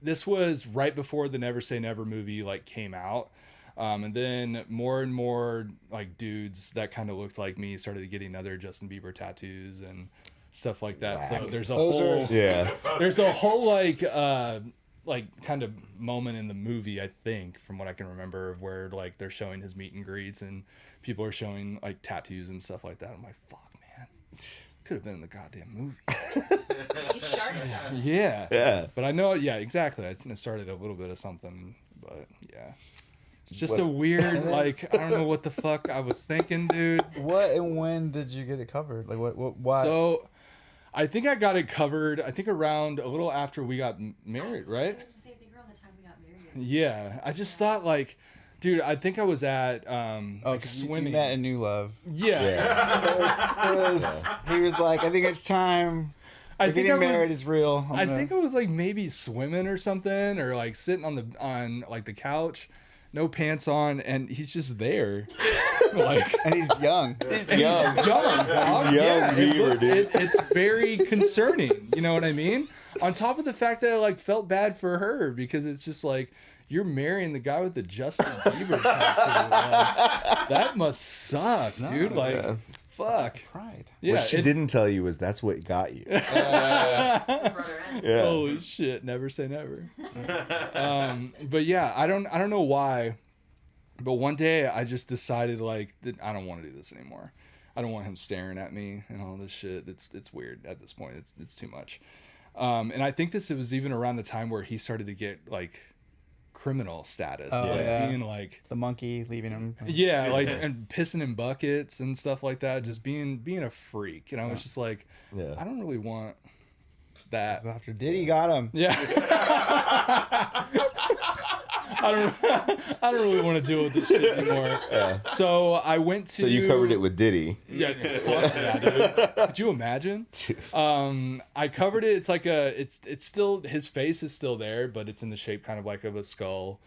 this was right before the Never Say Never movie like came out, and then more and more like dudes that kind of looked like me started getting other Justin Bieber tattoos and stuff like that. So there's a whole there's a whole like kind of moment in the movie, I think, from what I can remember, of where like they're showing his meet and greets and people are showing like tattoos and stuff like that. I'm like, fuck, man, could have been in the goddamn movie. You started something. Yeah. But I know, yeah, exactly. I started a little bit of something, but yeah. It's just a weird, like, I don't know what the fuck I was thinking, dude. What and when did you get it covered? Like, why? So, I think I got it covered, I think around a little after we got married, right? I was gonna say, I think around the time we got married. Yeah. I just thought, like, dude, I think I was at like swimming. You met a new love. Yeah. He was like, I think it's time. I think getting married is real. I think I was like maybe swimming or something, or like sitting on like the couch, no pants on, and he's just there, like, and he's young. He's young, dog. Yeah, it's very concerning. You know what I mean? On top of the fact that I like felt bad for her, because it's just like, you're marrying the guy with the Justin Bieber tattoo. Like, that must suck, dude. Like, fuck. Pride. Yeah, what she didn't tell you was that's what got you. Yeah. Holy shit! Never say never. But yeah, I don't know why, but one day I just decided like that I don't want to do this anymore. I don't want him staring at me and all this shit. It's weird at this point. It's too much. And I think it was even around the time where he started to get like criminal status, being like the monkey leaving him, like, and pissing in buckets and stuff like that, just being a freak. And I was just like, I don't really want that. So after Diddy got him, I don't really want to deal with this shit anymore. So I went to. So you covered it with Diddy. Yeah, fuck yeah, dude. Could you imagine? I covered it. It's like it's still, his face is still there, but it's in the shape kind of like of a skull,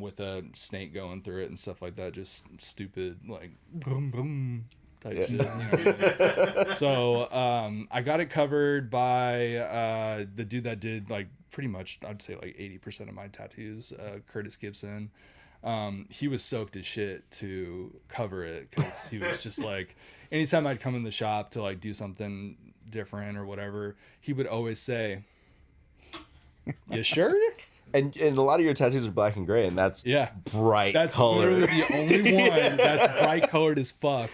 with a snake going through it and stuff like that. Just stupid, like boom boom type shit. You know? So I got it covered by the dude that did like pretty much, I'd say like 80% of my tattoos, Curtis Gibson. He was soaked as shit to cover it, because he was just like, anytime I'd come in the shop to like do something different or whatever, he would always say, "You sure?" And a lot of your tattoos are black and gray, and that's bright that's color. Literally the only one that's bright colored as fuck,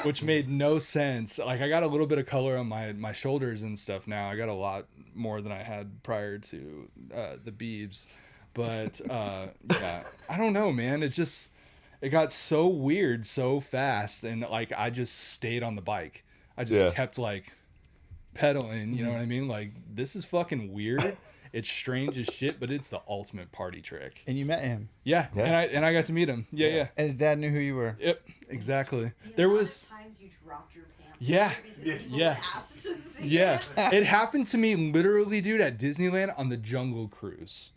which made no sense. Like, I got a little bit of color on my shoulders and stuff now. I got a lot more than I had prior to the Biebs. But yeah, I don't know, man. It got so weird so fast, and like I just stayed on the bike. I just kept like pedaling, you know what I mean? Like, this is fucking weird. It's strange as shit, but it's the ultimate party trick. And you met him. Yeah. And I got to meet him. Yeah. And his dad knew who you were. Yep, exactly. There was times you dropped your pants. Yeah. Yeah. Asked to see Yeah. It happened to me literally, dude, at Disneyland on the Jungle Cruise.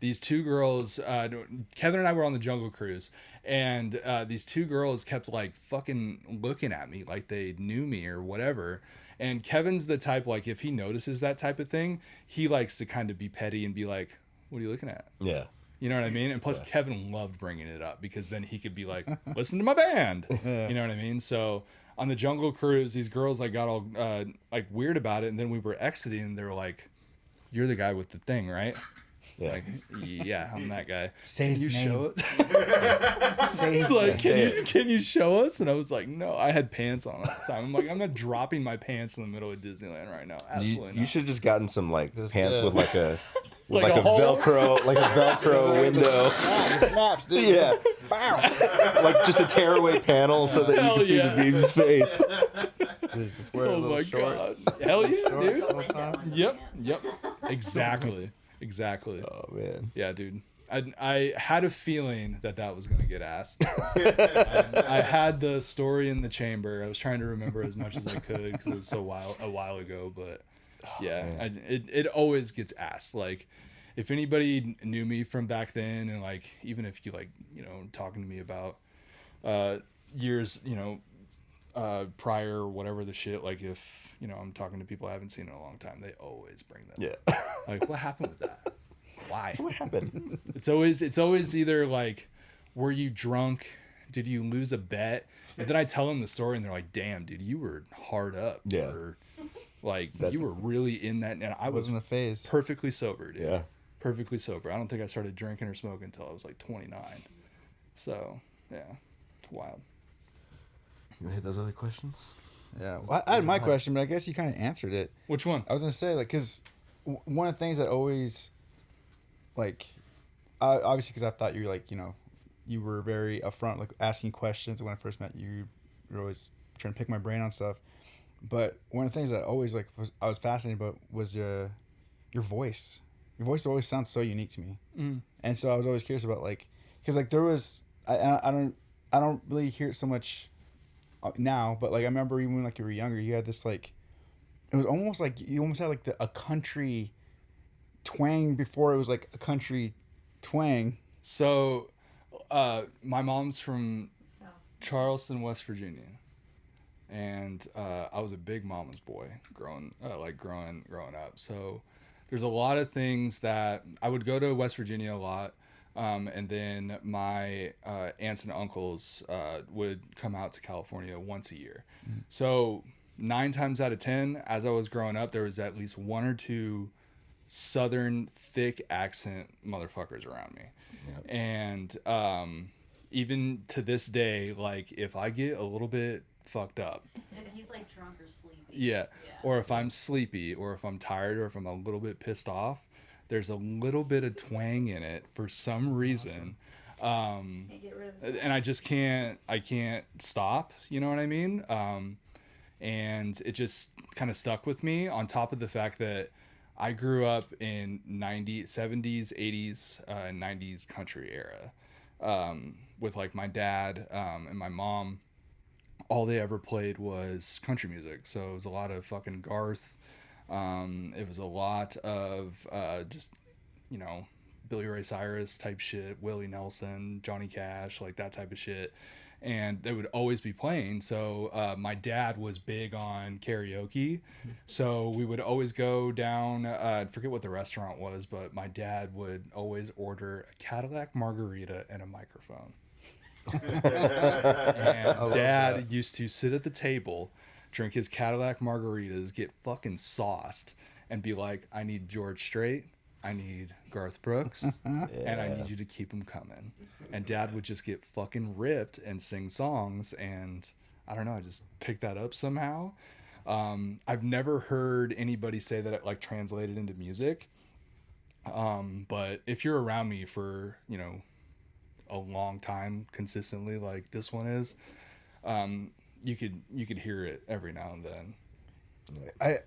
These two girls, Kevin and I were on the Jungle Cruise, and these two girls kept like fucking looking at me like they knew me or whatever. And Kevin's the type, like, if he notices that type of thing, he likes to kind of be petty and be like, "What are you looking at?" Yeah. You know what I mean? And plus, Kevin loved bringing it up, because then he could be like, "Listen to my band." You know what I mean? So on the Jungle Cruise, these girls like got all like weird about it, and then we were exiting, and they were like, "You're the guy with the thing, right?" Yeah. Like, yeah, I'm that guy. Say Can his you name. show it? Say his Like, name. can you show us? And I was like, no, I had pants on at the time. I'm like, I'm not dropping my pants in the middle of Disneyland right now. Absolutely You should have just gotten some like This, pants yeah. with like a Like a hole? Velcro window. It snaps, dude. Yeah. Like just a tearaway panel so that you Hell can see yeah. the beam's face. Dude, just wear Oh little my shorts. god. Hell yeah, Shorts dude. all the time. Yep. Exactly. Oh man. Yeah, dude. I had a feeling that was going to get asked. I had the story in the chamber. I was trying to remember as much as I could because it was a while ago. But yeah, it always gets asked. Like, if anybody knew me from back then, and like even if you like talking to me about years prior or whatever the shit. Like if I'm talking to people I haven't seen in a long time, they always bring that up. Yeah. Like, what happened with that? Why? What happened? It's always either like, were you drunk? Did you lose a bet? And then I tell them the story and they're like, damn, dude, you were hard up. Yeah. Or, like, That's- you were really in that. And I was Wasn't a phase. perfectly sober, dude. Yeah. Perfectly sober. I don't think I started drinking or smoking until I was like 29. So, yeah. It's wild. You want to hit those other questions? Yeah. Well, I had my question, but I guess you kind of answered it. Which one? I was gonna say, like, because one of the things that always, like, obviously, because I thought you were like, you were very upfront, like asking questions. When I first met you, you were always trying to pick my brain on stuff. But one of the things that always I was fascinated about was your voice. Your voice always sounds so unique to me, and so I was always curious about because there was I don't really hear it so much now, but like I remember even when you were younger, you had this it was almost like you almost had a country twang before it was like a country twang. So, my mom's from So, Charleston, West Virginia, and I was a big mama's boy growing up. So there's a lot of things that I would go to West Virginia a lot, and then my aunts and uncles would come out to California once a year. So 9 times out of 10, as I was growing up, there was at least 1 or 2 Southern thick accent motherfuckers around me. Yep. And even to this day, like if I get a little bit fucked up, if he's like drunk or sleepy. yeah, or if I'm sleepy, or if I'm tired, or if I'm a little bit pissed off, there's a little bit of twang in it for some reason. Can't get rid of this. And I can't stop, you know what I mean? And it just kind of stuck with me, on top of the fact that I grew up in 70s, 80s, and 90s country era, with like my dad and my mom. All they ever played was country music. So it was a lot of fucking Garth. It was a lot of just, Billy Ray Cyrus type shit, Willie Nelson, Johnny Cash, like that type of shit. And they would always be playing. So my dad was big on karaoke. So we would always go down, I forget what the restaurant was, but my dad would always order a Cadillac margarita and a microphone. And dad used to sit at the table, drink his Cadillac margaritas, get fucking sauced, and be like, I need George Strait, I need Garth Brooks, and I need you to keep them coming. And dad would just get fucking ripped and sing songs, and I don't know, I just picked that up somehow. I've never heard anybody say that it like translated into music. But if you're around me for, a long time consistently, like this one is, you could hear it every now and then. I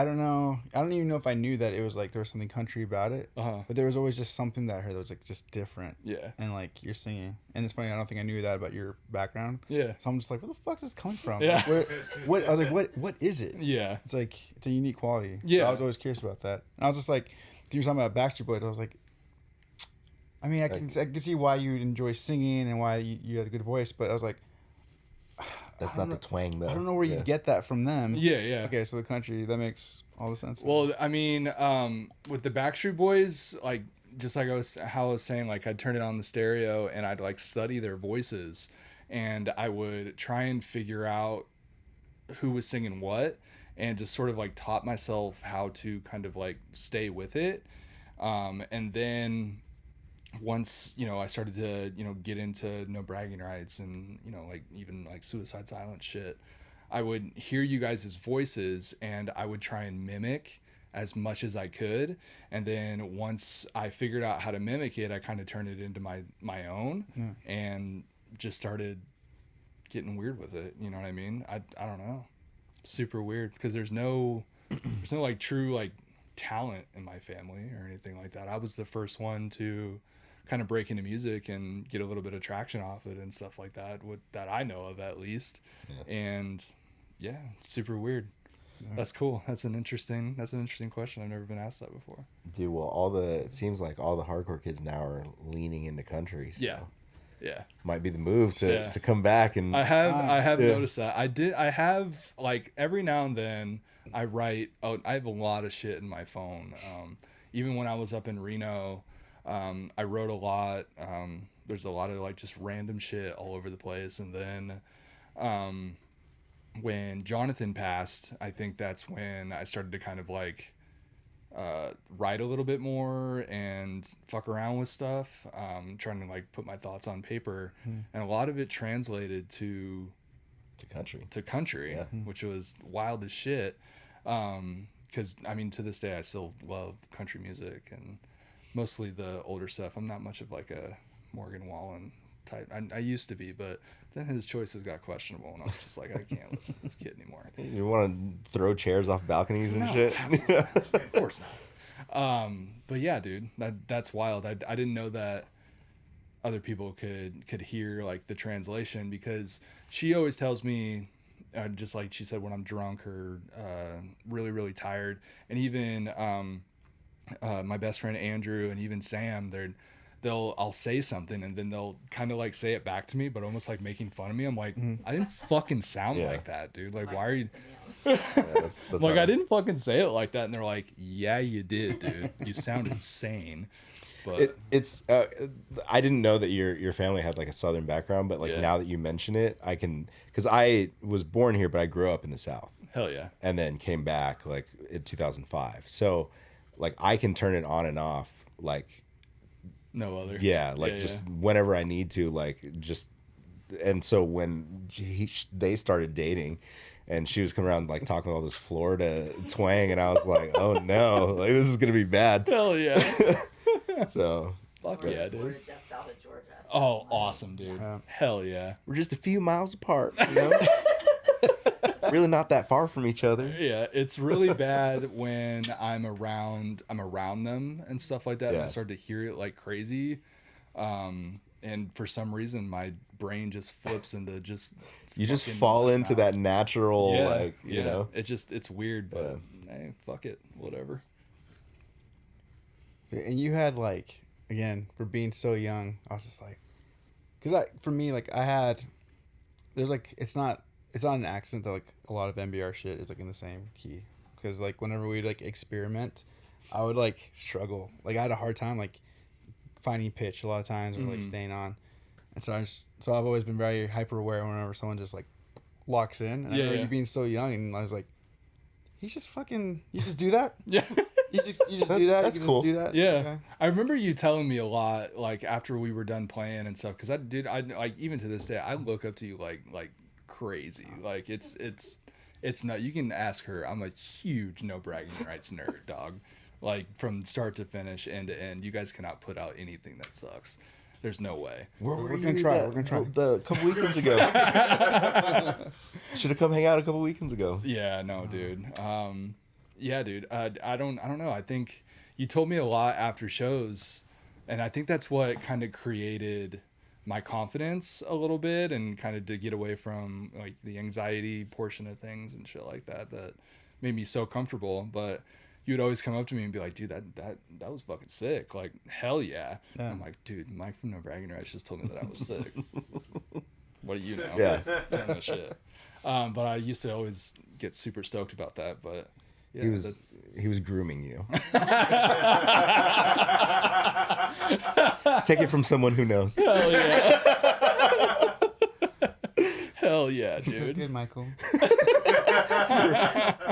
don't know. I don't even know if I knew that it was like there was something country about it. But there was always just something that I heard that was like just different. Yeah. And like you're singing, and it's funny. I don't think I knew that about your background. Yeah. So I'm just like, where the fuck is this coming from? Yeah. Like, what? I was like, what is it? Yeah. It's like it's a unique quality. Yeah. I was always curious about that. And I was just like, you were talking about Backstreet Boys. I was like, I mean, I can see why you enjoy singing and why you had a good voice, but I was like, That's not the twang, though. I don't know where you get that from them. Yeah, yeah. Okay, so the country, that makes all the sense. Well, I mean, with the Backstreet Boys, like just like how I was saying, like I'd turn it on the stereo and I'd like study their voices, and I would try and figure out who was singing what, and just sort of like taught myself how to kind of like stay with it. And then once, you know, I started to, you know, get into no bragging rights and, you know, like even like suicide silence shit, I would hear you guys' voices and I would try and mimic as much as I could. And then once I figured out how to mimic it, I kind of turned it into my own and just started getting weird with it. You know what I mean? I don't know. Super weird because there's no like true like talent in my family or anything like that. I was the first one to kind of break into music and get a little bit of traction off it and stuff like that, that I know of at least. And yeah, super weird. That's cool. That's an interesting question. I've never been asked that before. Dude, well, it seems like all the hardcore kids now are leaning into country. So Yeah. might be the move to come back. And I have noticed that. I have like every now and then I write. Oh, I have a lot of shit in my phone. Even when I was up in Reno, I wrote a lot. There's a lot of like just random shit all over the place. And then when Jonathan passed, I think that's when I started to kind of like write a little bit more and fuck around with stuff, trying to like put my thoughts on paper. And a lot of it translated to country, which was wild as shit. Because I mean, to this day I still love country music and mostly the older stuff. I'm not much of like a Morgan Wallen type. I used to be, but then his choices got questionable and I was just like, I can't listen to this kid anymore. You want to throw chairs off balconies and shit? Of course not. But yeah, dude, that's wild. I didn't know that other people could hear like the translation, because she always tells me, just like she said, when I'm drunk or really, really tired, and even my best friend Andrew and even Sam, I'll say something and then they'll kind of like say it back to me, but almost like making fun of me. I'm like, I didn't fucking sound like that, dude. Like, why are you? That's Like, I didn't fucking say it like that. And they're like, yeah, you did, dude. You sound insane. But it's I didn't know that your family had like a Southern background, but like now that you mention it, I can, because I was born here, but I grew up in the South. Hell yeah. And then came back like in 2005. So like I can turn it on and off like no other. Just whenever I need to, like just. And so when they started dating and she was coming around like talking all this Florida twang, and I was like, oh no, like this is gonna be bad. Hell yeah. So fuck yeah, dude. We're just south of Georgia. So Oh, awesome, dude. Hell yeah. we're just a few miles apart, you know. Really not that far from each other. Yeah, it's really bad when I'm around them and stuff like that, and I start to hear it like crazy. And for some reason my brain just flips into just you just fall into that natural you know. It's weird, but hey, fuck it, whatever. And you had like, again, for being so young, I was just like, because for me, like there's like, it's not an accident that like a lot of NBR shit is like in the same key, because like whenever we like experiment, I would like struggle, like I had a hard time like finding pitch a lot of times, or like staying on, and so I've always been very hyper aware whenever someone just like locks in. And I remember you being so young, and I was like, he's just fucking, you just do that. You just do that. That's you cool. Just do that. Yeah. Okay. I remember you telling me a lot, like after we were done playing and stuff, because I like, even to this day I look up to you like crazy. Like it's not, you can ask her, I'm a huge no bragging rights nerd, dog. Like from start to finish, end to end, you guys cannot put out anything that sucks. There's no way. We're gonna try. We're gonna try. The couple weekends ago. Should have come hang out a couple weekends ago. Yeah, no, dude. Yeah, dude. I don't know. I think you told me a lot after shows, and I think that's what kind of created my confidence a little bit, and kind of to get away from like the anxiety portion of things and shit like that made me so comfortable. But you would always come up to me and be like, dude, that was fucking sick. Like, hell yeah. I'm like, dude, Mike from No Bragging Rights just told me that I was sick. What do you know? Yeah. I don't know shit. But I used to always get super stoked about that. But yeah, he was grooming you. Take it from someone who knows. Hell yeah. Hell yeah, So dude. good, Michael.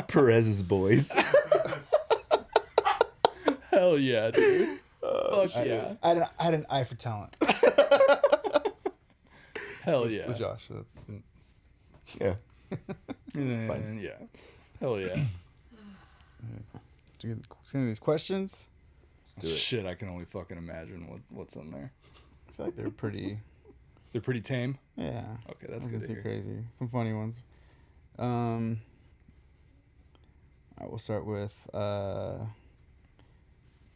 Perez's boys. Hell yeah, dude. Fuck yeah. I had an eye for talent. Hell yeah. With Josh. Yeah. And, yeah. Hell yeah. To get into these questions, do it. Shit, I can only fucking imagine what's in there. I feel like they're pretty. They're pretty tame. Yeah. Okay, that's Nothing good to too hear. crazy. Some funny ones. All right, we'll start with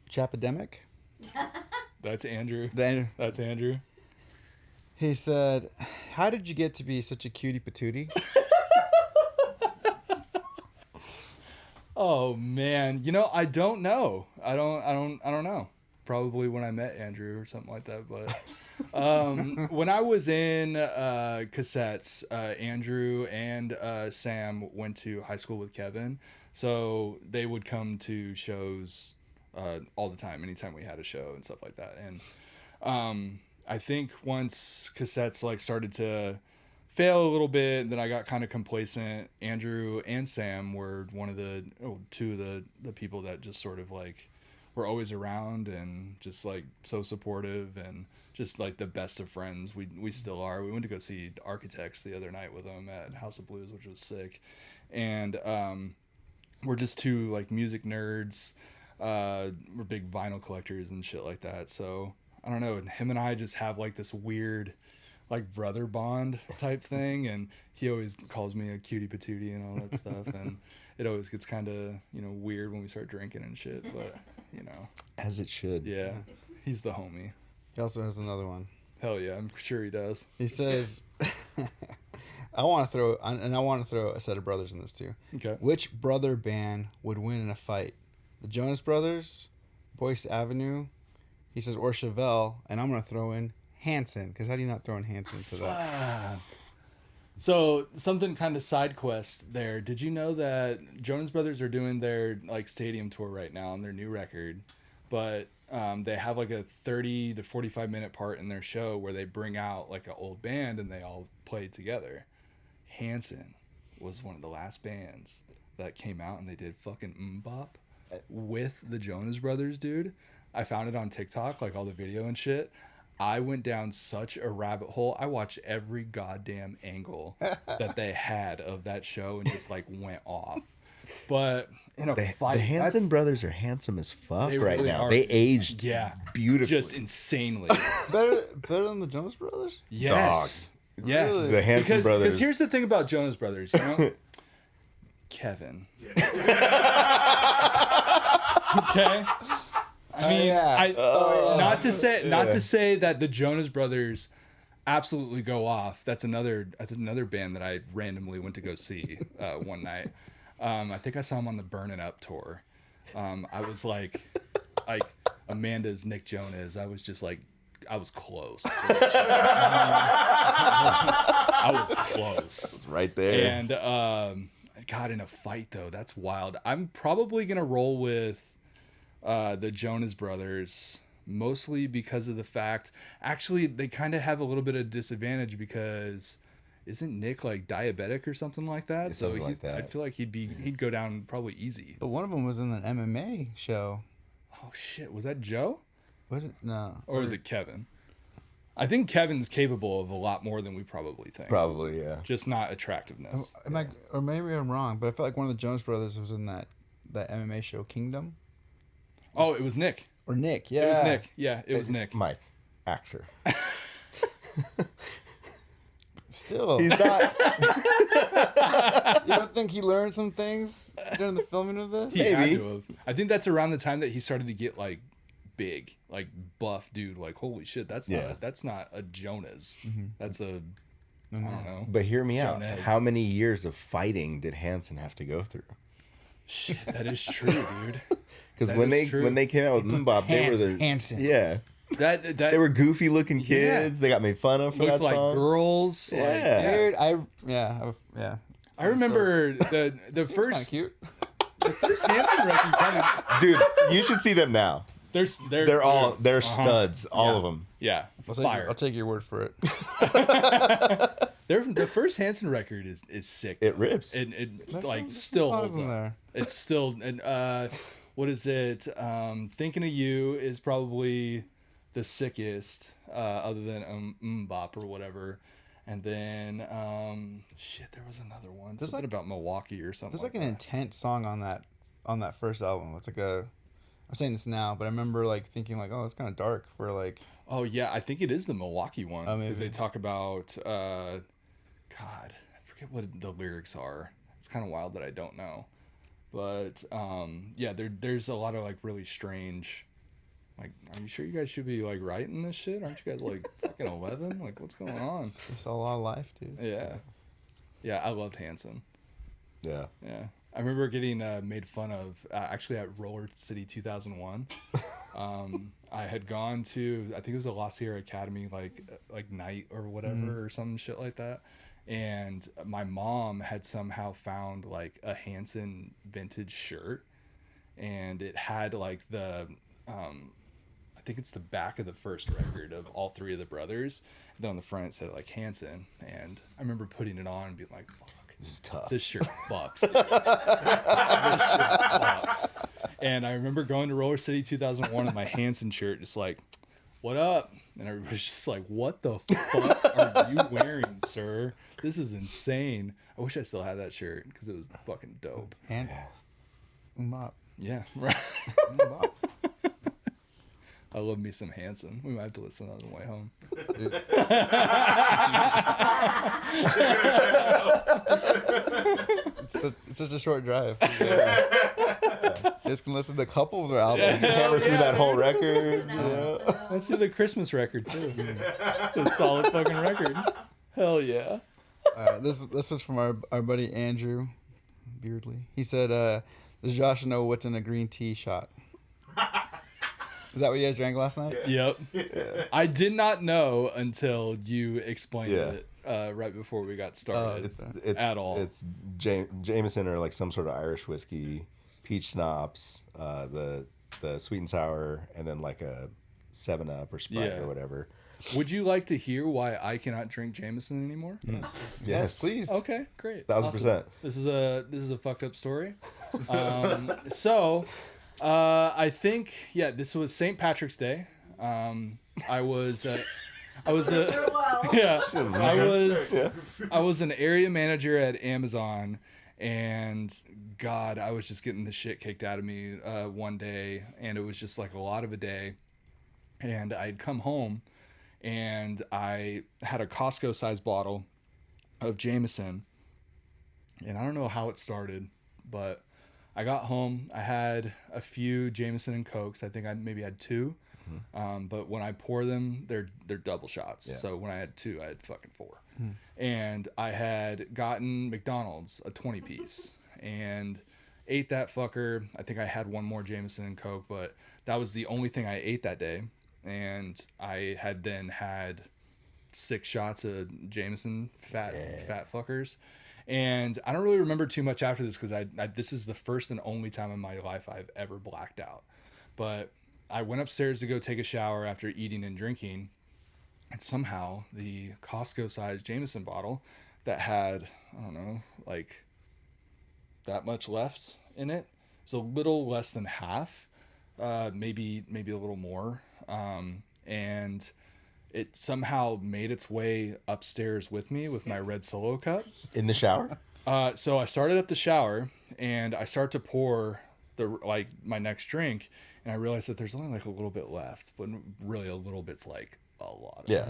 Chapidemic. That's Andrew. Then That's Andrew. he said, "How did you get to be such a cutie patootie?" Oh man, I don't know. I don't know. Probably when I met Andrew or something like that. But when I was in cassettes, Andrew and Sam went to high school with Kevin, so they would come to shows all the time, anytime we had a show and stuff like that. And I think once cassettes like started to fail a little bit, then I got kind of complacent. Andrew and Sam were two of the people that just sort of like were always around and just like so supportive and just like the best of friends. We still are. We went to go see Architects the other night with them at House of Blues, which was sick. And we're just two like music nerds. We're big vinyl collectors and shit like that. So I don't know. And him and I just have like this weird like brother bond type thing, and he always calls me a cutie patootie and all that stuff, and it always gets kind of weird when we start drinking and shit, but As it should. yeah, he's the homie. He also has another one. Hell yeah, I'm sure he does. He says, I want to throw a set of brothers in this too. Okay. Which brother band would win in a fight? The Jonas Brothers, Boyce Avenue, he says, or Chevelle, and I'm going to throw in Hanson, because how do you not throw in Hanson to that? So something kind of side quest there. Did you know that Jonas Brothers are doing their like stadium tour right now on their new record, but they have like a 30 to 45 minute part in their show where they bring out like an old band and they all play together. Hanson was one of the last bands that came out and they did fucking Mbop with the Jonas Brothers, dude. I found it on TikTok, like all the video and shit. I went down such a rabbit hole. I watched every goddamn angle that they had of that show and just like went off. But in a fight, The Hanson brothers are handsome as fuck They right really now. are. They aged beautifully. just insanely. better than the Jonas Brothers? Yes. Yes. Really? The Hanson brothers. Because here's the thing about Jonas Brothers, Kevin. Okay. I mean, not to say that the Jonas Brothers absolutely go off. That's another band that I randomly went to go see one night. I think I saw him on the Burnin' Up tour. I was like Amanda's Nick Jonas. I was just like, I was close. I was close. It's right there. And I got in a fight though. That's wild. I'm probably gonna roll with the Jonas Brothers, mostly because of the fact, actually, they kind of have a little bit of disadvantage because isn't Nick like diabetic or something like that? Yeah, So something like that. I feel like he'd go down probably easy. But one of them was in an MMA show. Oh shit, was that Joe? Was it? No. Or was it Kevin? I think Kevin's capable of a lot more than we probably think. Probably, yeah. Just not attractiveness. Or maybe I'm wrong, but I felt like one of the Jonas Brothers was in that MMA show Kingdom. Oh, it was Nick. Or Nick, yeah. It was Nick. Yeah, it was Nick. Mike, actor. Still. He's not. You don't think he learned some things during the filming of this? He had Maybe. to have. I think that's around the time that he started to get like big, like buff dude. Like holy shit, that's not a Jonas. That's a I don't know. But hear me out. Jonas. How many years of fighting did Hanson have to go through? Shit, that is true, dude. Because That when is true. they came out with Mbop, they were the Hanson. yeah. That They were goofy looking kids. They got made fun of for looked that like song. girls. Yeah. Dude, I remember the Kind first of cute. the first Hanson record kind of Dude, you should see them now. they're They're studs, all of them. yeah I'll fire. take your word for it. The first Hanson record is sick. It rips. It like still There's a lot of holds them up. there. It's still and what is it? Thinking of You is probably the sickest, other than Bop or whatever. And then, there was another one. There's Something like- about Milwaukee or something. There's like like an that. intense song on that first album. It's like I'm saying this now, but I remember like thinking like, oh, it's kind of dark for like. Oh yeah, I think it is the Milwaukee one Oh, because maybe. they talk about, God, I forget what the lyrics are. It's kind of wild that I don't know, but there's a lot of like really strange. Like, are you sure you guys should be like writing this shit? Aren't you guys like fucking 11? Like, what's going on? It's a lot of life, dude. Yeah, I loved Hanson. Yeah. Yeah. I remember getting made fun of actually at Roller City 2001. I had gone to, I think it was a La Sierra Academy like night or whatever or some shit like that. And my mom had somehow found like a Hanson vintage shirt, and it had like the I think it's the back of the first record of all three of the brothers. And then on the front it said like Hanson, and I remember putting it on and being like, fuck. This is tough. This shirt fucks, dude. This shirt fucks. And I remember going to Roller City 2001 with my Hanson shirt, just like, what up? And everybody's just like, what the fuck are you wearing, sir? This is insane. I wish I still had that shirt because it was fucking dope. And Mbop. Yeah, right. Mbop. I love me some Hanson. We might have to listen on the way home. Dude. It's such a short drive. Yeah. You just can listen to a couple of their albums. Hammer through that whole record. Let's do the Christmas record too. It's a solid fucking record. Hell yeah. This was from our buddy Andrew Beardley. He said, does Josh know what's in a green tea shot? Is that what you guys drank last night? Yep. I did not know until you explained Yeah. it right before we got started. It's At all. It's Jameson or like some sort of Irish whiskey, peach schnapps, the sweet and sour, and then like a 7-Up or Sprite Yeah. or whatever. Would you like to hear why I cannot drink Jameson anymore? Yes, Please. Okay, great. 1000%. This is a fucked up story. I think this was St. Patrick's Day. I was Well, yeah, I was an area manager at Amazon, and God, I was just getting the shit kicked out of me one day, and it was just like a lot of a day. And I'd come home, and I had a Costco sized bottle of Jameson, and I don't know how it started, but I got home. I had a few Jameson and Cokes. I think I maybe had 2. But when I pour them, they're double shots. Yeah. So when I had 2, I had fucking 4. And I had gotten McDonald's a 20-piece and ate that fucker. I think I had one more Jameson and Coke, but that was the only thing I ate that day. And I had then had 6 shots of Jameson, fat fuckers. And I don't really remember too much after this because I this is the first and only time in my life I've ever blacked out. But I went upstairs to go take a shower after eating and drinking, and somehow the Costco-sized Jameson bottle that had, I don't know, like that much left in it, it's a little less than half, maybe a little more, and it somehow made its way upstairs with me with my red Solo cup. In the shower? So I started up the shower and I start to pour my next drink, and I realized that there's only like a little bit left, but really a little bit's like a lot of it.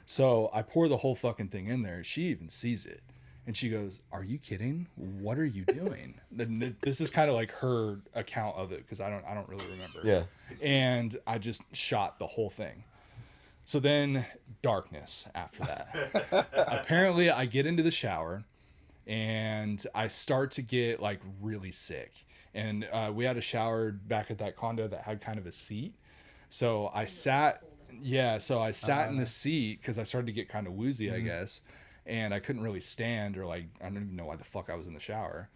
So I pour the whole fucking thing in there. She even sees it, and she goes, "Are you kidding? What are you doing?" This is kind of like her account of it because I don't really remember. Yeah. And I just shot the whole thing. So then darkness after that. Apparently I get into the shower and I start to get like really sick. And we had a shower back at that condo that had kind of a seat. So I sat in the seat because I started to get kind of woozy, I guess. And I couldn't really stand, or like, I don't even know why the fuck I was in the shower.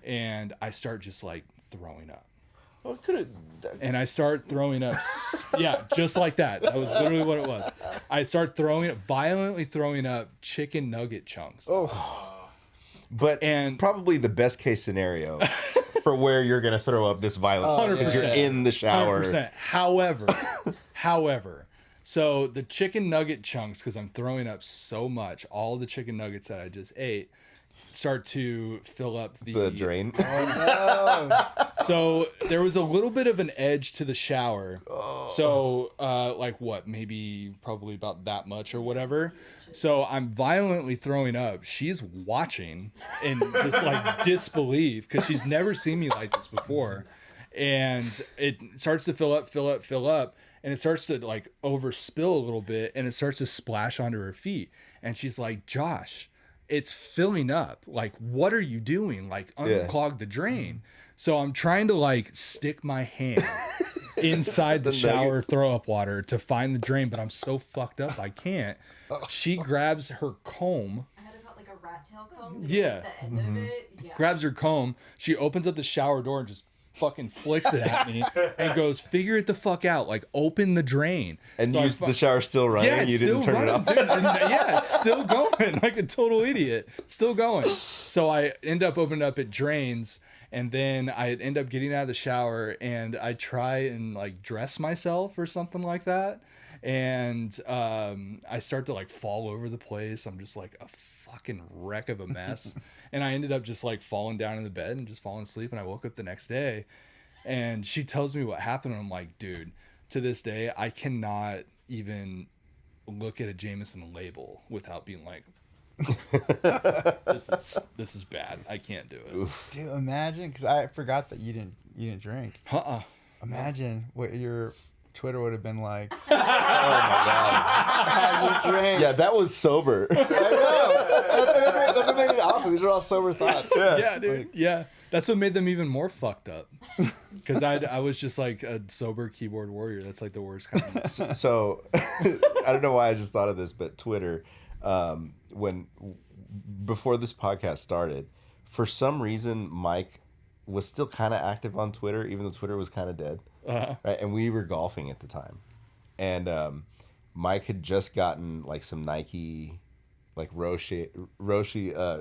And I start just like throwing up. Well, could And I start throwing up. Yeah, just like that. That was literally what it was. I start violently throwing up chicken nugget chunks. But And- probably the best case scenario for where you're gonna throw up this violent. 100%. You're in the shower. 100%. However, so the chicken nugget chunks, because I'm throwing up so much, all the chicken nuggets that I just ate start to fill up The drain. So there was a little bit of an edge to the shower. So maybe probably about that much or whatever. So I'm violently throwing up. She's watching in just like disbelief because she's never seen me like this before. And it starts to fill up. And it starts to like overspill a little bit and it starts to splash onto her feet. And she's like, Josh, it's filling up. Like, what are you doing? Like, unclog the drain. So I'm trying to like stick my hand inside the shower nuggets. throw up water to find the drain, but I'm so fucked up I can't. She grabs her comb. I had about like a rat tail comb. Yeah. The end of it. Yeah. Grabs her comb. She opens up the shower door and just fucking flicks it at me and goes, figure it the fuck out. Like, open the drain. And So I the shower's still running. Yeah, it's you didn't still turn running, it off. dude. And, yeah, it's still going like a total idiot. Still going. So I end up opening up, it drains, and then I end up getting out of the shower and I try and like dress myself or something like that. And I start to like fall over the place. I'm just like a fucking wreck of a mess. And I ended up just like falling down in the bed and just falling asleep. And I woke up the next day and she tells me what happened. And I'm like, dude, to this day, I cannot even look at a Jameson label without being like, this is bad. I can't do it. Dude, imagine, because I forgot that you didn't drink. Imagine what your Twitter would have been like. Oh my god. How's your drink? Yeah, that was sober. I know. That's what made it awesome. These are all sober thoughts. Yeah, dude. Yeah. That's what made them even more fucked up. Because I was just like a sober keyboard warrior. That's like the worst kind of. So I don't know why I just thought of this, but Twitter, before this podcast started, for some reason Mike was still kind of active on Twitter, even though Twitter was kind of dead. Right, and we were golfing at the time, and Mike had just gotten like some Nike, like Roshi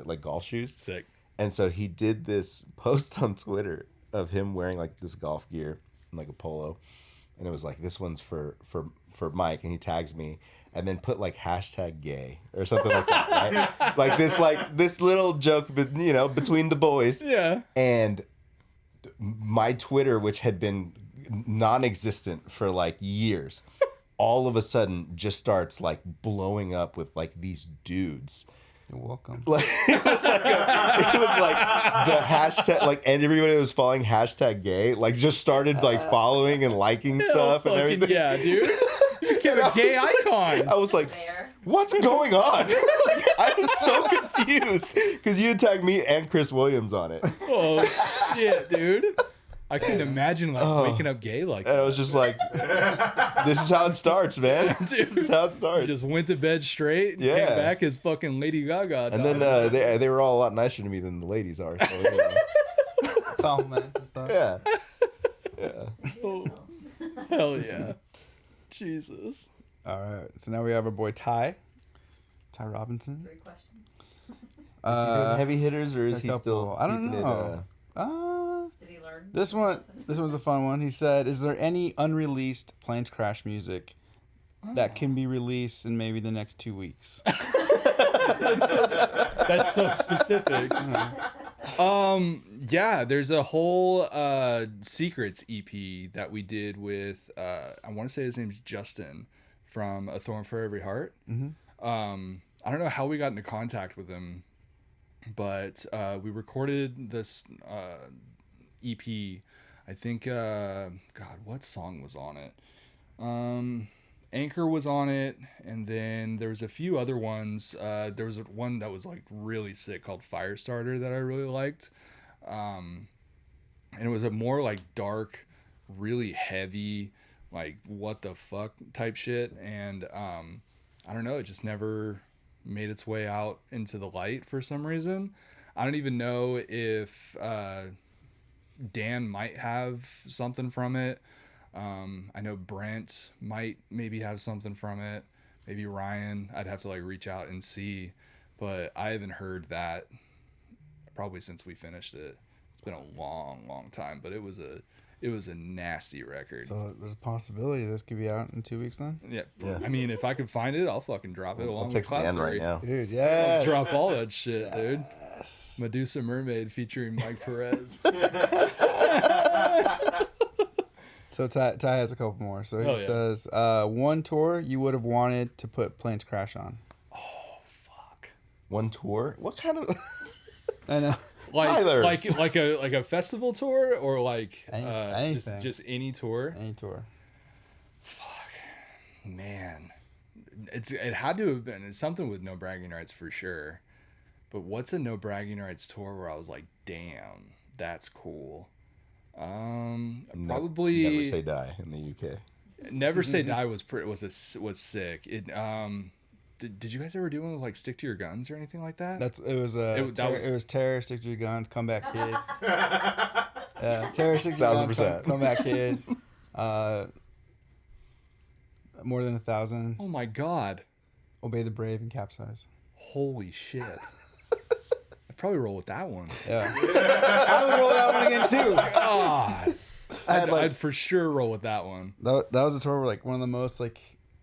like golf shoes. Sick. And so he did this post on Twitter of him wearing like this golf gear and like a polo, and it was like, this one's for Mike, and he tags me and then put like #gay or something like that, right? Like this little joke, but you know, between the boys. Yeah. And my Twitter, which had been non-existent for like years, all of a sudden just starts like blowing up with like these dudes. You're welcome. Like it was like the hashtag, like, and everybody that was following #gay like just started like following and liking stuff and everything. Yeah, dude. You became a gay icon. I was like, There. what's going on? Like, I was so confused because you had tagged me and Chris Williams on it, Oh shit, dude. I couldn't imagine like waking up gay like and that. I was just like, this is how it starts, man. Dude. This is how it starts. Just went to bed straight and Yeah. came back as fucking Lady Gaga. And dog. then they were all a lot nicer to me than the ladies are. So, you know. Compliments and stuff. Yeah. Yeah. Oh, hell yeah. Jesus. All right. So now we have our boy Ty Robinson. 3 questions. Is he doing heavy hitters or is a he couple. still? I don't keeping know. Did he learn? This one's a fun one. He said, "Is there any unreleased Planes Crash music that can be released in maybe the next 2 weeks?" That's so specific. Yeah, there's a whole Secrets EP that we did with I want to say his name's Justin from A Thorn for Every Heart. I don't know how we got into contact with him, but we recorded this EP. I think God, what song was on it? Anchor was on it, and then there was a few other ones. There was one that was like really sick called Firestarter that I really liked, and it was a more like dark, really heavy, like what the fuck type shit. And I don't know, it just never made its way out into the light for some reason. I don't even know if Dan might have something from it. I know Brent might maybe have something from it. Maybe Ryan. I'd have to like reach out and see, but I haven't heard that probably since we finished it. It's been a long time, but it was a nasty record. So there's a possibility this could be out in 2 weeks then? Yeah. Yeah. I mean, if I can find it, I'll fucking drop it I'll along with text Cloud Dan right Theory. now. Dude, I'll yes. drop all that shit, dude. Medusa Mermaid featuring Mike Perez. So Ty has a couple more. So he Hell yeah. says, one tour you would have wanted to put Planes Crash on. Fuck. One tour? What kind of? I know. Tyler. Like a festival tour or like Anything. just any tour. Any tour. Man, it had to have been something with No Bragging Rights for sure. But what's a No Bragging Rights tour where I was like, damn, that's cool. Probably Never Say Die in the UK. Never Say Die was sick. It did you guys ever do one with like Stick to Your Guns or anything like that? It was Terror, Stick to Your Guns, Comeback Kid. Terror, Stick to Your Guns, 1000%. Comeback Kid. More Than 1,000. Oh my god. Obey the Brave and Capsize. Holy shit. I'd probably roll with that one. Yeah. I would roll that one again too. God. had, like- I'd for sure roll with that one. That was a tour where like one of the most like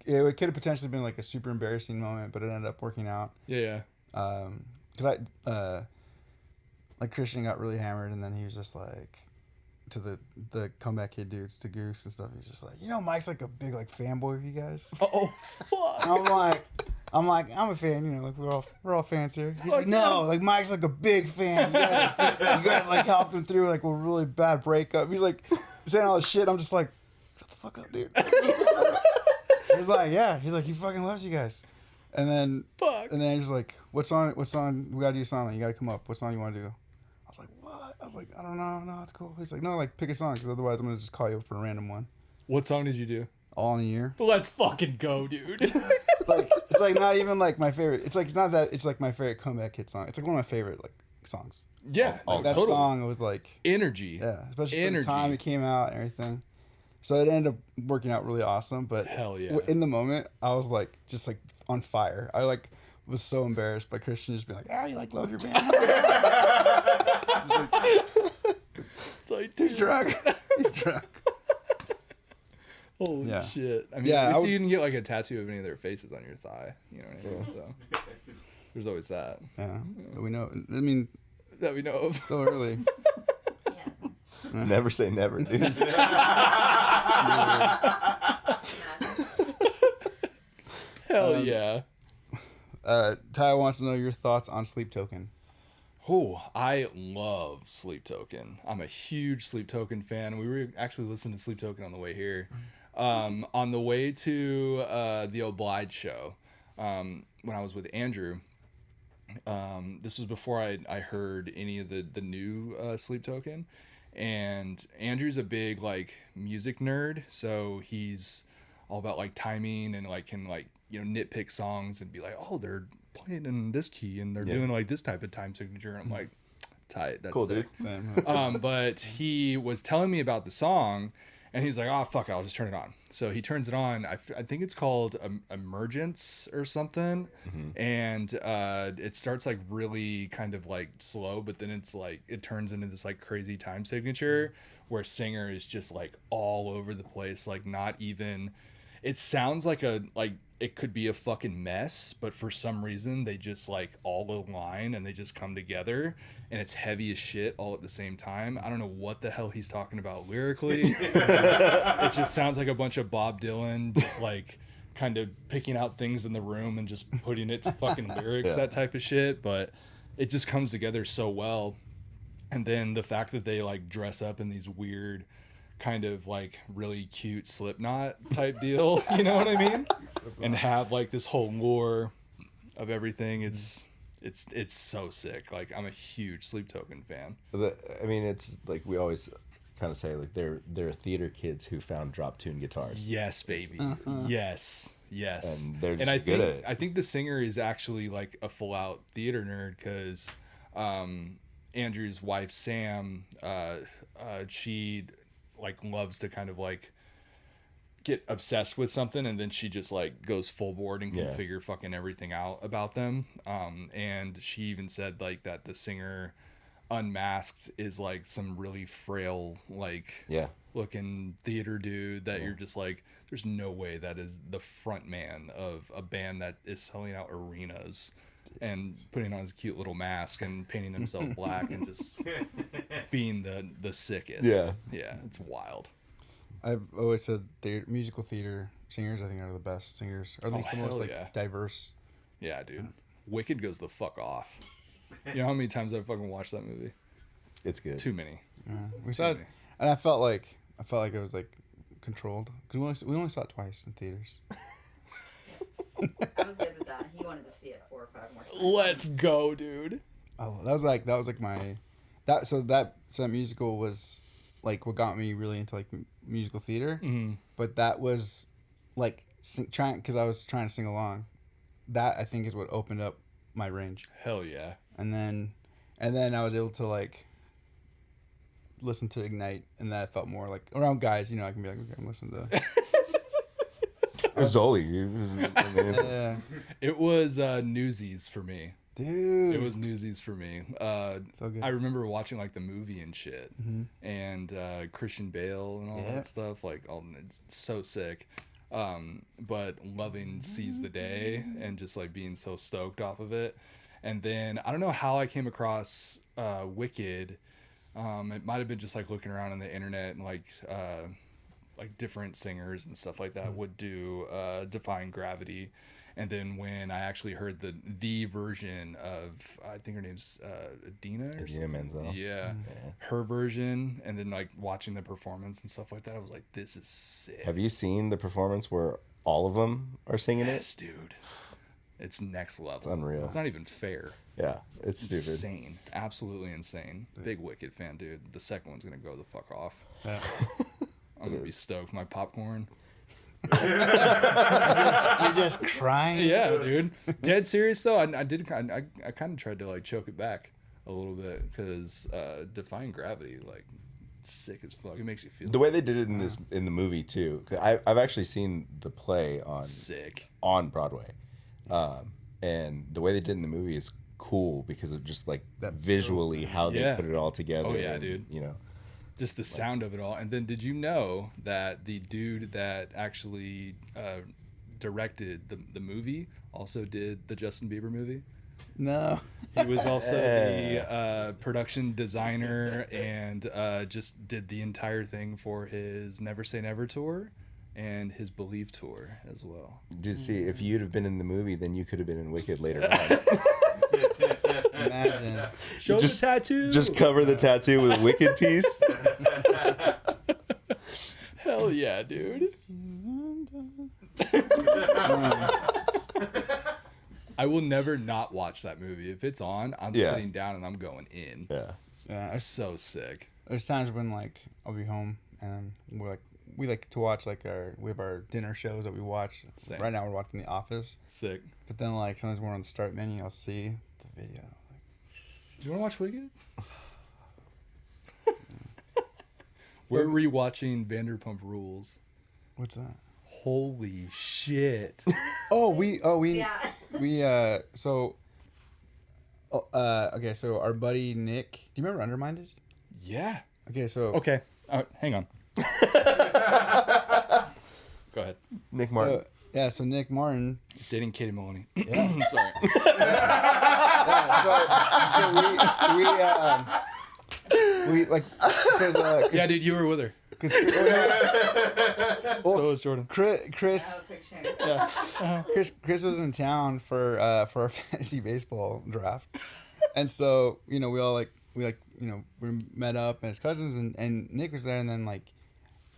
it could have potentially been like a super embarrassing moment, but it ended up working out. Yeah. Because like Christian got really hammered, and then he was just like to the Comeback Kid dudes, to Goose and stuff. He's just like, Mike's like a big like fanboy of you guys. Oh fuck. And I'm a fan, like we're all fans here. He's like, no, like Mike's like a big fan. You guys like helped him through like a really bad breakup. He's like saying all this shit. I'm just like, shut the fuck up, dude. He's like, yeah. He's like, he fucking loves you guys. And then he's like, what song? We gotta do a song. You gotta come up. What song you want to do? I was like, what? I was like, I don't know. No, it's cool. He's like, no, like pick a song, because otherwise I'm gonna just call you up for a random one. What song did you do? All in a Year. Let's fucking go, dude. It's like not even like my favorite. It's like, it's not that. It's like my favorite Comeback Kid song. It's like one of my favorite like songs. Yeah. That totally. song was like Energy. yeah, especially for the Energy. time it came out and everything. So it ended up working out really awesome. But Hell yeah. in the moment, I was like just like on fire. I like was so embarrassed by Christian just being like, you like love your band. It's like, He's dude. drunk. He's drunk. Holy Yeah. shit. I mean, Yeah, at least I would- you didn't get like a tattoo of any of their faces on your thigh. You know what I mean? So there's always that. Yeah, but we know. I mean, That we know of. so early. Yes. Never say never, dude. Imagine. Hell yeah. Ty wants to know your thoughts on Sleep Token. Oh, I love Sleep Token. I'm a huge Sleep Token fan. We were actually listening to Sleep Token on the way here. On the way to the Oblige show, when I was with Andrew, this was before I heard any of the new Sleep Token. And Andrew's a big like music nerd, so he's all about like timing and like can like nitpick songs and be like, oh, they're playing in this key and they're doing like this type of time signature, and I'm like, tight, that's Cool, sick. dude. Same. But he was telling me about the song, and he's like, oh fuck it, I'll just turn it on. So he turns it on. I think it's called Emergence or something. And it starts like really kind of like slow, but then it's like it turns into this like crazy time signature where singer is just like all over the place, like not even, it sounds like it could be a fucking mess, but for some reason they just like all align and they just come together, and it's heavy as shit all at the same time. I don't know what the hell he's talking about lyrically. It just sounds like a bunch of Bob Dylan just like kind of picking out things in the room and just putting it to fucking lyrics, that type of shit. But it just comes together so well. And then the fact that they like dress up in these weird kind of like really cute Slipknot type deal, you know what I mean? And have like this whole lore of everything. It's so sick. Like, I'm a huge Sleep Token fan. I mean, it's like we always kind of say, like they're theater kids who found drop tune guitars. Yes, baby. Yes. And they're I just good at it. I think the singer is actually like a full out theater nerd, because Andrew's wife Sam, she like loves to kind of like get obsessed with something, and then she just like goes full board and can figure fucking everything out about them. And she even said like that the singer Unmasked is like some really frail, like Yeah. looking theater dude that you're just like, there's no way that is the front man of a band that is selling out arenas and putting on his cute little mask and painting himself black and just being the sickest. Yeah. Yeah, it's wild. I've always said musical theater singers, I think, are the best singers, or at least the most hell like yeah. diverse. Yeah, dude. Wicked goes the fuck off. You know how many times I've fucking watched that movie? It's good. Too many. We saw it, and I felt like it was like controlled because we only saw it twice in theaters. I was good with that. He wanted to see it 4 or 5 more times. Let's go, dude. Oh, that was like my that musical was like what got me really into like musical theater. Mm-hmm. But that was like trying because I was trying to sing along. That I think is what opened up my range. Hell yeah. And then I was able to like listen to Ignite, and that felt more like around guys. You know, I can be like, okay, I'm listening to. Zoli. Yeah, It was Newsies for me. dude. It was Newsies for me. So good. I remember watching like the movie and shit, Mm-hmm. and Christian Bale and all Yeah. that stuff. Like, it's so sick. But loving Seize the Day and just like being so stoked off of it. And then I don't know how I came across Wicked. It might have been just like looking around on the internet and like different singers and stuff like that would do Defying Gravity. And then when I actually heard the version of, I think her name's Adina or something. Menzel. Yeah, her version, and then like watching the performance and stuff like that, I was like, this is sick. Have you seen the performance where all of them are singing Yes, it? dude. It's next level. It's unreal. It's not even fair. Yeah, it's stupid. Insane. Absolutely insane. Big Wicked fan, dude. The second one's going to go the fuck off. Yeah. I'm going to be stoked. My popcorn. You're just crying. Yeah, dude. Dead serious, though. I kind of tried to, like, choke it back a little bit because Defying Gravity, like, sick as fuck. It makes you feel The way they did it in the movie too. 'Cause I've actually seen the play sick. on Broadway, and the way they did it in the movie is cool because of just like that visually how they Yeah. put it all together. Oh, yeah, and, dude. You know, Just the sound of it all. And then did you know that the dude that actually directed the movie also did the Justin Bieber movie? No. He was also the production designer and just did the entire thing for his Never Say Never tour and his Believe tour as well. did see if you'd have been in the movie, then you could have been in Wicked later on. Imagine. Show Just- the tattoo. Just cover the tattoo with a Wicked piece. Hell yeah, dude. I will never not watch that movie. If it's on, I'm Yeah. sitting down and I'm going in. Yeah. Yeah. It's so sick. There's times when like I'll be home and we like to watch like we have our dinner shows that we watch. Same. Right now we're watching The Office, Sick. but then like sometimes we're on the start menu, I'll see the video. Do you want to watch Wicked? We're rewatching Vanderpump Rules. What's that? Holy shit. We Yeah. so okay, so our buddy Nick, do you remember Underminded? Yeah. Okay, so Okay. Hang on. Go ahead. Nick Martin. so Nick Martin. He's dating Katie Maloney. Yeah. Sorry. We like because Yeah, dude, you were with her. So was Jordan. Chris Picture. Yeah. Chris was in town for a fantasy baseball draft, and so we all we met up as cousins, and Nick was there, and then like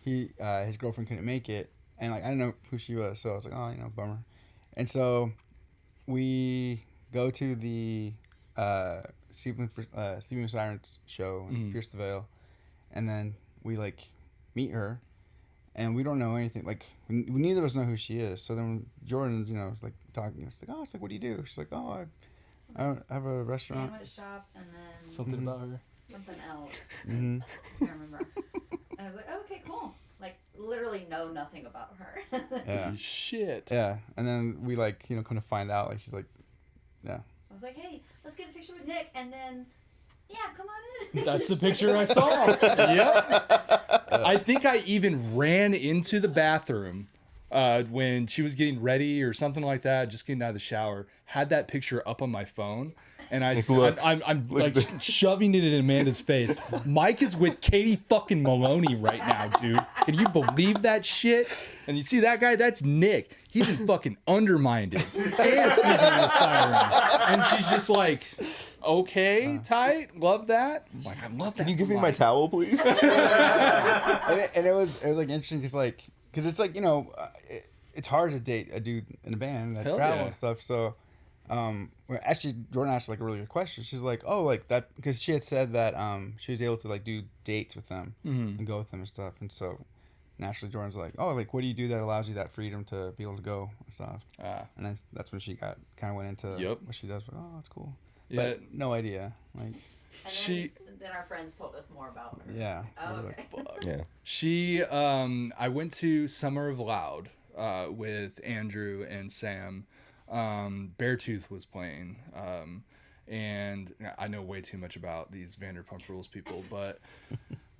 his girlfriend couldn't make it, and like I didn't know who she was, so I was like, oh, bummer, and so we go to the Sleeping with Sirens show in Pierce the Veil, and then we like meet her, and we don't know anything. Like we neither of us know who she is. So then Jordan's like talking. It's like, what do you do? She's like, I have a restaurant. Sandwich shop and then Something about her. something else. Mm-hmm. I can't remember. And I was like, oh, okay, cool. Like literally know nothing about her. Yeah, Holy shit. yeah. And then we come to find out, like she's like, yeah. I was like, hey, let's get a picture with Nick, and then Yeah, come on in. That's the picture I saw. Yep. I think I even ran into the bathroom when she was getting ready or something like that, just getting out of the shower. Had that picture up on my phone, and I'm like shoving it in Amanda's face. Mike is with Katie fucking Maloney right now, dude. Can you believe that shit? And you see that guy? That's Nick. He's been fucking undermined and sleeping in the sirens. And she's just like, okay, tight, love that. I'm like, I love that. Can you give me my Mike. towel, please? And it was like interesting because it's like, you know, it's hard to date a dude in a band that Hell travel yeah. and stuff. So, actually, Jordan asked like a really good question. She's like, oh, like that, because she had said that she was able to like do dates with them and go with them and stuff. And so, naturally, Jordan's like, oh, like what do you do that allows you that freedom to be able to go and stuff? And then that's when she kind of went into what she does. Like, oh, that's cool. Yeah. But no idea. Like, And then our friends told us more about her. yeah. Oh, We're okay. like, Yeah. She, I went to Summer of Loud with Andrew and Sam. Beartooth was playing. And I know way too much about these Vanderpump Rules people, but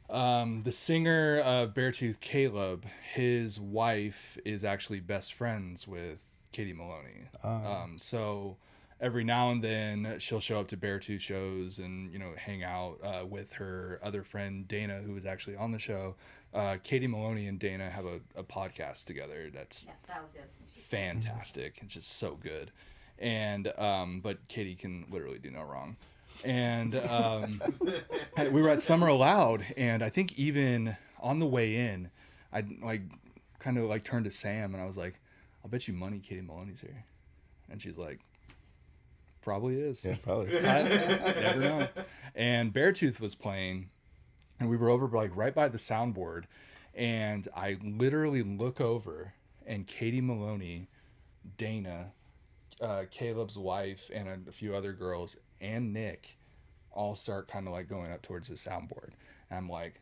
the singer of Beartooth, Caleb, his wife is actually best friends with Katie Maloney. So every now and then she'll show up to Beartooth shows and, you know, hang out with her other friend Dana, who was actually on the show. Katie Maloney and Dana have a podcast together that's Yeah, that was good. fantastic. It's just so good. And but Katie can literally do no wrong. And we were at Summer Aloud, and I think even on the way in, I like kind of like turned to Sam and I was like, I'll bet you money Katie Maloney's here. And she's like, probably is. Yeah, probably. Never know. And Beartooth was playing, and we were over like right by the soundboard, and I literally look over, and Katie Maloney, Dana, Caleb's wife, and a few other girls, and Nick, all start kind of like going up towards the soundboard. And I'm like,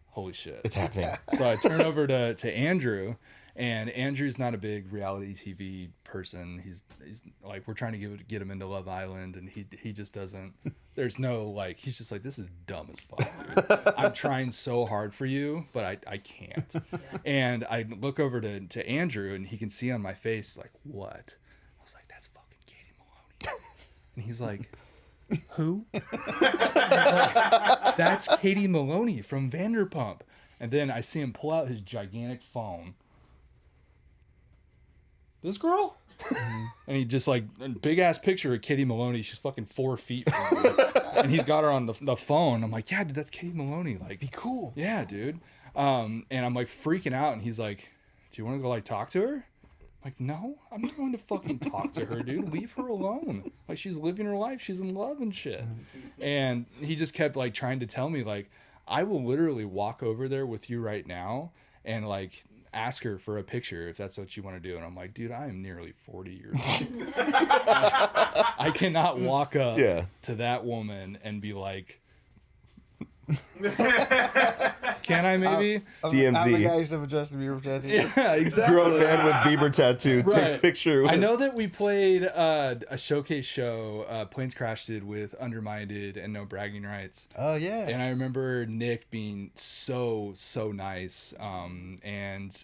holy shit. It's happening. So I turn over to Andrew, and Andrew's not a big reality TV person. He's like, we're trying to get him into Love Island, and he just doesn't. There's no like. He's just like, this is dumb as fuck, dude. I'm trying so hard for you, but I can't. And I look over to Andrew, and he can see on my face like, what? I was like, that's fucking Katie Maloney. And he's like, who? I was like, that's Katie Maloney from Vanderpump. And then I see him pull out his gigantic phone. This girl? And he just like, a big ass picture of Katie Maloney. She's fucking 4 feet from me. And he's got her on the phone. I'm like, yeah, dude, that's Katie Maloney. Like, be cool. yeah, dude. And I'm like freaking out. And he's like, do you want to go like talk to her? I'm like, no, I'm not going to fucking talk to her, dude. Leave her alone. Like, she's living her life. She's in love and shit. And he just kept like trying to tell me, like, I will literally walk over there with you right now and like ask her for a picture if that's what you want to do. And I'm like, dude, I am nearly 40 years old. I cannot walk up to that woman and be like, can I maybe? TMZ. I'm the guy who stuff with Justin Bieber tattoo. Yeah, exactly. Grown man with Bieber tattoo takes Right. picture. With... I know that we played a showcase show, Planes Crash did with Undermined and No Bragging Rights. Oh yeah. And I remember Nick being so nice. And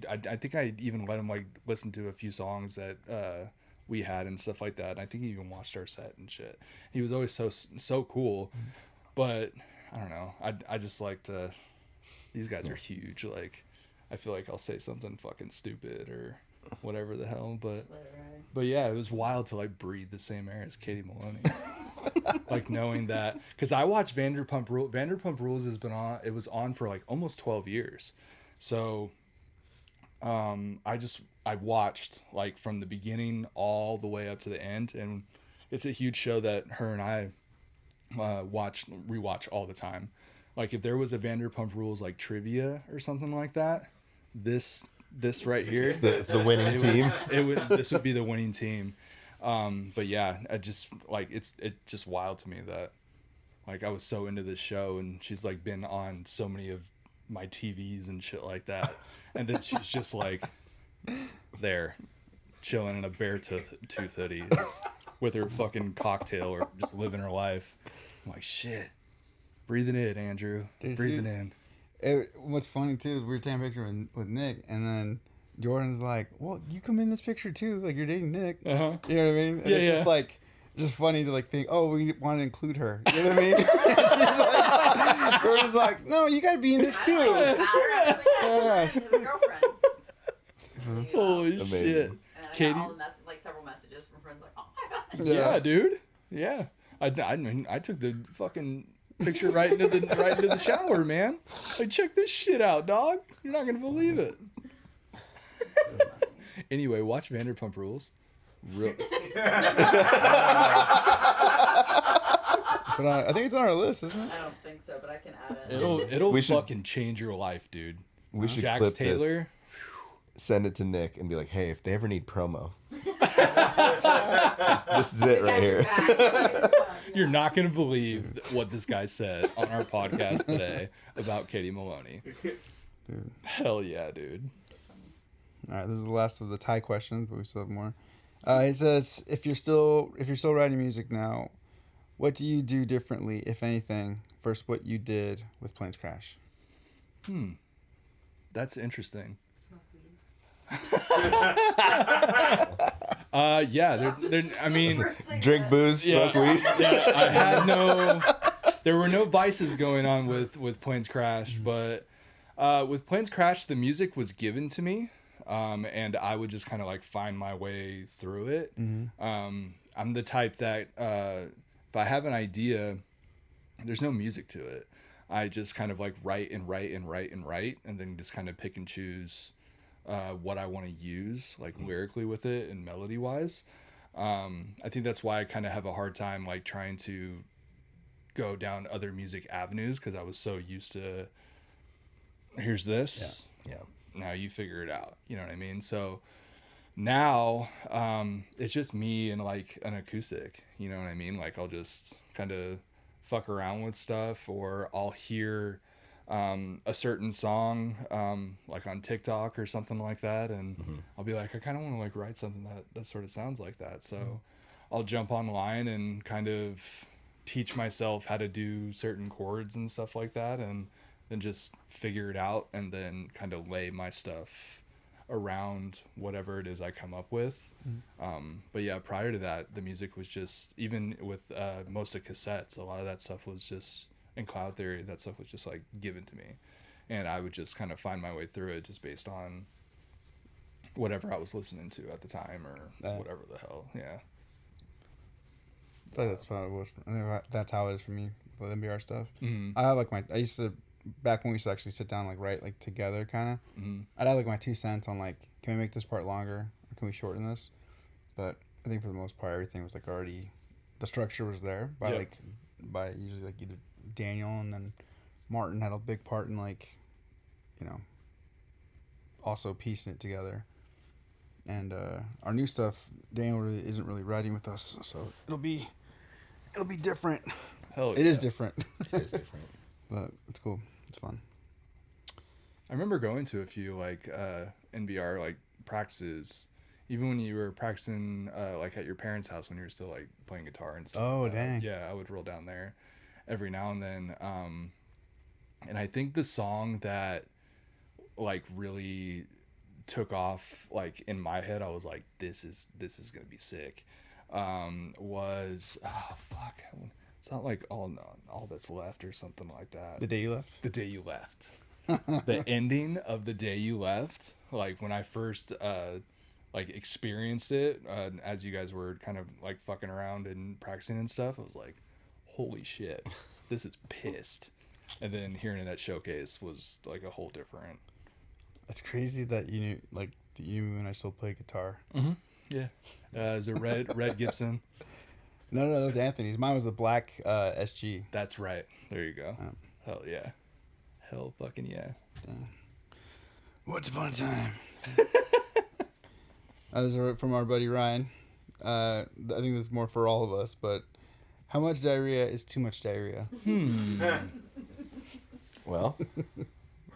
I think I even let him like listen to a few songs that we had and stuff like that. And I think he even watched our set and shit. He was always so cool. But I don't know. I just like to. These guys are huge. Like, I feel like I'll say something fucking stupid or whatever the hell. But yeah, it was wild to like breathe the same air as Katie Maloney. Like knowing that, because I watched Vanderpump Rules. Vanderpump Rules has been on. It was on for like almost 12 years. So, I watched like from the beginning all the way up to the end, and it's a huge show that her and I rewatch all the time. Like if there was a Vanderpump Rules like trivia or something like that, this right here, It's the winning team. this would be the winning team. But yeah, I just like it's just wild to me that like I was so into this show, and she's like been on so many of my TVs and shit like that, and then she's just like there chilling in a Beartooth hoodie just with her fucking cocktail or just living her life. I'm like, shit. Breathe it in, Andrew. Dude, Breathe shoot. it in. What's funny too is we were taking a picture with Nick, and then Jordan's like, "Well, you come in this picture too. Like you're dating Nick. Uh-huh. You know what I mean?" And Yeah, it's yeah. just like, just funny to like think, "Oh, we want to include her." You know what I mean? She's like, Jordan's like, "No, you got to be in this I too." don't know about her. I was like, Yeah. she's a girlfriend. Holy Amazing. shit. And I Katie? got all the like several messages from friends like, oh my god. Yeah, dude. Yeah. I mean, I took the fucking picture right into the shower, man. Like, check this shit out, dog. You're not gonna believe it. Anyway, watch Vanderpump Rules. Real. I think it's on our list, isn't it? I don't think so, but I can add it. It'll We should- fucking change your life, dude. We should Jax clip Taylor. this, send it to Nick, and be like, "Hey, if they ever need promo, this is it right here." You're not gonna believe what this guy said on our podcast today about Katie Maloney. Dude. Hell yeah, dude. All right, this is the last of the tie questions, but we still have more. It says, if you're still writing music now, what do you do differently, if anything, versus what you did with Planes Crash? That's interesting. Smoke weed. Yeah, I mean, Drink booze, yeah, smoke weed. yeah, I had there were no vices going on with Planes Crash, but with Planes Crash, the music was given to me, and I would just kind of like find my way through it. I'm the type that if I have an idea, there's no music to it. I just kind of like write, and then just kind of pick and choose what I want to use, like lyrically with it and melody wise. I think that's why I kind of have a hard time like trying to go down other music avenues, because I was so used to, here's this, Yeah. now you figure it out. You know what I mean? So now it's just me and like an acoustic. You know what I mean? Like I'll just kind of fuck around with stuff, or I'll hear a certain song like on TikTok or something like that, and I'll be like, I kind of want to like write something that sort of sounds like that. So I'll jump online and kind of teach myself how to do certain chords and stuff like that, and then just figure it out, and then kind of lay my stuff around whatever it is I come up with. But yeah, prior to that, the music was just, even with most of cassettes, a lot of that stuff was just, in Cloud Theory, that stuff was just like given to me, and I would just kind of find my way through it just based on whatever I was listening to at the time, or whatever the hell. Yeah. I think that's probably what I think that's how it is for me with the MBR stuff. Mm-hmm. I have like I used to, back when we used to actually sit down and like write like together kind of. I'd have like my 2 cents on like, can we make this part longer, or can we shorten this? But I think for the most part, everything was like already, the structure was there by Yep. by usually like either Daniel, and then Martin had a big part in like, you know, also piecing it together. And our new stuff, Daniel really isn't really writing with us, so it'll be different. Hell It is different, It is different. but it's cool. It's fun. I remember going to a few like NBR like practices, even when you were practicing like at your parents' house when you were still like playing guitar and stuff. Oh, dang. Yeah, I would roll down there every now and then. And I think the song that like really took off like in my head, I was like, this is gonna be sick. Was it's not like all that's left or something like that. The Day You Left. The Day You Left. The ending of The Day You Left, like when I first like experienced it, as you guys were kind of like fucking around and practicing and stuff, I was like, holy shit, this is pissed. And then hearing it at Showcase was like a whole different. It's crazy that you knew, like, that you and I still play guitar. Yeah. Is it Red Gibson? No, that was Anthony's. Mine was the black SG. That's right. There you go. Hell yeah. Hell fucking yeah. Once upon a time. This is from our buddy Ryan. I think this is more for all of us, but how much diarrhea is too much diarrhea? Well,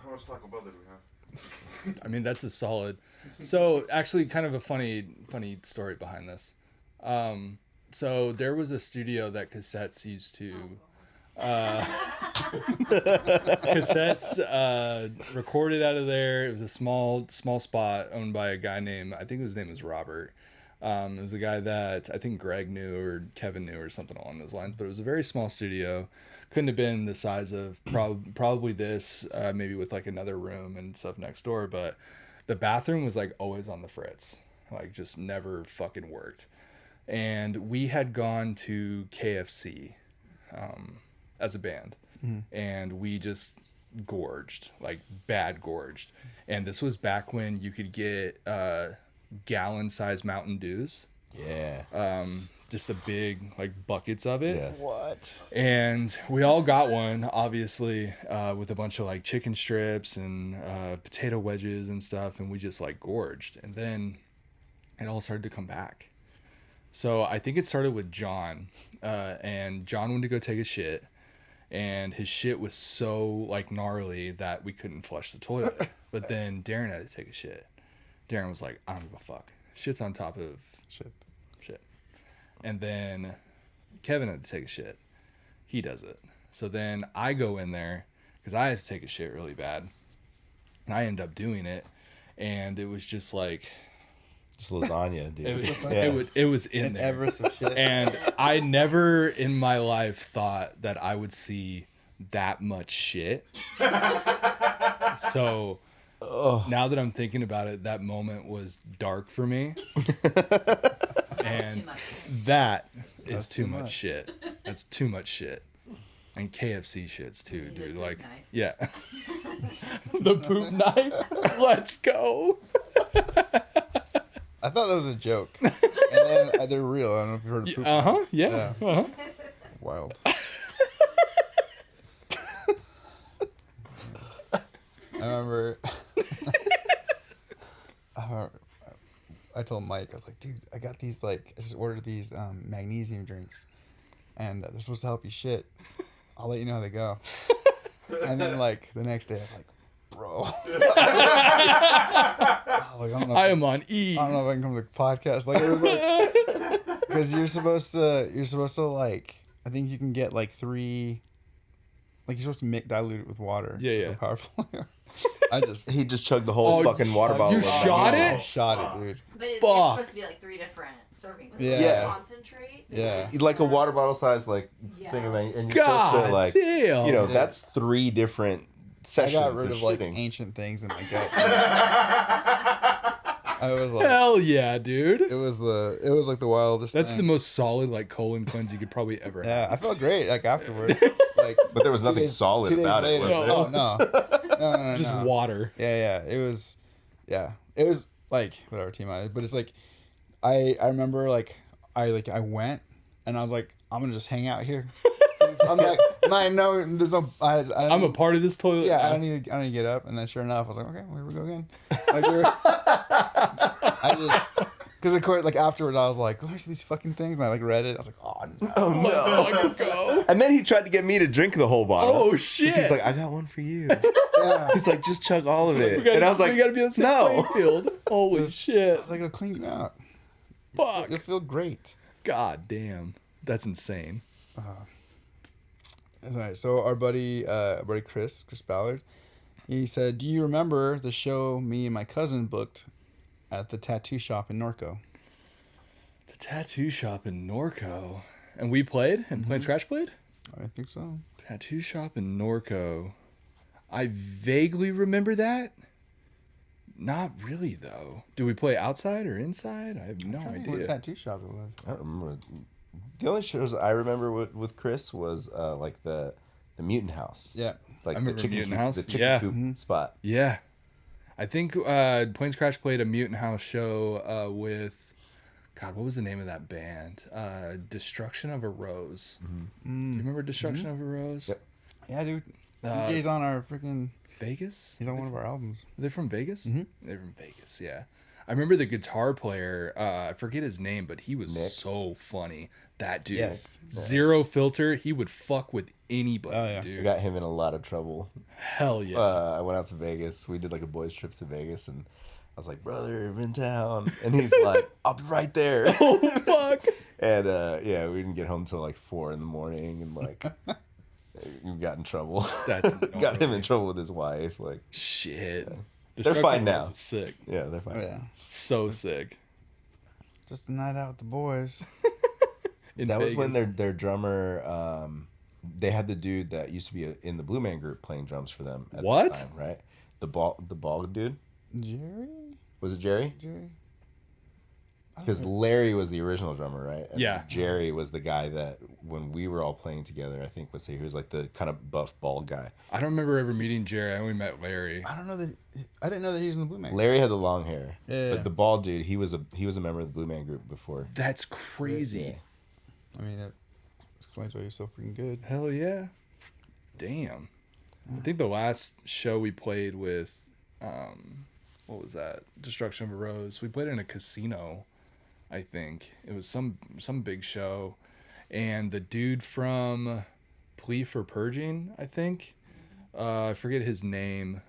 How much Taco Bell did we have? I mean, that's a solid. So actually, kind of a funny story behind this. So there was a studio that Cassettes used to Cassettes recorded out of there. It was a small spot owned by a guy named, I think his name was Robert. It was a guy that I think Greg knew or Kevin knew or something along those lines, but it was a very small studio. Couldn't have been the size of probably this, maybe with like another room and stuff next door, but the bathroom was like always on the fritz, like just never fucking worked. And we had gone to KFC as a band, and we just gorged, like bad gorged. And this was back when you could get gallon-sized Mountain Dews. Yeah. Just the big like buckets of it. Yeah. What? And we all got one, obviously, with a bunch of like chicken strips and potato wedges and stuff, and we just like gorged. And then it all started to come back. So I think it started with John, and John went to go take a shit, and his shit was so like gnarly that we couldn't flush the toilet. But then Darren had to take a shit. Darren was like, I don't give a fuck. Shit's on top of shit. And then Kevin had to take a shit. He does it. So then I go in there because I had to take a shit really bad. And I end up doing it. And it was just like... Just lasagna, dude. It was in there. Ever some shit. And I never in my life thought that I would see that much shit. So now that I'm thinking about it, that moment was dark for me. And that is too much shit. That's too much shit. And KFC shits too, dude. poop Like, knife. yeah. The poop knife. Let's go. I thought that was a joke. And then they're real. I don't know if you heard of poop. Uh-huh. Yeah. Yeah. Uh-huh. Wild. I remember I told Mike, I was like, dude, I got these, like, I just ordered these magnesium drinks, and they're supposed to help you shit. I'll let you know how they go. And then, like, the next day, I was like, bro. I am on E. I don't know if I can come to the podcast. Like, it was like, because you're supposed to, like, I think you can get, like, 3, like, you're supposed to dilute it with water. Yeah, yeah. So powerful. He just chugged the whole fucking water bottle. you of shot magnesium. it? I shot it, dude. But it's Fuck. supposed to be like 3 different servings. Yeah. Concentrate. Yeah. Like a water bottle size, like, Yeah. thing of mag- and you're supposed God to, like, damn. you know, Yeah. that's 3 different I sessions got rid of, like, shitting. ancient things in my gut. I was like, Hell yeah, dude. it was like the wildest That's the thing. most solid like colon cleanse you could probably ever have. Yeah, I felt great, like, afterwards. Like, But there was 2 nothing days- solid 2 days about it, later. was there? Oh, no. Just no. water. Yeah, it was like whatever team I, but it's like I remember like I went and I was like, I'm gonna just hang out here. I'm like, no, there's no. I'm a part of this toilet. Yeah, now. I don't need to get up. And then sure enough, I was like, okay, well, here we go again. Like, I just because of course, like afterwards, I was like, let me see these fucking things, and I like read it. I was like, oh no. Oh, Let's no. fucking go. And then he tried to get me to drink the whole bottle. Oh 'Cause shit. He's like, I got one for you. Yeah, He's like, just chug all of it. we gotta, And I was like, we gotta be on the same no. playing field. Holy Just- shit. I was like, it'll clean you out. Fuck. You'll feel great. God damn. That's insane. That's right. So our buddy Chris Ballard, he said, "Do you remember the show me and my cousin booked at the tattoo shop in Norco?" The tattoo shop in Norco. And we played? And Planes Crash played? I think so. Tattoo shop in Norco. I vaguely remember that. Not really, though. Do we play outside or inside? I have no I think what idea. tattoo shop it was. I don't remember. The only shows I remember with Chris was like the Mutant House. Yeah. Like I the remember chicken Mutant coop, House. the chicken Yeah. coop spot. Yeah. I think Planes Crash played a Mutant House show with... God, what was the name of that band? Destruction of a Rose. Do you remember Destruction of a Rose? Yep. Yeah, dude. Uh, he's on our freaking. Vegas? He's on one of our albums. Are they from Vegas? Mhm. They're from Vegas, yeah. I remember the guitar player, I forget his name, but he was Nick. so funny. That dude. Yes. Zero filter. He would fuck with anybody, Oh, yeah. I dude. got him in a lot of trouble. Hell yeah. I went out to Vegas. We did like a boys trip to Vegas, and I was like, "Brother, I'm in town," and he's like, "I'll be right there." Oh, fuck. And yeah, we didn't get home till like 4 a.m, and like You got in trouble. That's got him in gnarly. trouble with his wife. Like, Shit. they're Destruction fine of now. Rose was sick. Yeah, they're fine. Oh yeah, So sick. just a night out with the boys. In That was when Vegas. their drummer, they had the dude that used to be in the Blue Man Group playing drums for them at What? the time, right? The bald dude. Jerry. Was it Jerry? Jerry. Because Larry was the original drummer, right? And Yeah. Jerry was the guy that when we were all playing together, I think he was like the kind of buff bald guy. I don't remember ever meeting Jerry. I only met Larry. I don't know that. I didn't know that he was in the Blue Man. Larry had the long hair, Yeah. but the bald dude, he was a member of the Blue Man Group before. That's crazy. I mean, that explains why he's so freaking good. Hell yeah. Damn. I think the last show we played with, what was that? Destruction of a Rose. We played in a casino, I think. It was some big show. And the dude from Plea for Purging, I think. I forget his name.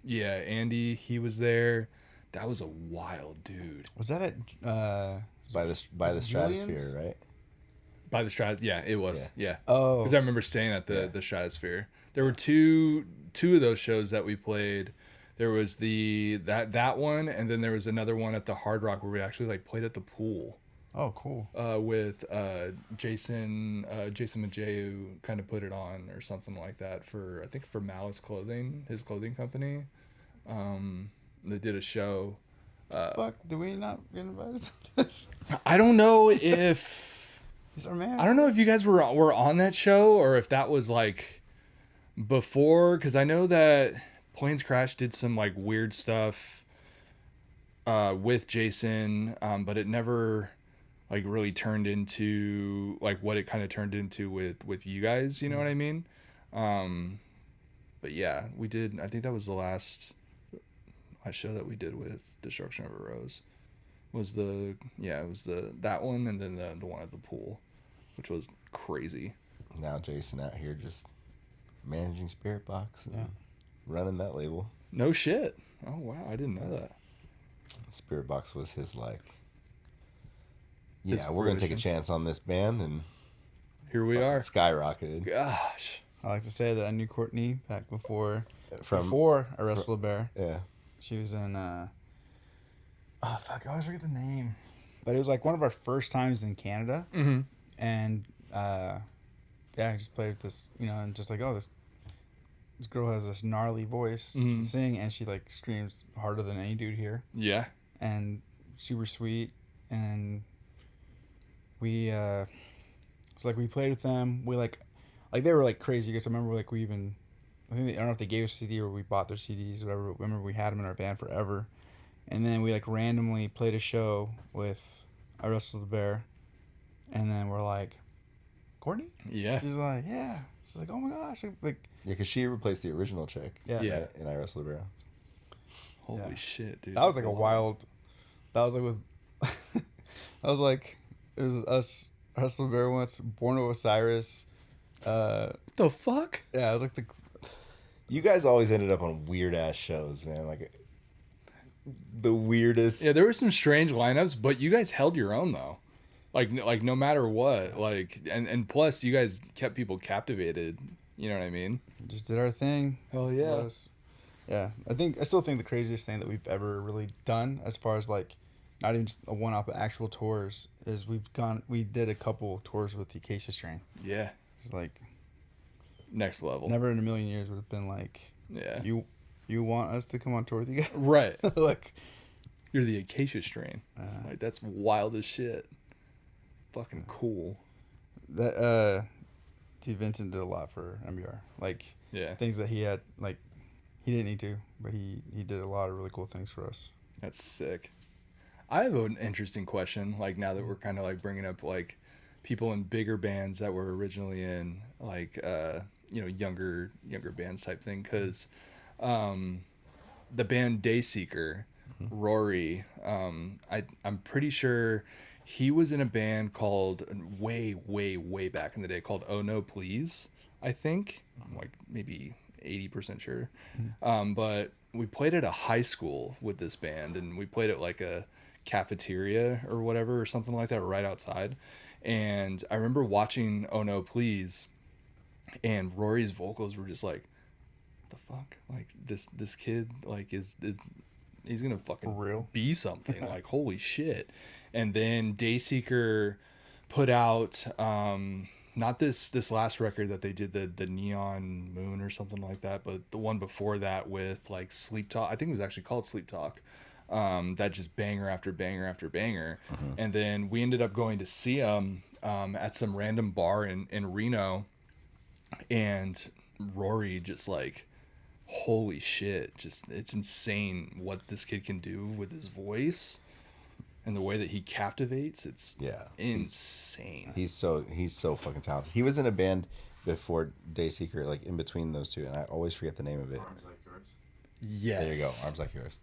Yeah, Andy, he was there. That was a wild dude. Was that at? By the Julian's? Stratosphere, right? By the Strat, yeah, it was. Yeah. Oh, Because I remember staying at the Stratosphere. There were two of those shows that we played. There was that one, and then there was another one at the Hard Rock where we actually like played at the pool oh, cool. with Jason Majew kind of put it on or something like that for, I think, for Malice Clothing, his clothing company. They did a show. Fuck, did we not get invited to this? I don't know if He's our man. I don't know if you guys were on that show or if that was like before, because I know that Planes Crash did some like weird stuff with Jason, but it never like really turned into like what it kind of turned into with you guys. You know what I mean? But yeah, we did. I think that was the last show that we did with Destruction of a Rose. It was that one and then the one at the pool, which was crazy. Now Jason out here just managing Spirit Box and running that label. No shit. Oh wow, I didn't know that. Spirit Box was his like, His we're gonna take a fruition. chance on this band, and Here we are. skyrocketed Gosh. I like to say that I knew Courtney back before from I wrestled a bear. yeah. She was in oh fuck, I always forget the name. But it was like one of our first times in Canada. Mm-hmm. And I just played with this, and just like, oh, this girl has this gnarly voice. She can sing, and she like screams harder than any dude here. Yeah. And super sweet. And we it's like we played with them. We like they were like crazy, because I remember like I don't know if they gave us a CD or we bought their CDs or whatever. But remember we had them in our band forever. And then we like randomly played a show with I Wrestled the Bear. And then we're like, Courtney? Yeah. She's like, yeah. She's like, oh my gosh. Like, Yeah, because she replaced the original chick. yeah. Yeah. In I Wrestle the Bear. Holy Yeah. shit, dude. That was like a wild. That was like with. that was like, it was us, Wrestle the Bear once, Born of Osiris. The fuck? Yeah, it was like the. You guys always ended up on weird ass shows, man. Like the weirdest. Yeah, there were some strange lineups, but you guys held your own though. Like no matter what, like and plus you guys kept people captivated. You know what I mean? Just did our thing. Hell yeah. Let us- Yeah, I still think the craziest thing that we've ever really done, as far as like, not even just a one-off, but actual tours, is we did a couple tours with the Acacia Strain. Yeah. It's like, Next level. never in a million years would have been like, Yeah. you want us to come on tour with you guys? Right. Like, You're the Acacia Strain. Like that's wild as shit. Fucking cool. that T. Vincent did a lot for MBR. Like, Yeah. things that he had, like, he didn't need to, but he did a lot of really cool things for us. That's sick. I have an interesting question. Like now that we're kind of like bringing up like people in bigger bands that were originally in like younger bands type thing, because the band Dayseeker, Rory, I'm pretty sure he was in a band called way back in the day called Oh No Please, I think. I'm like maybe 80% sure. But we played at a high school with this band, and we played at like a cafeteria or whatever or something like that right outside. And I remember watching Oh No Please, and Rory's vocals were just like, the fuck, like this kid like is he's gonna fucking For real? be something. Like, holy shit. And then Dayseeker put out not this last record that they did, the Neon Moon or something like that, but the one before that with like Sleep Talk. I think it was actually called Sleep Talk. That just banger after banger after banger. And then we ended up going to see him at some random bar in Reno, and Rory just like, holy shit, just it's insane what this kid can do with his voice and the way that he captivates. It's insane. He's so fucking talented. He was in a band before Dayseeker, like in between those two, and I always forget the name of it. Arms like yours. Yes. There you go, Arms Like Yours.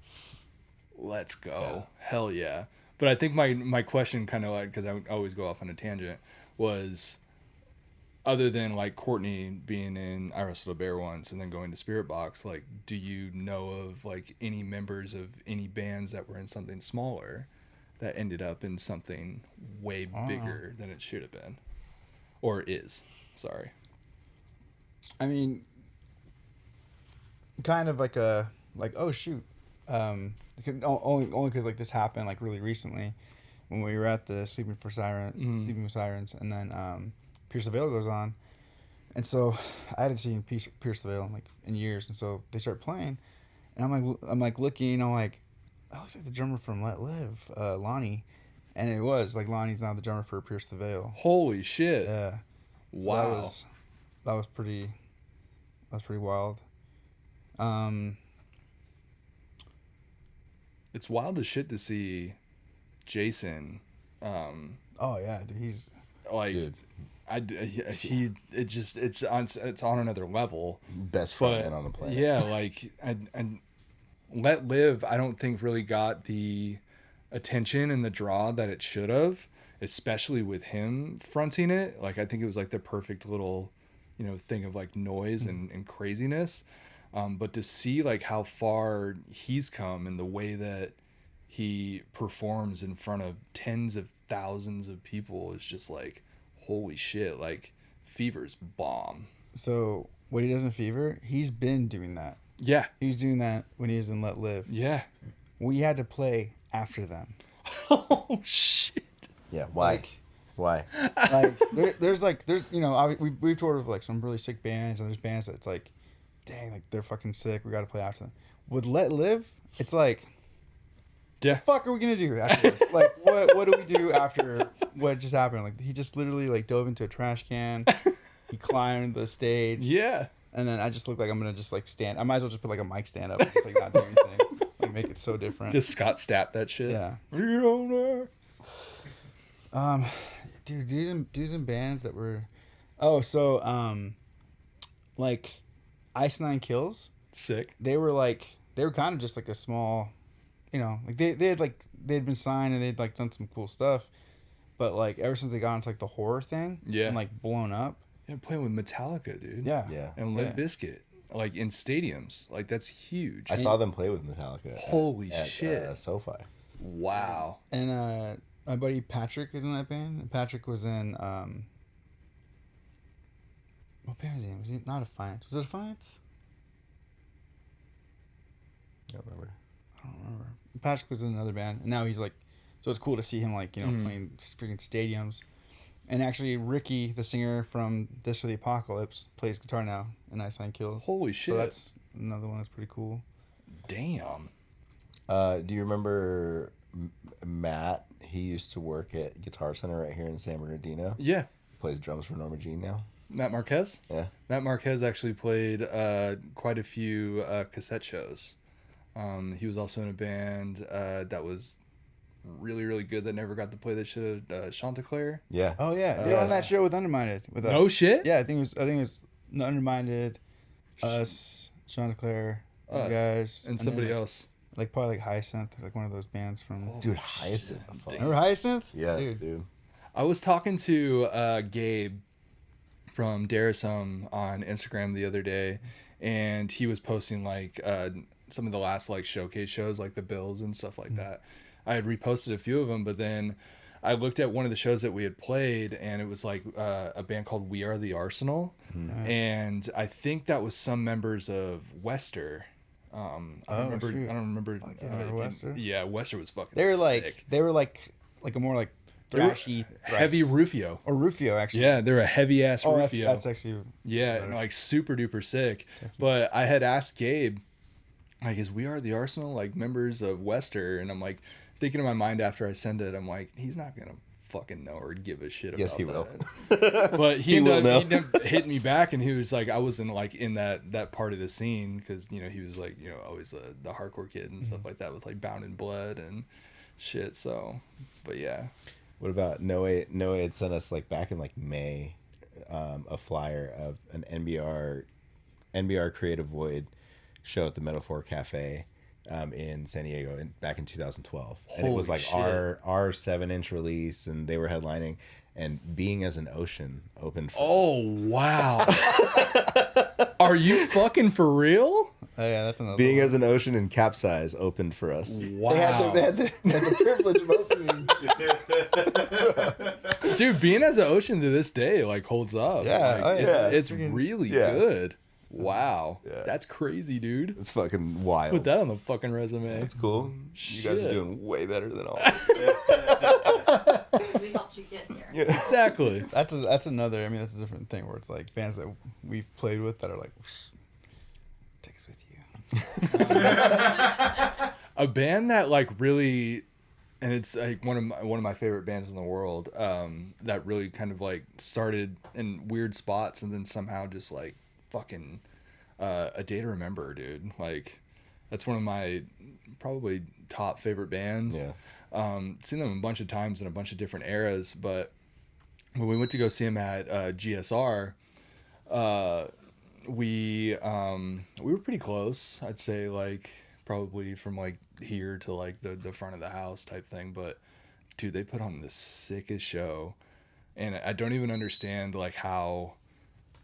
Let's go. Hell yeah. But I think my question, kind of like, because I always go off on a tangent, was, other than like Courtney being in I Wrestled a Bear once and then going to Spirit Box, like, do you know of like any members of any bands that were in something smaller that ended up in something way bigger than it should have been, or is? Sorry. I mean, kind of like oh shoot, only because like this happened like really recently when we were at the Sleeping with Sirens, and then Pierce the Veil goes on, and so I hadn't seen Pierce the Veil like in years, and so they start playing, and I'm like looking, I'm like, that looks like the drummer from Let Live, Lonnie, and it was like Lonnie's now the drummer for Pierce the Veil. Holy shit. Yeah. So Wow. That was pretty wild. It's wild as shit to see Jason. Oh yeah, dude, he's Like, Dude. it's on another level. Best But frontman on the planet. yeah, like, and Let Live, I don't think really got the attention and the draw that it should have, especially with him fronting it. Like, I think it was like the perfect little, thing of like noise and craziness. But to see like how far he's come and the way that he performs in front of tens of thousands of people is just like, holy shit, like, Fever's bomb. so what he does in Fever, he's been doing that. Yeah. He was doing that when he was in Let Live. Yeah. We had to play after them. Oh shit. Yeah. Why? Why? Like there's we've toured with like some really sick bands, and there's bands that's like, dang, like they're fucking sick. We got to play after them. With Let Live, it's like, Yeah. the fuck are we gonna do after this? Like, what do we do after what just happened? Like, he just literally like dove into a trash can. He climbed the stage. Yeah. And then I just look like I'm gonna just like stand. I might as well just put like a mic stand up, and just like not do anything. Like, make it so different. Just Scott Stapp that shit. Yeah. Reunite. Dude, dudes in bands that were, like, Ice Nine Kills. Sick. They were kind of just like a small, like they'd been signed and they'd like done some cool stuff, but like ever since they got into like the horror thing, Yeah. and like blown up. Yeah, playing with Metallica, dude. Yeah. Yeah. And Limp Yeah. Bizkit, like in stadiums, like that's huge. I saw them play with Metallica. Holy at shit. SoFi. Wow. And my buddy Patrick is in that band. And Patrick was in what band was he in? Was he not Defiance? Was it Defiance? I don't remember. I don't remember. Patrick was in another band, and now he's like, so it's cool to see him like playing freaking stadiums. And actually, Ricky, the singer from This or the Apocalypse, plays guitar now in Ice Nine Kills. Holy shit. So that's another one that's pretty cool. Damn. Do you remember Matt? He used to work at Guitar Center right here in San Bernardino. Yeah. Plays drums for Norma Jean now. Matt Marquez? Yeah. Matt Marquez actually played quite a few cassette shows. He was also in a band that was really, really good that never got to play that shit. Chanticleer. Yeah. Oh yeah, they were on that show with Undermined with us. No shit? Yeah, I think it was Undermined, us, Chanticleer, you Us. guys, And then, somebody like, else. like probably like Hyacinth, like one of those bands from. Dude, Hyacinth. Remember Hyacinth? Yes, dude. I was talking to Gabe from Darasum on Instagram the other day, and he was posting like some of the last like showcase shows, like the Bills and stuff like that. I had reposted a few of them, but then I looked at one of the shows that we had played, and it was like a band called We Are the Arsenal, and I think that was some members of Wester. I don't remember. Wester. Yeah, Wester was fucking. They were sick. like a more like They were thrashy, heavy Rufio. or Rufio actually. Yeah, they're a heavy ass Oh, Rufio. that's actually Yeah, and like super duper sick. But I had asked Gabe, like, is We Are the Arsenal like members of Wester? And I'm like thinking in my mind after I send it, I'm like, he's not gonna fucking know or give a shit about Yes, he will. that. But he will ended know. up hitting me back, and he was like, I wasn't like in that part of the scene because you know he was like always the hardcore kid and stuff like that with like Bound in Blood and shit. So, but yeah. What about Noah? Noah had sent us like back in like May, a flyer of an NBR Creative Void show at the Metaphor Cafe, in San Diego, back in 2012, and it was Holy like shit. our 7-inch release, and they were headlining, and Being as an Ocean opened for us. Oh wow. Are you fucking for real? Oh, yeah, that's another. Being one. as an Ocean and Capsize opened for us. Wow. They had the privilege of opening. Dude, Being as an Ocean to this day like holds up. Yeah, Like, oh, yeah. it's Freaking- really yeah. good. Wow. Yeah. That's crazy, dude. It's fucking wild. Put that on the fucking resume. It's cool. You guys Shit. are doing way better than all. We helped you get here. Exactly. That's another. I mean, that's a different thing where it's like bands that we've played with that are like, take us with you. A band that like really, and it's like one of my favorite bands in the world, that really kind of like started in weird spots and then somehow just like fucking A Day to Remember, dude. Like that's one of my probably top favorite bands. Yeah. Seen them a bunch of times in a bunch of different eras, but when we went to go see them at GSR, we were pretty close. I'd say like probably from like here to like the front of the house type thing. But dude, they put on the sickest show, and I don't even understand like how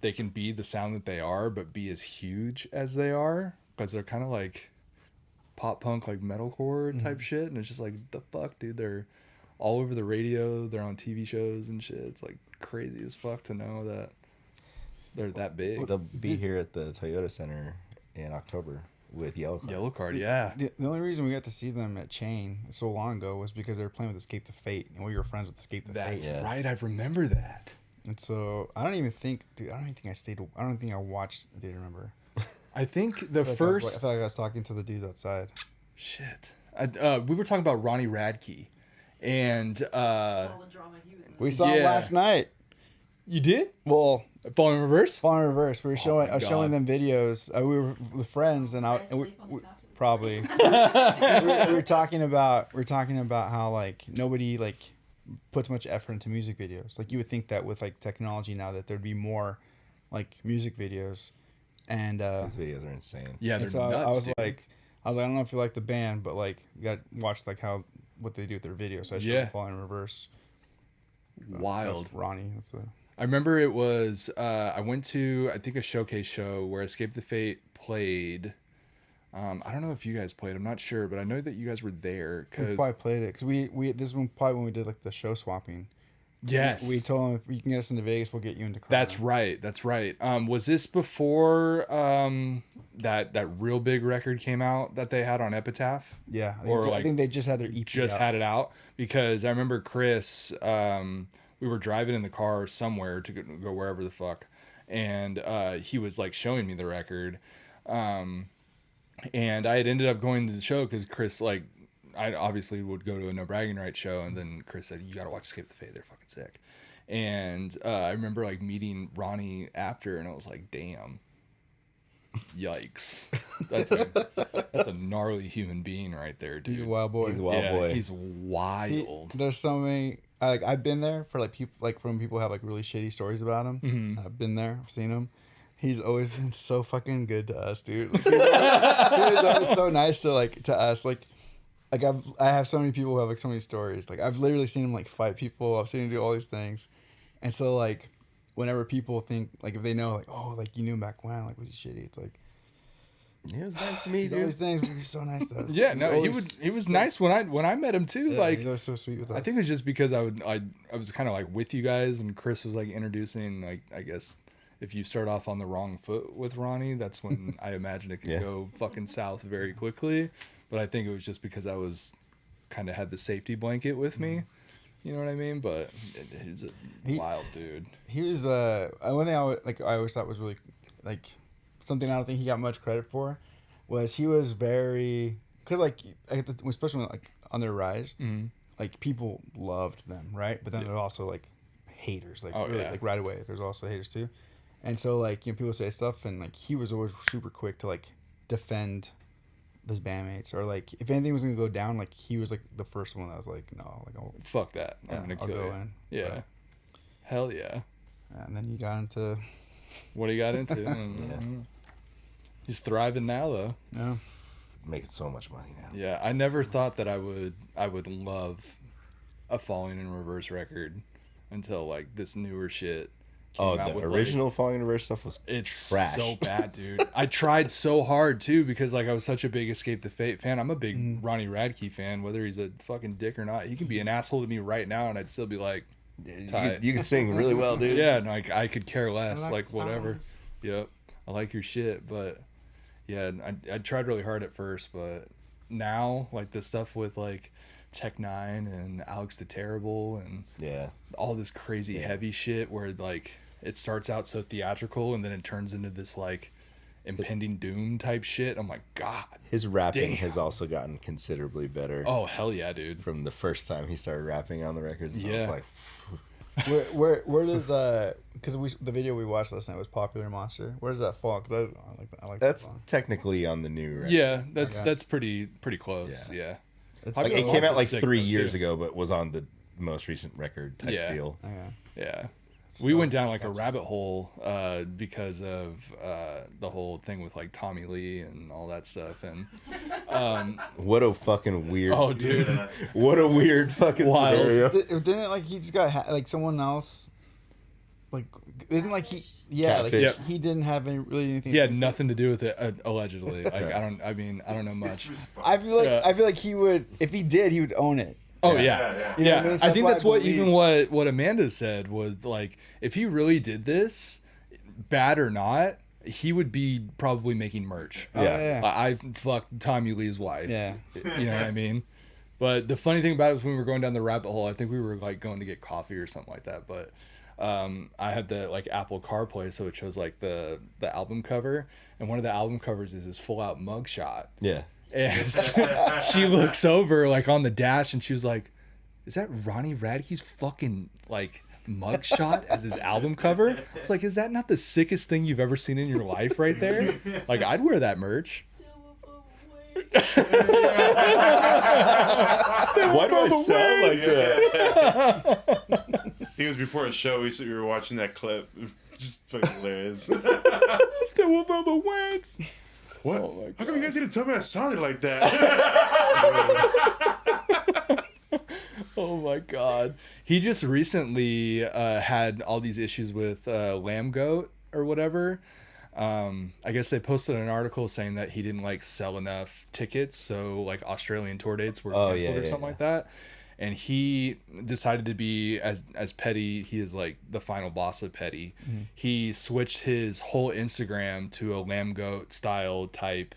they can be the sound that they are, but be as huge as they are, because they're kind of like pop punk, like metalcore type shit, and it's just like the fuck, dude. They're all over the radio. They're on TV shows and shit. It's like crazy as fuck to know that they're that big. They'll be here at the Toyota Center in October with Yellow Card. Yellow Card, yeah. The only reason we got to see them at Chain so long ago was because they were playing with Escape the Fate, and we were friends with Escape the That's Fate. Yeah. right. I remember that. And so I don't even think, dude. I don't even think I stayed. I don't think I watched. I didn't remember. I think the I first felt like I was talking to the dudes outside. shit. We were talking about Ronnie Radke, and All the drama he was in. We saw him Yeah. last night. you did Well, Falling in Reverse. Falling in Reverse. We were showing. my I was showing God. them videos. We were with friends, and Guys and sleep on the couches. probably we were talking about how like nobody like puts much effort into music videos. Like you would think that with like technology now that there'd be more like music videos, and Those videos are insane. Yeah, they're and so nuts. I was dude. like, I don't know if you like the band, but like you got to watch like what they do with their videos. So I showed Yeah. them Falling in Reverse. wild. That's Ronnie. That's a I remember it was I went to I think a showcase show where Escape the Fate played. I don't know if you guys played. I'm not sure, but I know that you guys were there we because probably played it because we this one probably when we did like the show swapping. yes, We told them if you can get us into Vegas, we'll get you into. Corona. that's right. That's right. Was this before that real big record came out that they had on Epitaph? Yeah, Or, I like, think they just had their EP. Just out. had it out because I remember Chris. We were driving in the car somewhere to go wherever the fuck, and he was like showing me the record, and I had ended up going to the show because Chris like I obviously would go to a No Bragging Rights show, and then Chris said you gotta watch Escape the Fate, they're fucking sick, and I remember like meeting Ronnie after, and I was like, damn. Yikes! That's a gnarly human being right there, dude. He's a wild boy. He's a wild boy. He's wild. There's so many. I've been there for like people like from people who have like really shitty stories about him. Mhm. I've been there. I've seen him. He's always been so fucking good to us, dude. Like, he was always so nice to us. Like I have so many people who have like so many stories. Like I've literally seen him like fight people. I've seen him do all these things, and so like whenever people think like if they know like oh like you knew him back when like was he shitty? It's like He was nice to me, He's always dude. things would be so nice to us. Yeah, He's no, always he was nice when I met him too. Yeah, Like he's always so sweet with us. I think it's just because I was kind of like with you guys, and Chris was like introducing, like, I guess if you start off on the wrong foot with Ronnie, that's when I imagine it could go fucking south very quickly. But I think it was just because I was kind of had the safety blanket with me. You know what I mean? But he's a wild dude. He was one thing I always thought was really like something I don't think he got much credit for was he was very because especially when, like on their rise, like people loved them, right? But then there were also like haters, like like right away. There's also haters too, and so like people say stuff, and like he was always super quick to like defend his bandmates, or like if anything was gonna go down, like he was like the first one that was like, no, like Fuck that, I'm gonna I'll kill go you. in. Yeah, But, hell yeah. and then you got into What he got into? He's thriving now though. yeah. Making so much money now. Yeah, I never thought that I would love a Falling in Reverse record until like this newer shit came Oh, out the with, original Falling in Reverse stuff was it's trash. so bad, dude. I tried so hard too because like I was such a big Escape the Fate fan. I'm a big Ronnie Radke fan, whether he's a fucking dick or not. He can be an asshole to me right now, and I'd still be like, You can sing really well, dude. yeah, and like I could care less, like like the whatever. songs. Yep, I like your shit, but yeah, I tried really hard at first, but now like the stuff with like Tech Nine and Alex the Terrible and Yeah. all this crazy heavy shit where like it starts out so theatrical and then it turns into this like impending doom type shit. I'm like, God, His rapping damn. has also gotten considerably better Oh hell yeah, dude. from the first time he started rapping on the records. I Yeah. was like, Where does because the video we watched last night was Popular Monster. Where does that fall? Cause I like that's that song. technically on the new record. Yeah, Okay. that's pretty close. Yeah. Yeah. It's Like, Popular it came out like Monster's sick, 3 though, years too. ago, but was on the most recent record type Yeah. deal. okay. Yeah. We went down like a rabbit hole because of the whole thing with like Tommy Lee and all that stuff. And What a fucking weird. oh, dude, What a weird fucking Wild. scenario. Didn't it, like he just got like someone else? Like isn't like he? Yeah, like Catfish. he didn't have really anything. he had nothing to do with it allegedly. Like I don't know much. I feel like Yeah. I feel like he would if he did he would own it. Oh Yeah, yeah, yeah. You know what I mean? So I that's think why that's I what believe- even what Amanda said was like, if he really did this, bad or not, he would be probably making merch. Oh, Yeah. I fucked Tommy Lee's wife. Yeah. You know what I mean? But the funny thing about it was when we were going down the rabbit hole, I think we were like going to get coffee or something like that. But I had the like Apple CarPlay, so it shows like the album cover, and one of the album covers is his full out mugshot. Yeah. And she looks over like on the dash and she was like, is that Ronnie Radke's fucking like mugshot as his album cover? It's like, is that not the sickest thing you've ever seen in your life right there? Like, I'd wear that merch. Why do I sound like that? He was before a show. We were watching that clip. Just fucking hilarious. Still above the wins. What? Oh my How come you guys didn't tell me I sounded like that? Oh my god. He just recently had all these issues with Lamb Goat or whatever. I guess they posted an article saying that he didn't like sell enough tickets, so like Australian tour dates were Oh, canceled yeah, or yeah, something yeah. like that. And he decided to be as petty. He is like the final boss of petty. He switched his whole Instagram to a Lamb Goat style type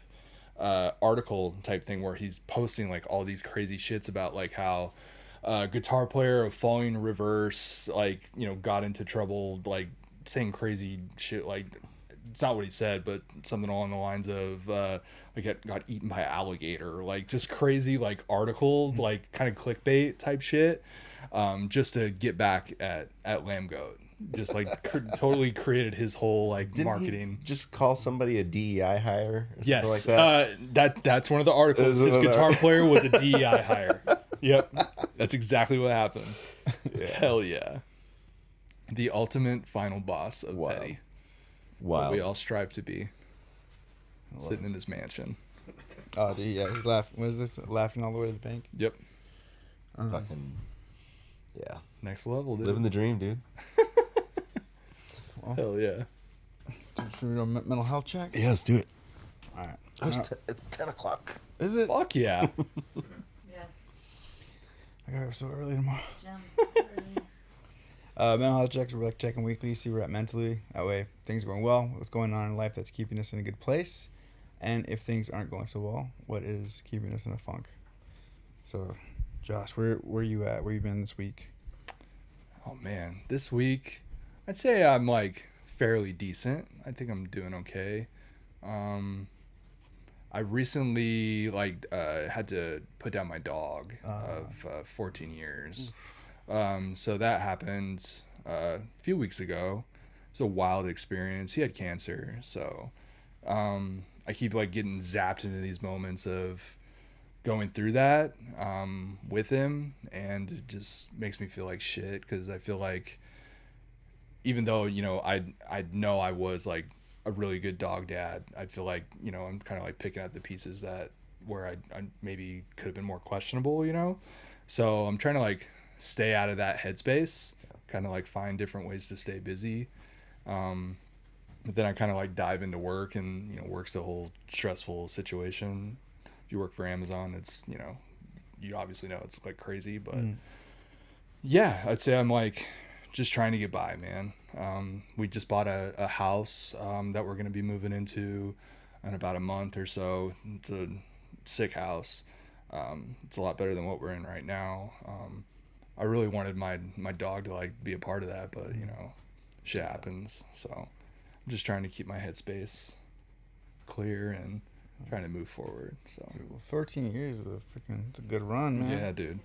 article type thing where he's posting like all these crazy shits about like how guitar player of Falling Reverse like, you know, got into trouble, like saying crazy shit. Like, it's not what he said, but something along the lines of like got eaten by an alligator, like just crazy like article, like kind of clickbait type shit, just to get back at Lamb Goat. Just like totally created his whole like Didn't marketing. he just call somebody a DEI hire or something Yes, like that? that's one of the articles. His guitar player was a DEI hire. Yep, that's exactly what happened. Hell yeah, the ultimate final boss of Wow. petty. What Wow. we all strive to be. Sitting in his mansion. Oh, dude, yeah, he's laughing. What is this? Laughing all the way to the bank. Yep, Fucking, yeah. next level, dude. Living the dream, dude. Hell yeah. Should we do a mental health check? Yeah, let's do it. All right. It's 10 o'clock. Is it? Fuck yeah. Yes. I got up so early tomorrow. Jim. Mental health checks, we're like checking weekly, see where we're at mentally. That way, if things are going well, what's going on in life that's keeping us in a good place. And if things aren't going so well, what is keeping us in a funk? So, Josh, where you at? Where you been this week? Oh man, this week, I'd say I'm like fairly decent. I think I'm doing okay. I recently had to put down my dog of 14 years. So that happened a few weeks ago. It's a wild experience. He had cancer, so I keep like getting zapped into these moments of going through that with him, and it just makes me feel like shit because I feel like even though I know I was like a really good dog dad, I feel like I'm kind of like picking at the pieces that where I maybe could have been more questionable, so I'm trying to like stay out of that headspace, kind of like find different ways to stay busy. But then I kind of like dive into work, and work's a whole stressful situation. If you work for Amazon, it's you obviously know it's like crazy, but yeah, I'd say I'm like just trying to get by, man. We just bought a house that we're gonna be moving into in about a month or so. It's a sick house. It's a lot better than what we're in right now. I really wanted my dog to like be a part of that, but shit happens. So I'm just trying to keep my headspace clear and trying to move forward. So 13 years is it's a good run, man. yeah, dude.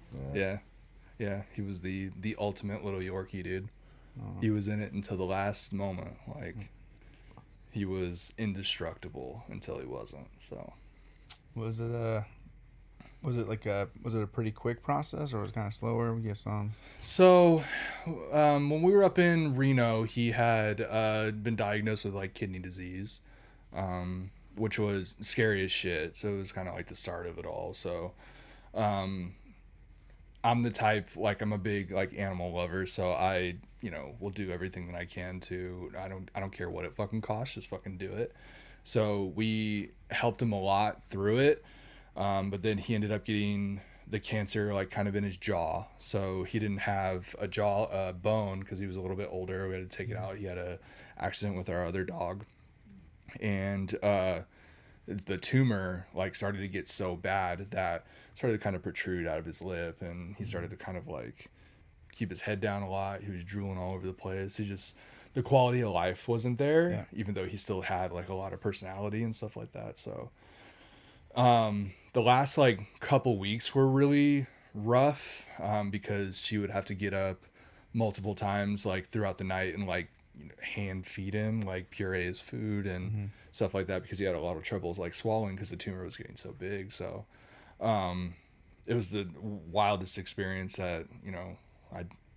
Yeah. He was the ultimate little Yorkie, dude. He was in it until the last moment. Like he was indestructible until he wasn't. So Was it a pretty quick process, or was it kind of slower? We guess So, when we were up in Reno, he had been diagnosed with like kidney disease, which was scary as shit. So it was kind of like the start of it all. So, I'm the type, like I'm a big like animal lover, so I will do everything that I can to. I don't care what it fucking costs, just fucking do it. So we helped him a lot through it. But then he ended up getting the cancer like kind of in his jaw, so he didn't have a jaw bone because he was a little bit older. We had to take it out. He had a accident with our other dog, and the tumor like started to get so bad that it started to kind of protrude out of his lip, and he started to kind of like keep his head down a lot. He was drooling all over the place. The quality of life wasn't there, even though he still had like a lot of personality and stuff like that. So the last like couple weeks were really rough because she would have to get up multiple times like throughout the night and like hand feed him like purees food and stuff like that because he had a lot of troubles like swallowing because the tumor was getting so big. So it was the wildest experience that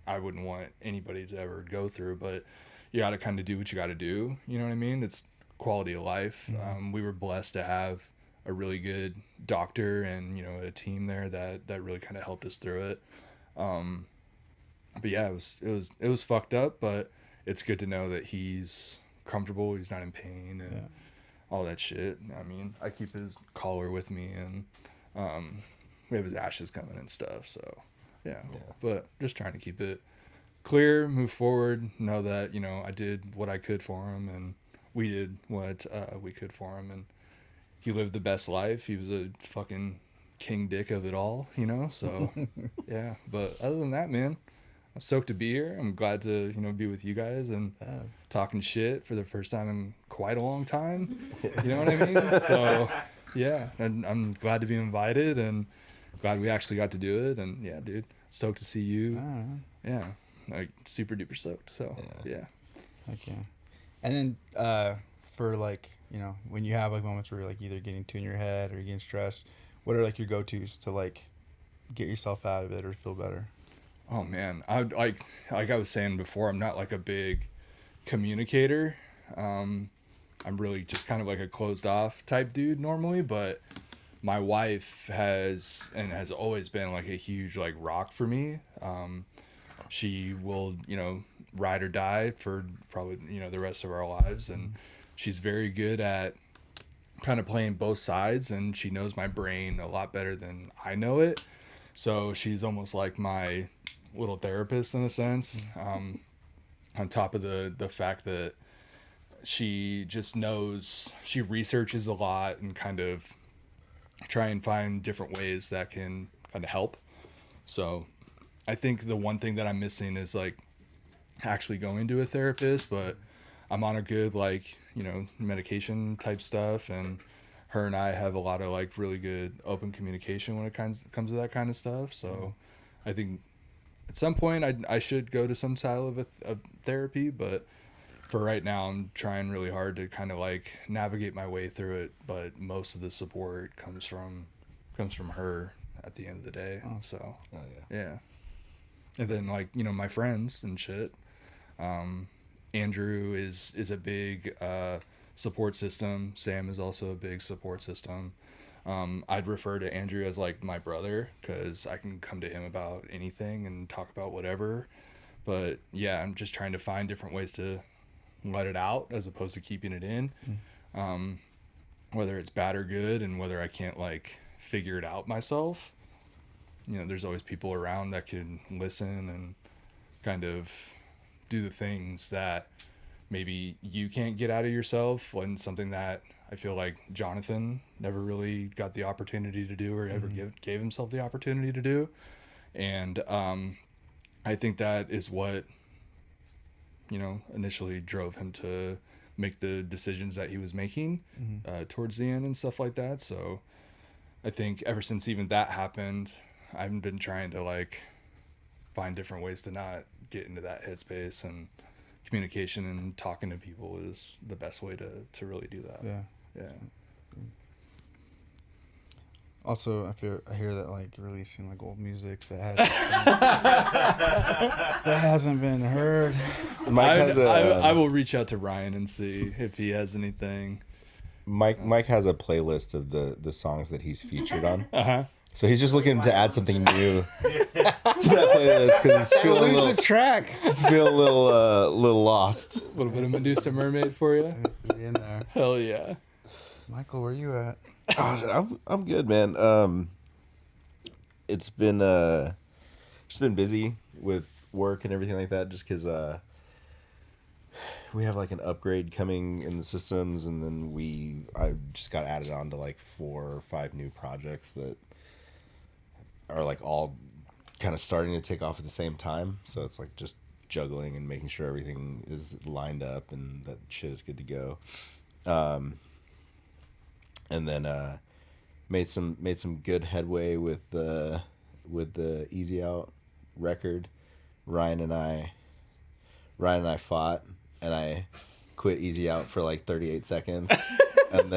I wouldn't want anybody to ever go through, but you got to kind of do what you got to do. You know what I mean? It's quality of life. We were blessed to have a really good doctor and a team there that really kind of helped us through it. But yeah, it was fucked up, but it's good to know that he's comfortable, he's not in pain and all that shit. I mean, I keep his collar with me, and we have his ashes coming and stuff, so yeah. But just trying to keep it clear, move forward, know that I did what I could for him, and we did what we could for him, and he lived the best life. He was a fucking king dick of it all, so yeah. But other than that, man, I'm stoked to be here. I'm glad to be with you guys and talking shit for the first time in quite a long time. You know what I mean? So yeah, and I'm glad to be invited and glad we actually got to do it. And yeah, dude, stoked to see you. Yeah, like super duper stoked. So yeah. Okay. And then for like when you have like moments where you're like either getting too in your head or you're getting stressed, what are like your go-tos to like get yourself out of it or feel better? Oh man, I like I was saying before, I'm not like a big communicator. I'm really just kind of like a closed off type dude normally, but my wife has always been like a huge like rock for me. She will ride or die for probably the rest of our lives, and she's very good at kind of playing both sides, and she knows my brain a lot better than I know it. So she's almost like my little therapist in a sense. On top of the fact that she just knows, she researches a lot and kind of try and find different ways that can kind of help. So I think the one thing that I'm missing is like actually going to a therapist, but I'm on a good, like, you know, medication type stuff, and her and I have a lot of like really good open communication when it comes to that kind of stuff. So I think at some point I should go to some style of a therapy, but for right now I'm trying really hard to kind of like navigate my way through it, but most of the support comes from her at the end of the day. So yeah. And then, like, you know, my friends and shit. Andrew is a big support system. Sam is also a big support system. I'd refer to Andrew as like my brother, because I can come to him about anything and talk about whatever. But yeah, I'm just trying to find different ways to let it out as opposed to keeping it in. Whether it's bad or good, and whether I can't like figure it out myself. You know, there's always people around that can listen and kind of do the things that maybe you can't get out of yourself, when something that I feel like Jonathan never really got the opportunity to do, or ever gave himself the opportunity to do. And I think that is what, you know, initially drove him to make the decisions that he was making towards the end and stuff like that. So I think ever since even that happened, I've been trying to like find different ways to not get into that headspace, and communication and talking to people is the best way to really do that. Yeah. Also, I hear that like releasing like old music that hasn't been heard. I will reach out to Ryan and see if he has anything. Mike has a playlist of the songs that he's featured on. So he's just looking to add something new to that playlist, because he's feeling a little track. Feel a little lost. A little bit of Medusa Mermaid for you. In there. Hell yeah. Michael, where you at? I'm good, man. It's been busy with work and everything like that, just because we have like an upgrade coming in the systems, and then I just got added on to like 4 or 5 new projects that are like all kind of starting to take off at the same time. So it's like just juggling and making sure everything is lined up and that shit is good to go. And then made some good headway with the Easy Out record. Ryan and I fought, and I quit Easy Out for like 38 seconds, and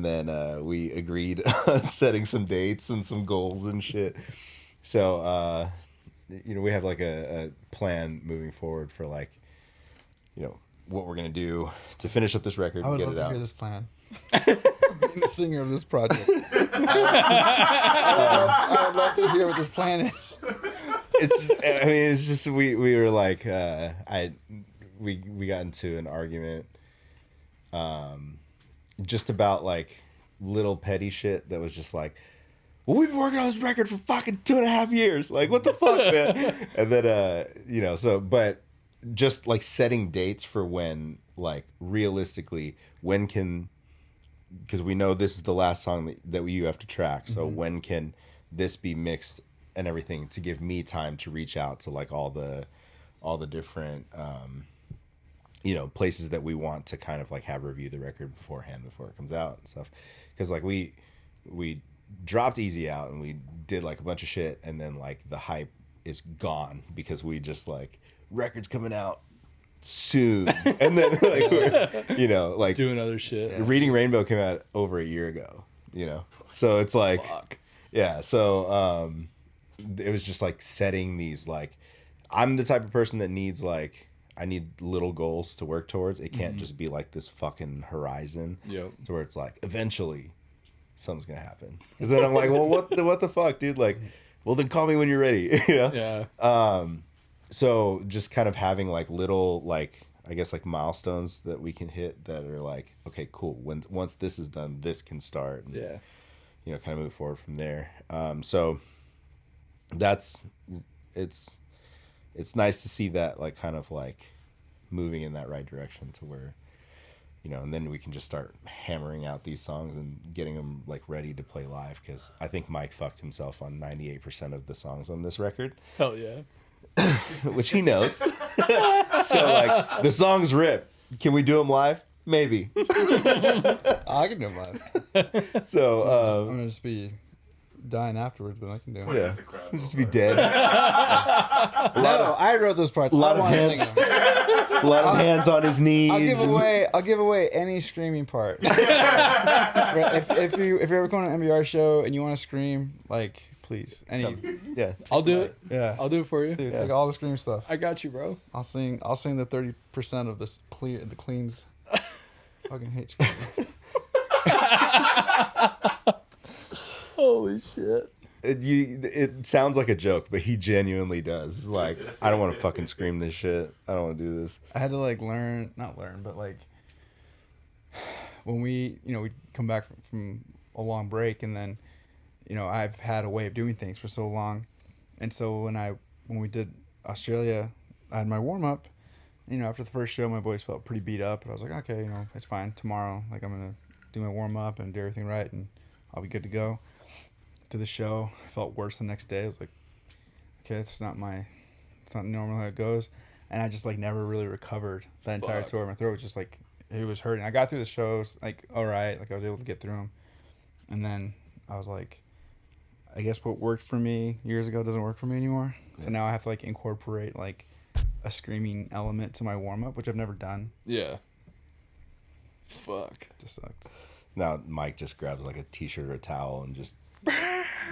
then we agreed on setting some dates and some goals and shit. So you know, we have like a plan moving forward for like, you know, what we're gonna do to finish up this record and get it out. I would love to hear this plan. Being the singer of this project, I would love to hear what this plan is. It's just we were like we got into an argument just about like little petty shit that was just like, well, we've been working on this record for fucking 2.5 years, like what the fuck, man. And then you know, so but just like setting dates for when, like, realistically when can, because we know this is the last song that you have to track, so when can this be mixed and everything, to give me time to reach out to like all the different you know, places that we want to kind of like have review the record beforehand before it comes out and stuff. Because like we dropped Easy Out and we did like a bunch of shit, and then like the hype is gone because we just like, record's coming out soon, and then like we're, you know, like doing other shit. Reading Rainbow came out over a year ago, you know, so it's like, yeah, so it was just like setting these, like, I'm the type of person that needs, like, I need little goals to work towards. It can't just be like this fucking horizon to where it's like eventually something's gonna happen, because then I'm like, well, what the fuck, dude, like, well, then call me when you're ready, you know. So just kind of having like little, like, I guess like milestones that we can hit that are like, okay, cool. Once this is done, this can start. And, Yeah. you know, kind of move forward from there. So it's nice to see that like kind of like moving in that right direction to where, you know, and then we can just start hammering out these songs and getting them like ready to play live, because I think Mike fucked himself on 98% of the songs on this record. Hell yeah. Which he knows. So like the songs rip. Can we do them live? Maybe. I can do them live. So I'm gonna just be dying afterwards, but I can do it. yeah, just be dead. No, I wrote those parts. A lot I of wanna hands. sing them. A lot of hands on his knees. I'll give away any screaming part. if you're ever going to an MBR show and you want to scream, like, please, any. Yeah. I'll do it. Yeah. I'll do it for you. Dude, take all the scream stuff. I got you, bro. I'll sing the 30% of this the cleans. Fucking hate screaming. Holy shit. It sounds like a joke, but he genuinely does. He's like, I don't want to fucking scream this shit. I don't want to do this. I had to like not learn, but like when we come back from a long break, and then I've had a way of doing things for so long, and so when we did Australia, I had my warm up. After the first show, my voice felt pretty beat up, and I was like, okay, it's fine. Tomorrow, like, I'm gonna do my warm up and do everything right, and I'll be good to go. To the show, I felt worse the next day. I was like, okay, it's not normal how it goes, and I just like never really recovered that entire tour. My throat was just like, it was hurting. I got through the shows like all right, like I was able to get through them, and then I was like, I guess what worked for me years ago doesn't work for me anymore. So now I have to like incorporate like a screaming element to my warm up, which I've never done. Yeah. Fuck. It just sucks. Now Mike just grabs like a t-shirt or a towel and just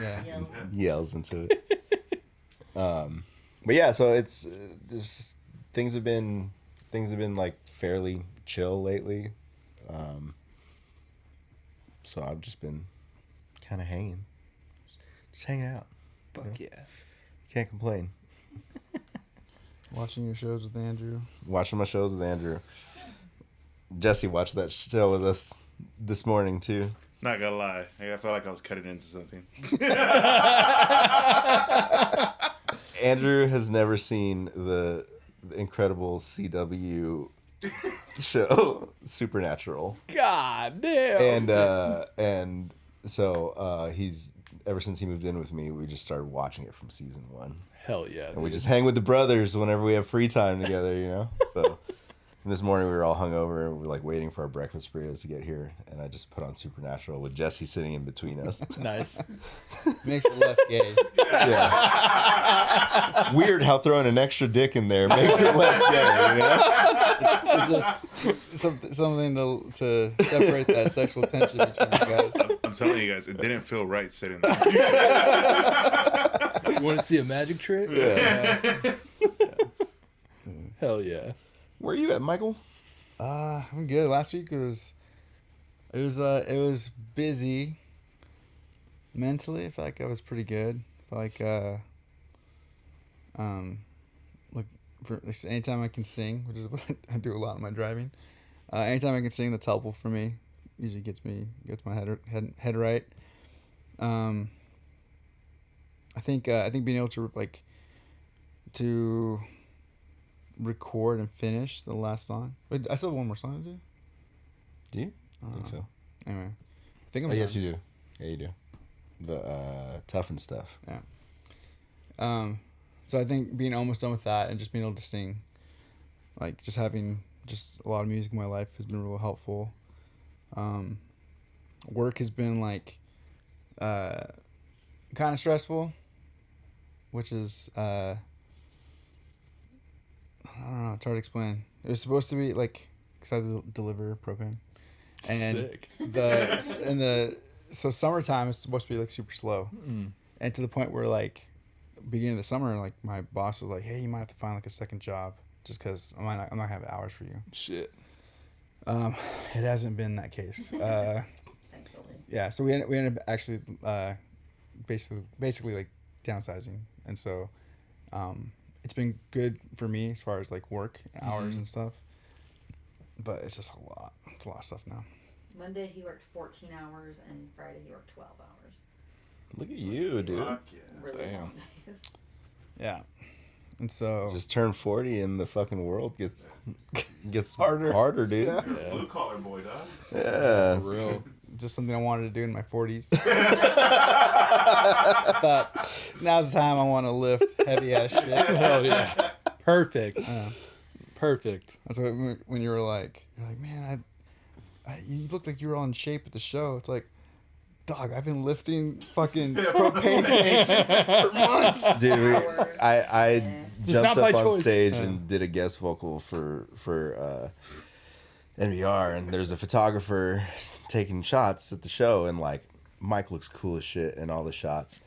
Yeah. yells into it. But yeah, so it's there's just, things have been like fairly chill lately. So I've just been kind of hanging, just hanging out. Fuck yeah. Can't complain. Watching your shows with Andrew. Watching my shows with Andrew. Jesse watched that show with us this morning too. Not gonna lie, I felt like I was cutting into something. Andrew has never seen the incredible CW show Supernatural, God damn. and so he's ever since he moved in with me, we just started watching it from season 1, Hell yeah. and we dude. just hang with the brothers whenever we have free time together, So. And this morning we were all hungover and we were like waiting for our breakfast burritos to get here, and I just put on Supernatural with Jesse sitting in between us. Nice. Makes it less gay. Yeah. Weird how throwing an extra dick in there makes it less gay, It's just something to separate that sexual tension between you guys. I'm telling you guys, it didn't feel right sitting there. You want to see a magic trick? Yeah. Hell yeah. Where are you at, Michael? I'm good. Last week it was busy. Mentally, I feel like I was pretty good. I feel like for anytime I can sing, which is what I do a lot in my driving. Anytime I can sing, that's helpful for me. Usually gets my head right. I think being able to to record and finish the last song. Wait, I still have one more song to do. Do you? I think so. Anyway, I think I'm. Oh, yes, done. you do. Yeah, you do. The Tough and Stuff. Yeah. So I think being almost done with that and just being able to sing, like just having just a lot of music in my life has been real helpful. Work has been like kind of stressful, which is I don't know, it's hard to explain. It was supposed to be like, because I had to deliver propane, and Sick. so summertime is supposed to be like super slow, and to the point where like beginning of the summer, like my boss was like, hey, you might have to find like a second job just because I'm not gonna have hours for you. Shit. It hasn't been that case. Yeah, so we ended up actually basically like downsizing, and so it's been good for me as far as like work hours and stuff. but it's just a lot. It's a lot of stuff now. Monday he worked 14 hours, and Friday he worked 12 hours. Look at you, dude. Fuck yeah. Really Damn. long days. Yeah, and so Just turn 40 and the fucking world gets harder, dude. You're a blue collar boy, dog. Yeah. For real. just something I wanted to do in my 40s. Thought now's the time I want to lift heavy ass shit. Hell yeah. Perfect. Perfect. That's what, when you were like, man, you looked like you were on shape at the show. It's like, dog, I've been lifting fucking propane tanks for months. Dude, Hours. I Yeah. jumped not by up on choice. stage and did a guest vocal for NVR, and there's a photographer taking shots at the show, and like Mike looks cool as shit in all the shots,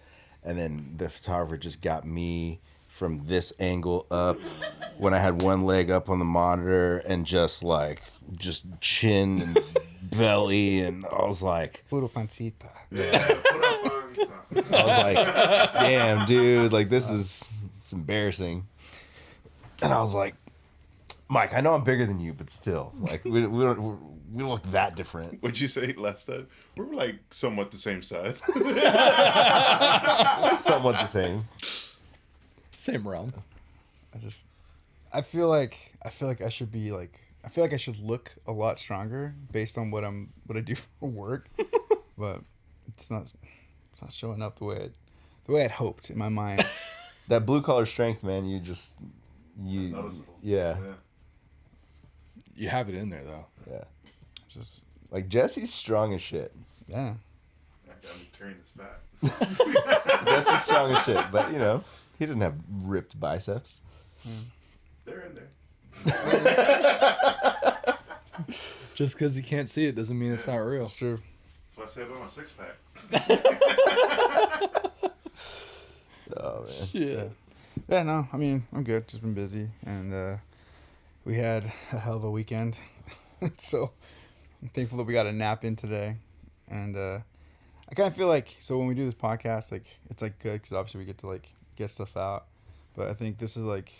and then the photographer just got me from this angle up when I had one leg up on the monitor and just chin and belly, and I was like, Puro pancita. Yeah, put up on something. I was like, damn, dude, like this is it's embarrassing. And I was like, Mike, I know I'm bigger than you, but still, like we don't look that different. What'd you say last time? We were like somewhat the same size. Somewhat the same. Same realm. I feel like I should be like, I feel like I should look a lot stronger based on what I do for work, but it's not showing up the way I'd hoped in my mind. That blue collar strength, man. You Noticeable. yeah. You have it in there though. Yeah. Just Like Jesse's strong as shit. yeah. That got me carrying his fat. Jesse's strong as shit, but you know he didn't have ripped biceps. They're in there. Just because you can't see it doesn't mean it's not real. It's true. That's what I say about my six pack. Oh man. Shit. Yeah, no, I mean, I'm good. Just been busy, and we had a hell of a weekend. So I'm thankful that we got a nap in today. And I kind of feel like, so when we do this podcast, like, it's like good because obviously we get to like get stuff out. But I think this is like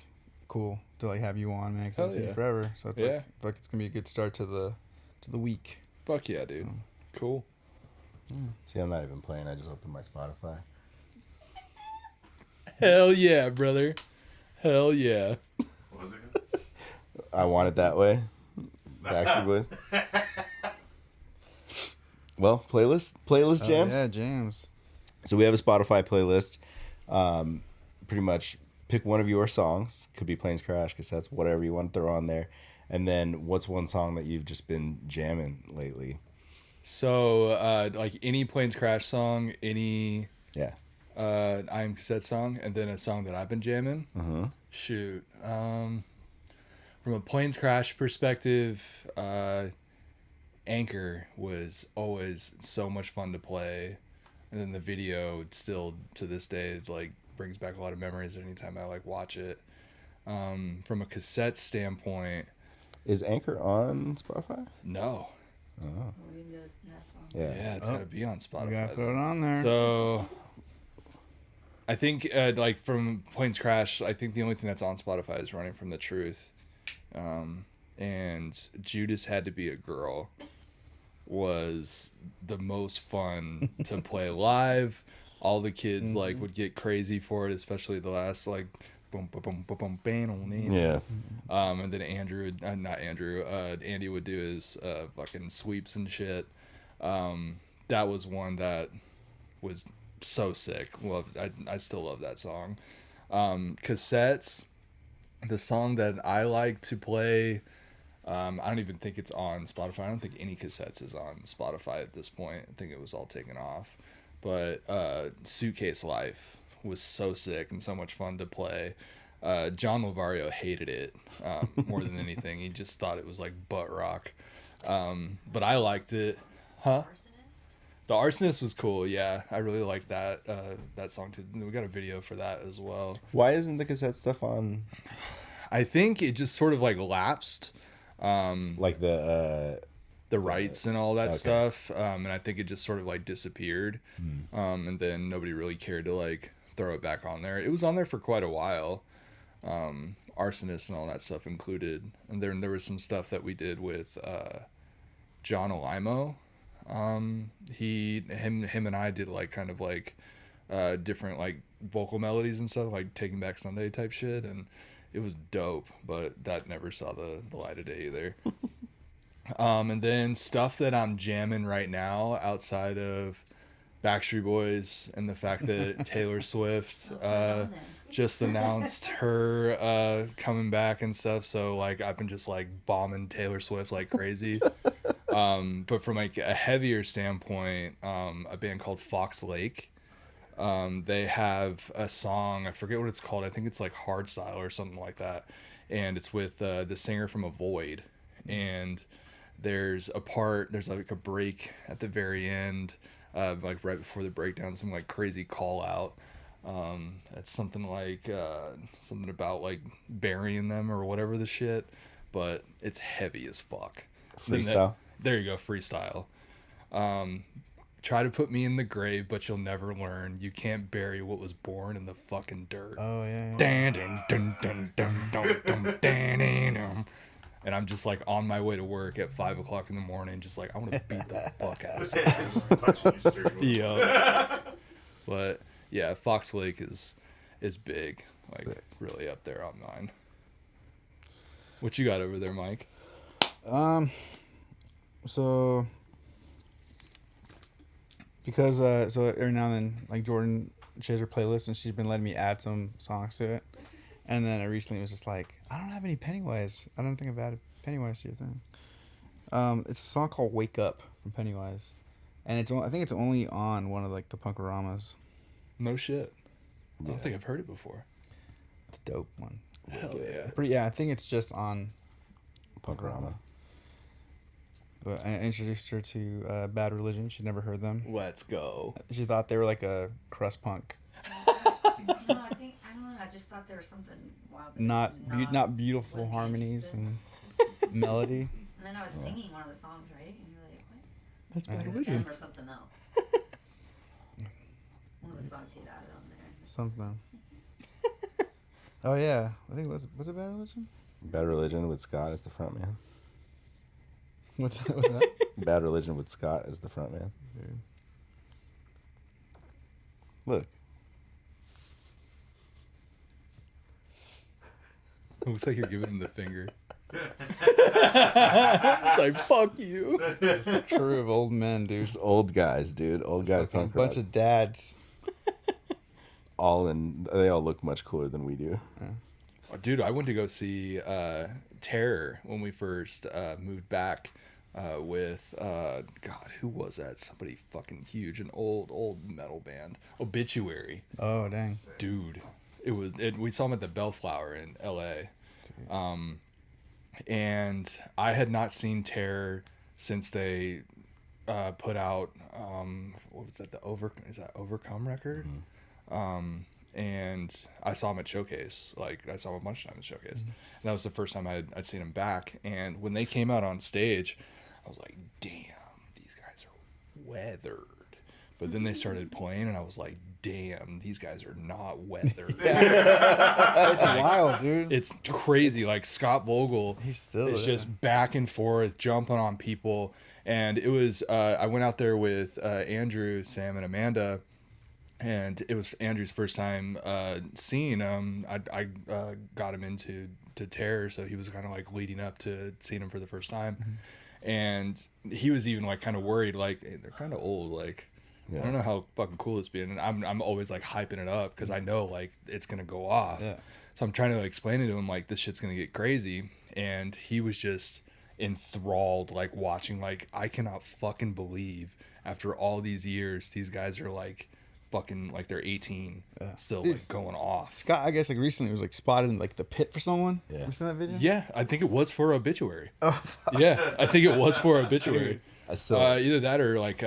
cool to like have you on, man, because I haven't seen you forever. So it's Yeah. like, I feel like it's gonna be a good start to the week. Fuck yeah, dude. Cool. See, I'm not even playing. I just opened my Spotify. Hell yeah, brother. Hell yeah. What was it again? I want it that way. Backstreet Boys. Well, playlist Oh, jams. yeah, jams. So we have a Spotify playlist. Pretty much pick one of your songs. Could be Planes Crash, Cassettes, whatever you want to throw on there. And then what's one song that you've just been jamming lately? So, like any Planes Crash song, any Yeah. I Am Cassette song, and then a song that I've been jamming. Mm-hmm. Shoot. From a Planes Crash perspective, Anchor was always so much fun to play. And then the video still to this day like brings back a lot of memories anytime I like watch it. From a cassette standpoint, Is Anchor on Spotify? no. Oh. We can go to that song. Yeah. Yeah, it's gotta be on Spotify. You gotta throw it on there. So I think like from Planes Crash, I think the only thing that's on Spotify is Running from the Truth. And Judas Had to Be a Girl was the most fun to play live. All the kids like would get crazy for it, especially the last like boom boom boom boom boom bam. Yeah. And then Andy would do his fucking sweeps and shit. That was one that was so sick. I still love that song. Cassettes, the song that I like to play, I don't even think it's on Spotify. I don't think any Cassettes is on Spotify at this point. I think it was all taken off. But Suitcase Life was so sick and so much fun to play. John Lovario hated it more than anything. He just thought it was like butt rock. But I liked it. Huh? The Arsonist was cool, yeah. I really liked that song too. We got a video for that as well. Why isn't the cassette stuff on? I think it just sort of like lapsed. Like the Rights and all that Okay. stuff. And I think it just sort of like disappeared. And then nobody really cared to like throw it back on there. It was on there for quite a while. Arsonist and all that stuff included. And then there was some stuff that we did with John Olimo. Him and I did like kind of like different like vocal melodies and stuff, like Taking Back Sunday type shit, and it was dope, but that never saw the light of day either. And then stuff that I'm jamming right now outside of Backstreet Boys and the fact that Taylor Swift just announced her coming back and stuff, so like I've been just like bombing Taylor Swift like crazy. But from like a heavier standpoint, a band called Fox Lake, they have a song, I forget what it's called, I think it's like Hardstyle or something like that, and it's with the singer from Avoid, and there's like a break at the very end, like right before the breakdown, some like crazy call out. It's something like something about like burying them or whatever the shit, but it's heavy as fuck. Freestyle. There you go, freestyle. Try to put me in the grave, but you'll never learn. You can't bury what was born in the fucking dirt. Oh yeah. Dun, dun, dun, dun, dun, dun, dun, dun, dun, dun. And I'm just like on my way to work at 5 o'clock in the morning, just like I want to beat the fuck out of someone. Yeah. But yeah, Fox Lake is big, like Sick. really up there on mine. What you got over there, Mike? So because so every now and then, like Jordan, she has her playlist and she's been letting me add some songs to it. And then I recently was just like, I don't have any Pennywise. I don't think I've added Pennywise to your thing. It's a song called "Wake Up" from Pennywise, and I think it's only on one of like the Punkaramas. No shit. I Yeah. don't think I've heard it before. It's a dope one. Hell yeah. Yeah, I think it's just on Punkorama. But I introduced her to Bad Religion. She'd never heard them. Let's go. She thought they were like a crust punk. No, I don't know. I just thought there was something wild. Not beautiful wouldn't be harmonies interested. and melody. And then I was singing one of the songs, right? And you're like, what? That's Bad Them Religion. or something else. One of the songs he'd added on there. Something. Oh yeah, I think was it Bad Religion? Bad Religion with Scott as the front man. What's that? Bad Religion with Scott as the front man. Dude. Look. It looks like you're giving him the finger. It's like, fuck you. It's a crew of old men, dude. Just old guys, dude. Old guy A punk bunch rock. of dads. They all look much cooler than we do. Oh, dude, I went to go see Terror when we first moved back with God, who was that? Somebody fucking huge, an old metal band, Obituary. Oh dang. Dude, we saw them at the Bellflower in LA. And I had not seen Terror since they put out what was that, is that Overcome record? And I saw him at Showcase. Like, I saw him a bunch of times at Showcase. And that was the first time I'd seen him back. And when they came out on stage, I was like, damn, these guys are weathered. But then they started playing, and I was like, damn, these guys are not weathered. It's wild, dude. It's crazy. Like, Scott Vogel He's still is there. just back and forth, jumping on people. And it was, I went out there with Andrew, Sam, and Amanda. And it was Andrew's first time seeing him. I got him into Terror, so he was kind of like leading up to seeing him for the first time. And he was even like kind of worried, like, hey, they're kind of old. Like, I don't know how fucking cool this being. And I'm always like hyping it up because I know like it's gonna go off. Yeah. So I'm trying to like, explain it to him like this shit's gonna get crazy, and he was just enthralled, like watching. Like, I cannot fucking believe after all these years these guys are like fucking like they're 18 still. Dude, like going off. Scott, I guess like recently was like spotted in like the pit for someone. Yeah. You seen that video? Yeah, I think it was for Obituary. Oh, Yeah, I think it was for Obituary. I still Either that or like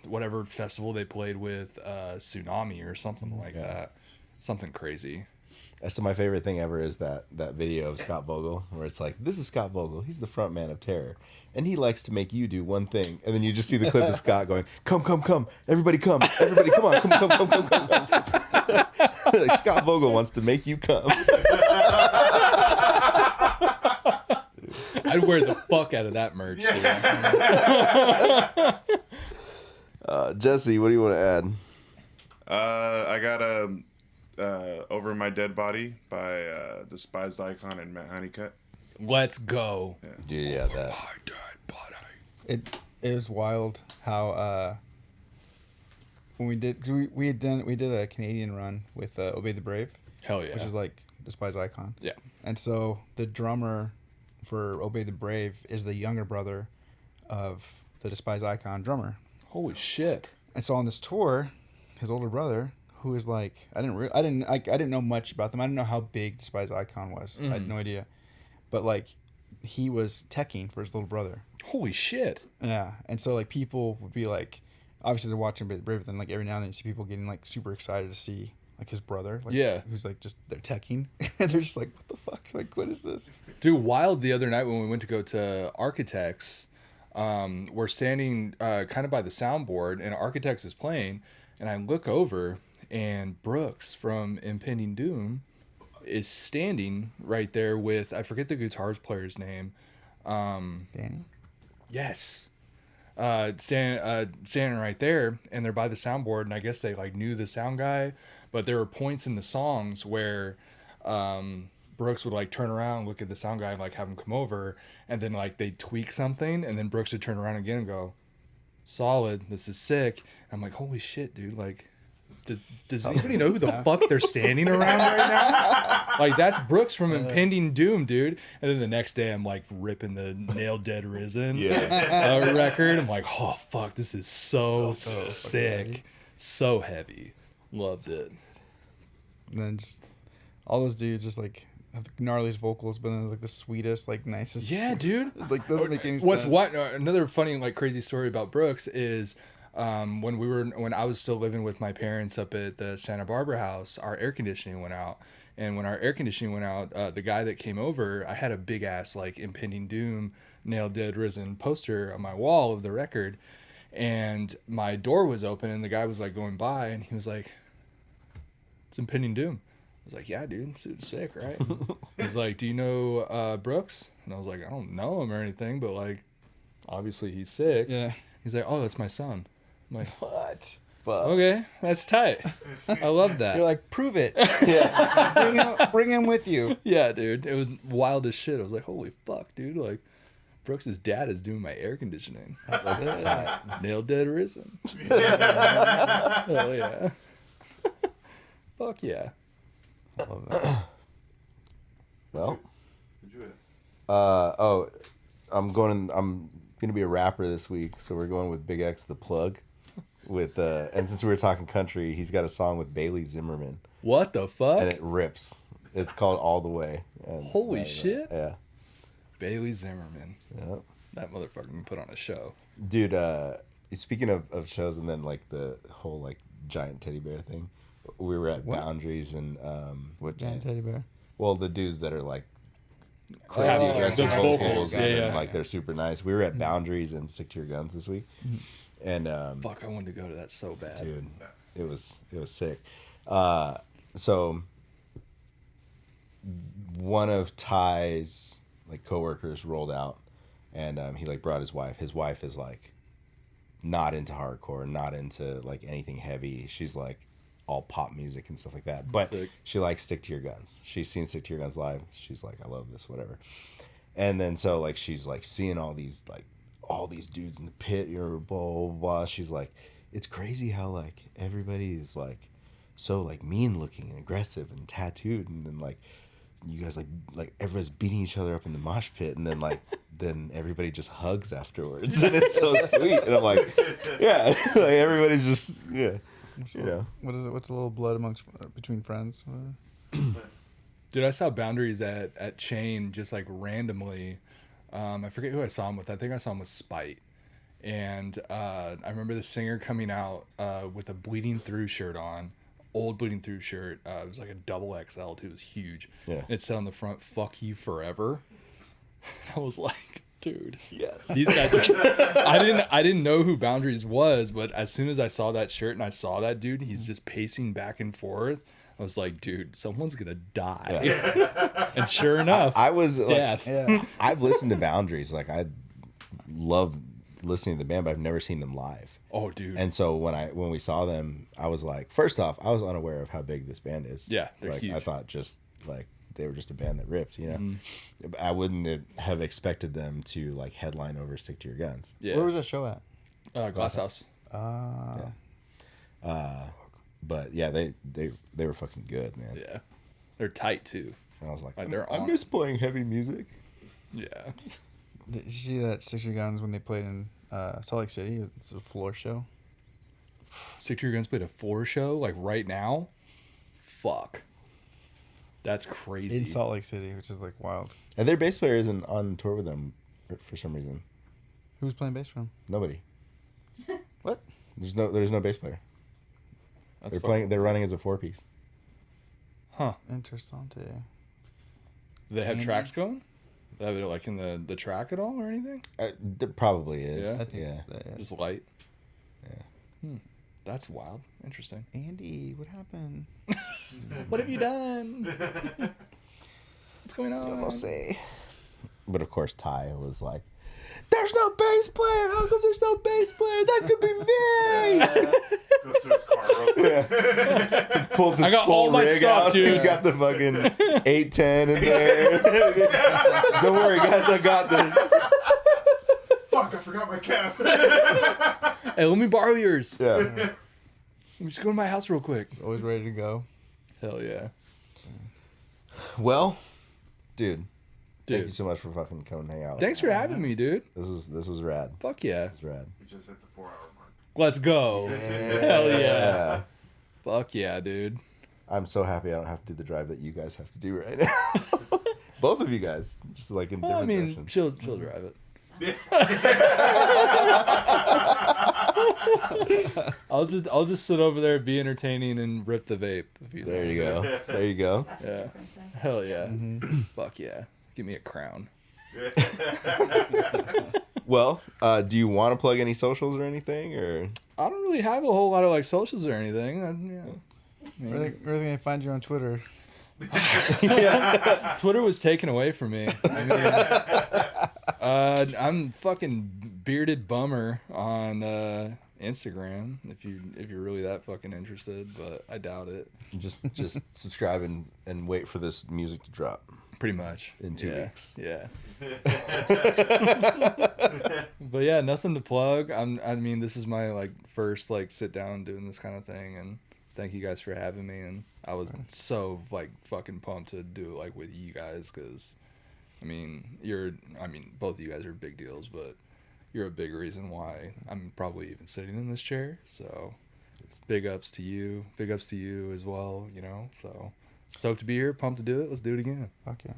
whatever festival they played with, Tsunami or something like that. Something crazy. That's my favorite thing ever is that video of Scott Vogel where it's like, this is Scott Vogel. He's the front man of Terror. And he likes to make you do one thing. And then you just see the clip of Scott going, come, everybody come on, come. Like, Scott Vogel wants to make you come. I'd wear the fuck out of that merch. Dude. Jesse, what do you want to add? I got Over My Dead Body by Despised Icon and Matt Honeycutt. Let's go. Dude, yeah, that. My dead body. It was wild how when we did, cause we did a Canadian run with Obey the Brave, Hell yeah. which is like Despised Icon. Yeah. And so the drummer for Obey the Brave is the younger brother of the Despised Icon drummer. Holy shit. And so on this tour, his older brother, who is like, I didn't know much about them. I didn't know how big Despised Icon was. I had no idea. But like, he was teching for his little brother. Holy shit. Yeah. And so like people would be like, obviously they're watching Obey the Brave, but then like every now and then you see people getting like super excited to see like his brother. Like, Yeah. Who's like just, they're teching. And they're just like, what the fuck? Like, what is this? Dude, wild the other night when we went to go to Architects, we're standing kind of by the soundboard and Architects is playing, and I look over and Brooks from Impending Doom is standing right there with, I forget the guitar player's name. Danny? Yes. Standing right there, and they're by the soundboard, and I guess they like knew the sound guy, but there were points in the songs where Brooks would like turn around, look at the sound guy, and like have him come over, and then like they'd tweak something, and then Brooks would turn around again and go, "Solid, this is sick." And I'm like, "Holy shit, dude!" Like, does anybody know who the fuck they're standing around right now? Like, that's Brooks from Impending Doom, dude. And then the next day, I'm like ripping the Nail Dead Risen record. I'm like, oh fuck, this is so sick, so heavy. Loved it. And then just all those dudes just like have the gnarliest vocals, but then like the sweetest, like nicest. Yeah, dude. It, like doesn't make any What's sense. what? Another funny like crazy story about Brooks is when I was still living with my parents up at the Santa Barbara house, our air conditioning went out. And when our air conditioning went out, the guy that came over, I had a big ass like Impending Doom, Nail Dead Risen poster on my wall of the record, and my door was open, and the guy was like going by, and he was like, "It's Impending Doom." I was like, "Yeah, dude, it's sick, right?" He's like, "Do you know Brooks?" And I was like, "I don't know him or anything, but like, obviously he's sick." Yeah. He's like, "Oh, that's my son." I'm like, What? Fuck. "Okay, that's tight. I love that." You're like, prove it. Yeah. bring him with you. Yeah, dude. It was wild as shit. I was like, holy fuck, dude. Like, Brooks' dad is doing my air conditioning. That's tight. Nail Dead Risen. Hell yeah. Fuck yeah. I love that. Well. I'm gonna be a rapper this week, so we're going with Big X the Plug. With and since we were talking country, he's got a song with Bailey Zimmerman, What the fuck? and it rips. It's called All the Way. And Holy shit. Yeah. Bailey Zimmerman. Yeah. That motherfucker can put on a show. Dude, speaking of shows and then like the whole like giant teddy bear thing, we were at Boundaries and What giant teddy bear? well, the dudes that are like crazy Oh, aggressive those vocals, vocals, and yeah. like they're super nice. We were at Boundaries and Stick to Your Guns this week, and Fuck, I wanted to go to that so bad. dude, it was sick. So one of Ty's like coworkers rolled out, and he like brought his wife. His wife is like not into hardcore, not into like anything heavy. She's like all pop music and stuff like that. But Sick. she likes Stick to Your Guns. She's seen Stick to Your Guns live. She's like, I love this, whatever. And then so like she's like seeing all these dudes in the pit, you know, blah blah blah. She's like, it's crazy how like everybody is like so like mean looking and aggressive and tattooed, and then like you guys like everyone's beating each other up in the mosh pit, and then like then everybody just hugs afterwards, and it's so sweet. And I'm like, yeah, like everybody's just you know. What is it? What's a little blood amongst between friends? Dude, I saw Boundaries at Chain just like randomly. I forget who I saw him with. I think I saw him with Spite. And I remember the singer coming out with a Bleeding Through shirt on. Old Bleeding Through shirt. It was like a double XL too. It was huge. Yeah. It said on the front, "Fuck you forever." I was like, Dude. Yes. These guys are, I didn't know who Boundaries was, but as soon as I saw that shirt and I saw that dude, he's just pacing back and forth. I was like, dude, someone's gonna die. Yeah. And sure enough, I was like, death. Yeah. I've listened to Boundaries. Like I love listening to the band, but I've never seen them live. Oh, dude. And so when we saw them, I was like, first off, I was unaware of how big this band is. Yeah, they're like huge. I thought just like they were just a band that ripped, you know. Mm-hmm. I wouldn't have expected them to like headline over Stick to Your Guns. Yeah. Where was that show at? Glass House. But yeah, they were fucking good, man. Yeah. They're tight too. And I was like, Like, they're I on miss playing heavy music. Yeah. Did you see that Six Your Guns when they played in Salt Lake City? It's a floor show. Stick to Your Guns played a 4 show like right now. Fuck. That's crazy. In Salt Lake City, which is like wild. And their bass player isn't on tour with them for some reason. Who's playing bass for them? Nobody. What? There's no bass player. That's They're fucking- playing. They're running as a 4-piece. Huh. Interessante. Do they have tracks going? Do they have it like in the track at all or anything? There probably is. Yeah? I think Yeah. that is. Just light. Yeah. That's wild. Interesting. Andy, what happened? What have you done? What's going on? We'll see. But of course, Ty was like, "There's no bass player. How come there's no bass player? That could be me." Goes to his car real quick. Pulls his I got full all my rig stuff, out. dude. He's got the fucking 810 in there. Don't worry, guys. I got this. Fuck, I forgot my cap. Hey, let me borrow yours. Yeah. Let me just go to my house real quick. Always ready to go. Hell yeah. Well, dude, thank you Dude. so much for fucking coming and hang out. Thanks for having me, dude. This was rad. Fuck yeah. This was rad. We just hit the 4-hour mark. Let's go. Hell yeah. Fuck yeah, dude. I'm so happy I don't have to do the drive that you guys have to do right now. Both of you guys, just like in Well, I different mean, directions. she'll drive it. I'll just sit over there, be entertaining, and rip the vape. If you There you go. There you go. That's Yeah. the princess. Hell yeah. Fuck yeah. Give me a crown. Well, do you want to plug any socials or anything, or I don't really have a whole lot of like socials or anything. Where can they find you on Twitter? Twitter was taken away from me. I mean, I'm fucking bearded bummer on Instagram. If you're really that fucking interested, but I doubt it. just subscribe and wait for this music to drop? Pretty much In 2 weeks. Yeah. But yeah, nothing to plug. I mean, this is my like first like sit down doing this kind of thing, and thank you guys for having me. And I was so like fucking pumped to do it like with you guys, because I mean both of you guys are big deals, but you're a big reason why I'm probably even sitting in this chair. So big ups to you as well, you know. So stoked to be here, pumped to do it. Let's do it again. Fuck yeah.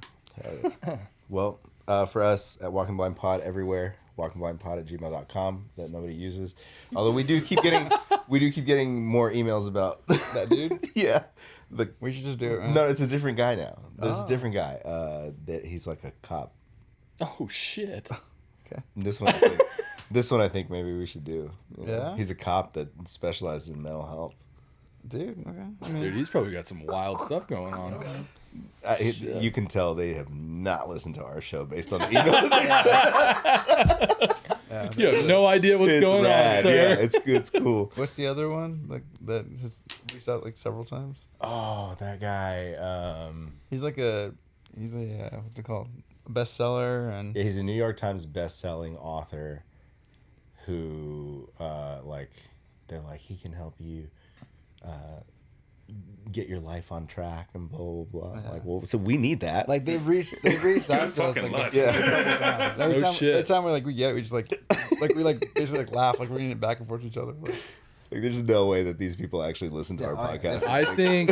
Well, for us at Walking Blind Pod everywhere, walkingblindpod@gmail.com that nobody uses. Although we do keep getting more emails about That dude? yeah. We should just do it. Right? No, it's a different guy now. There's Oh. a different guy. That he's like a cop. Oh shit. This one I think maybe we should do. You know? Yeah? He's a cop that specializes in mental health. Dude, okay. I mean, Dude, he's probably got some wild stuff going on. You can tell they have not listened to our show based on the email. yeah. You have no idea what's It's going rad. on, sir. Yeah, it's cool. What's the other one? Like that has reached out like several times. Oh, that guy. He's a what's it called? A bestseller and Yeah, he's a New York Times best-selling author who, they're like, he can help you get your life on track and blah, blah, blah. Yeah. Like, well, so we need that. like they've reached out to us fucking like luck. a couple times. Every No time, shit. every time we get it, we just like we basically like laugh like we're reading it back and forth to each other. Like, There's no way that these people actually listen to Yeah, our I- podcast. I think,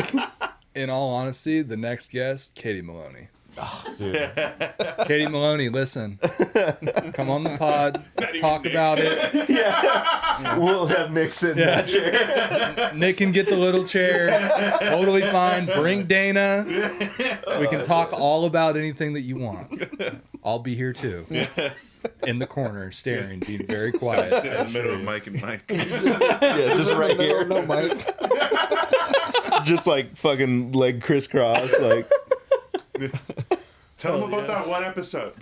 in all honesty, the next guest, Katie Maloney. Dude. Katie Maloney, listen. Come on the pod. Let's talk about it. We'll have Nick sit in Yeah. that chair. Nick can get the little chair. Totally fine. Bring Dana. We can talk all about anything that you want. I'll be here too. in the corner, staring, being very quiet. Sit in I the middle of assure Mike and Mike. Yeah, just right here. No, Mike. Just like fucking leg crisscross, like. Tell them about that one episode.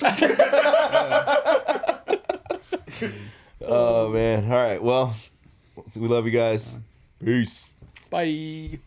Oh man! All right. Well, we love you guys. Peace. you. Bye.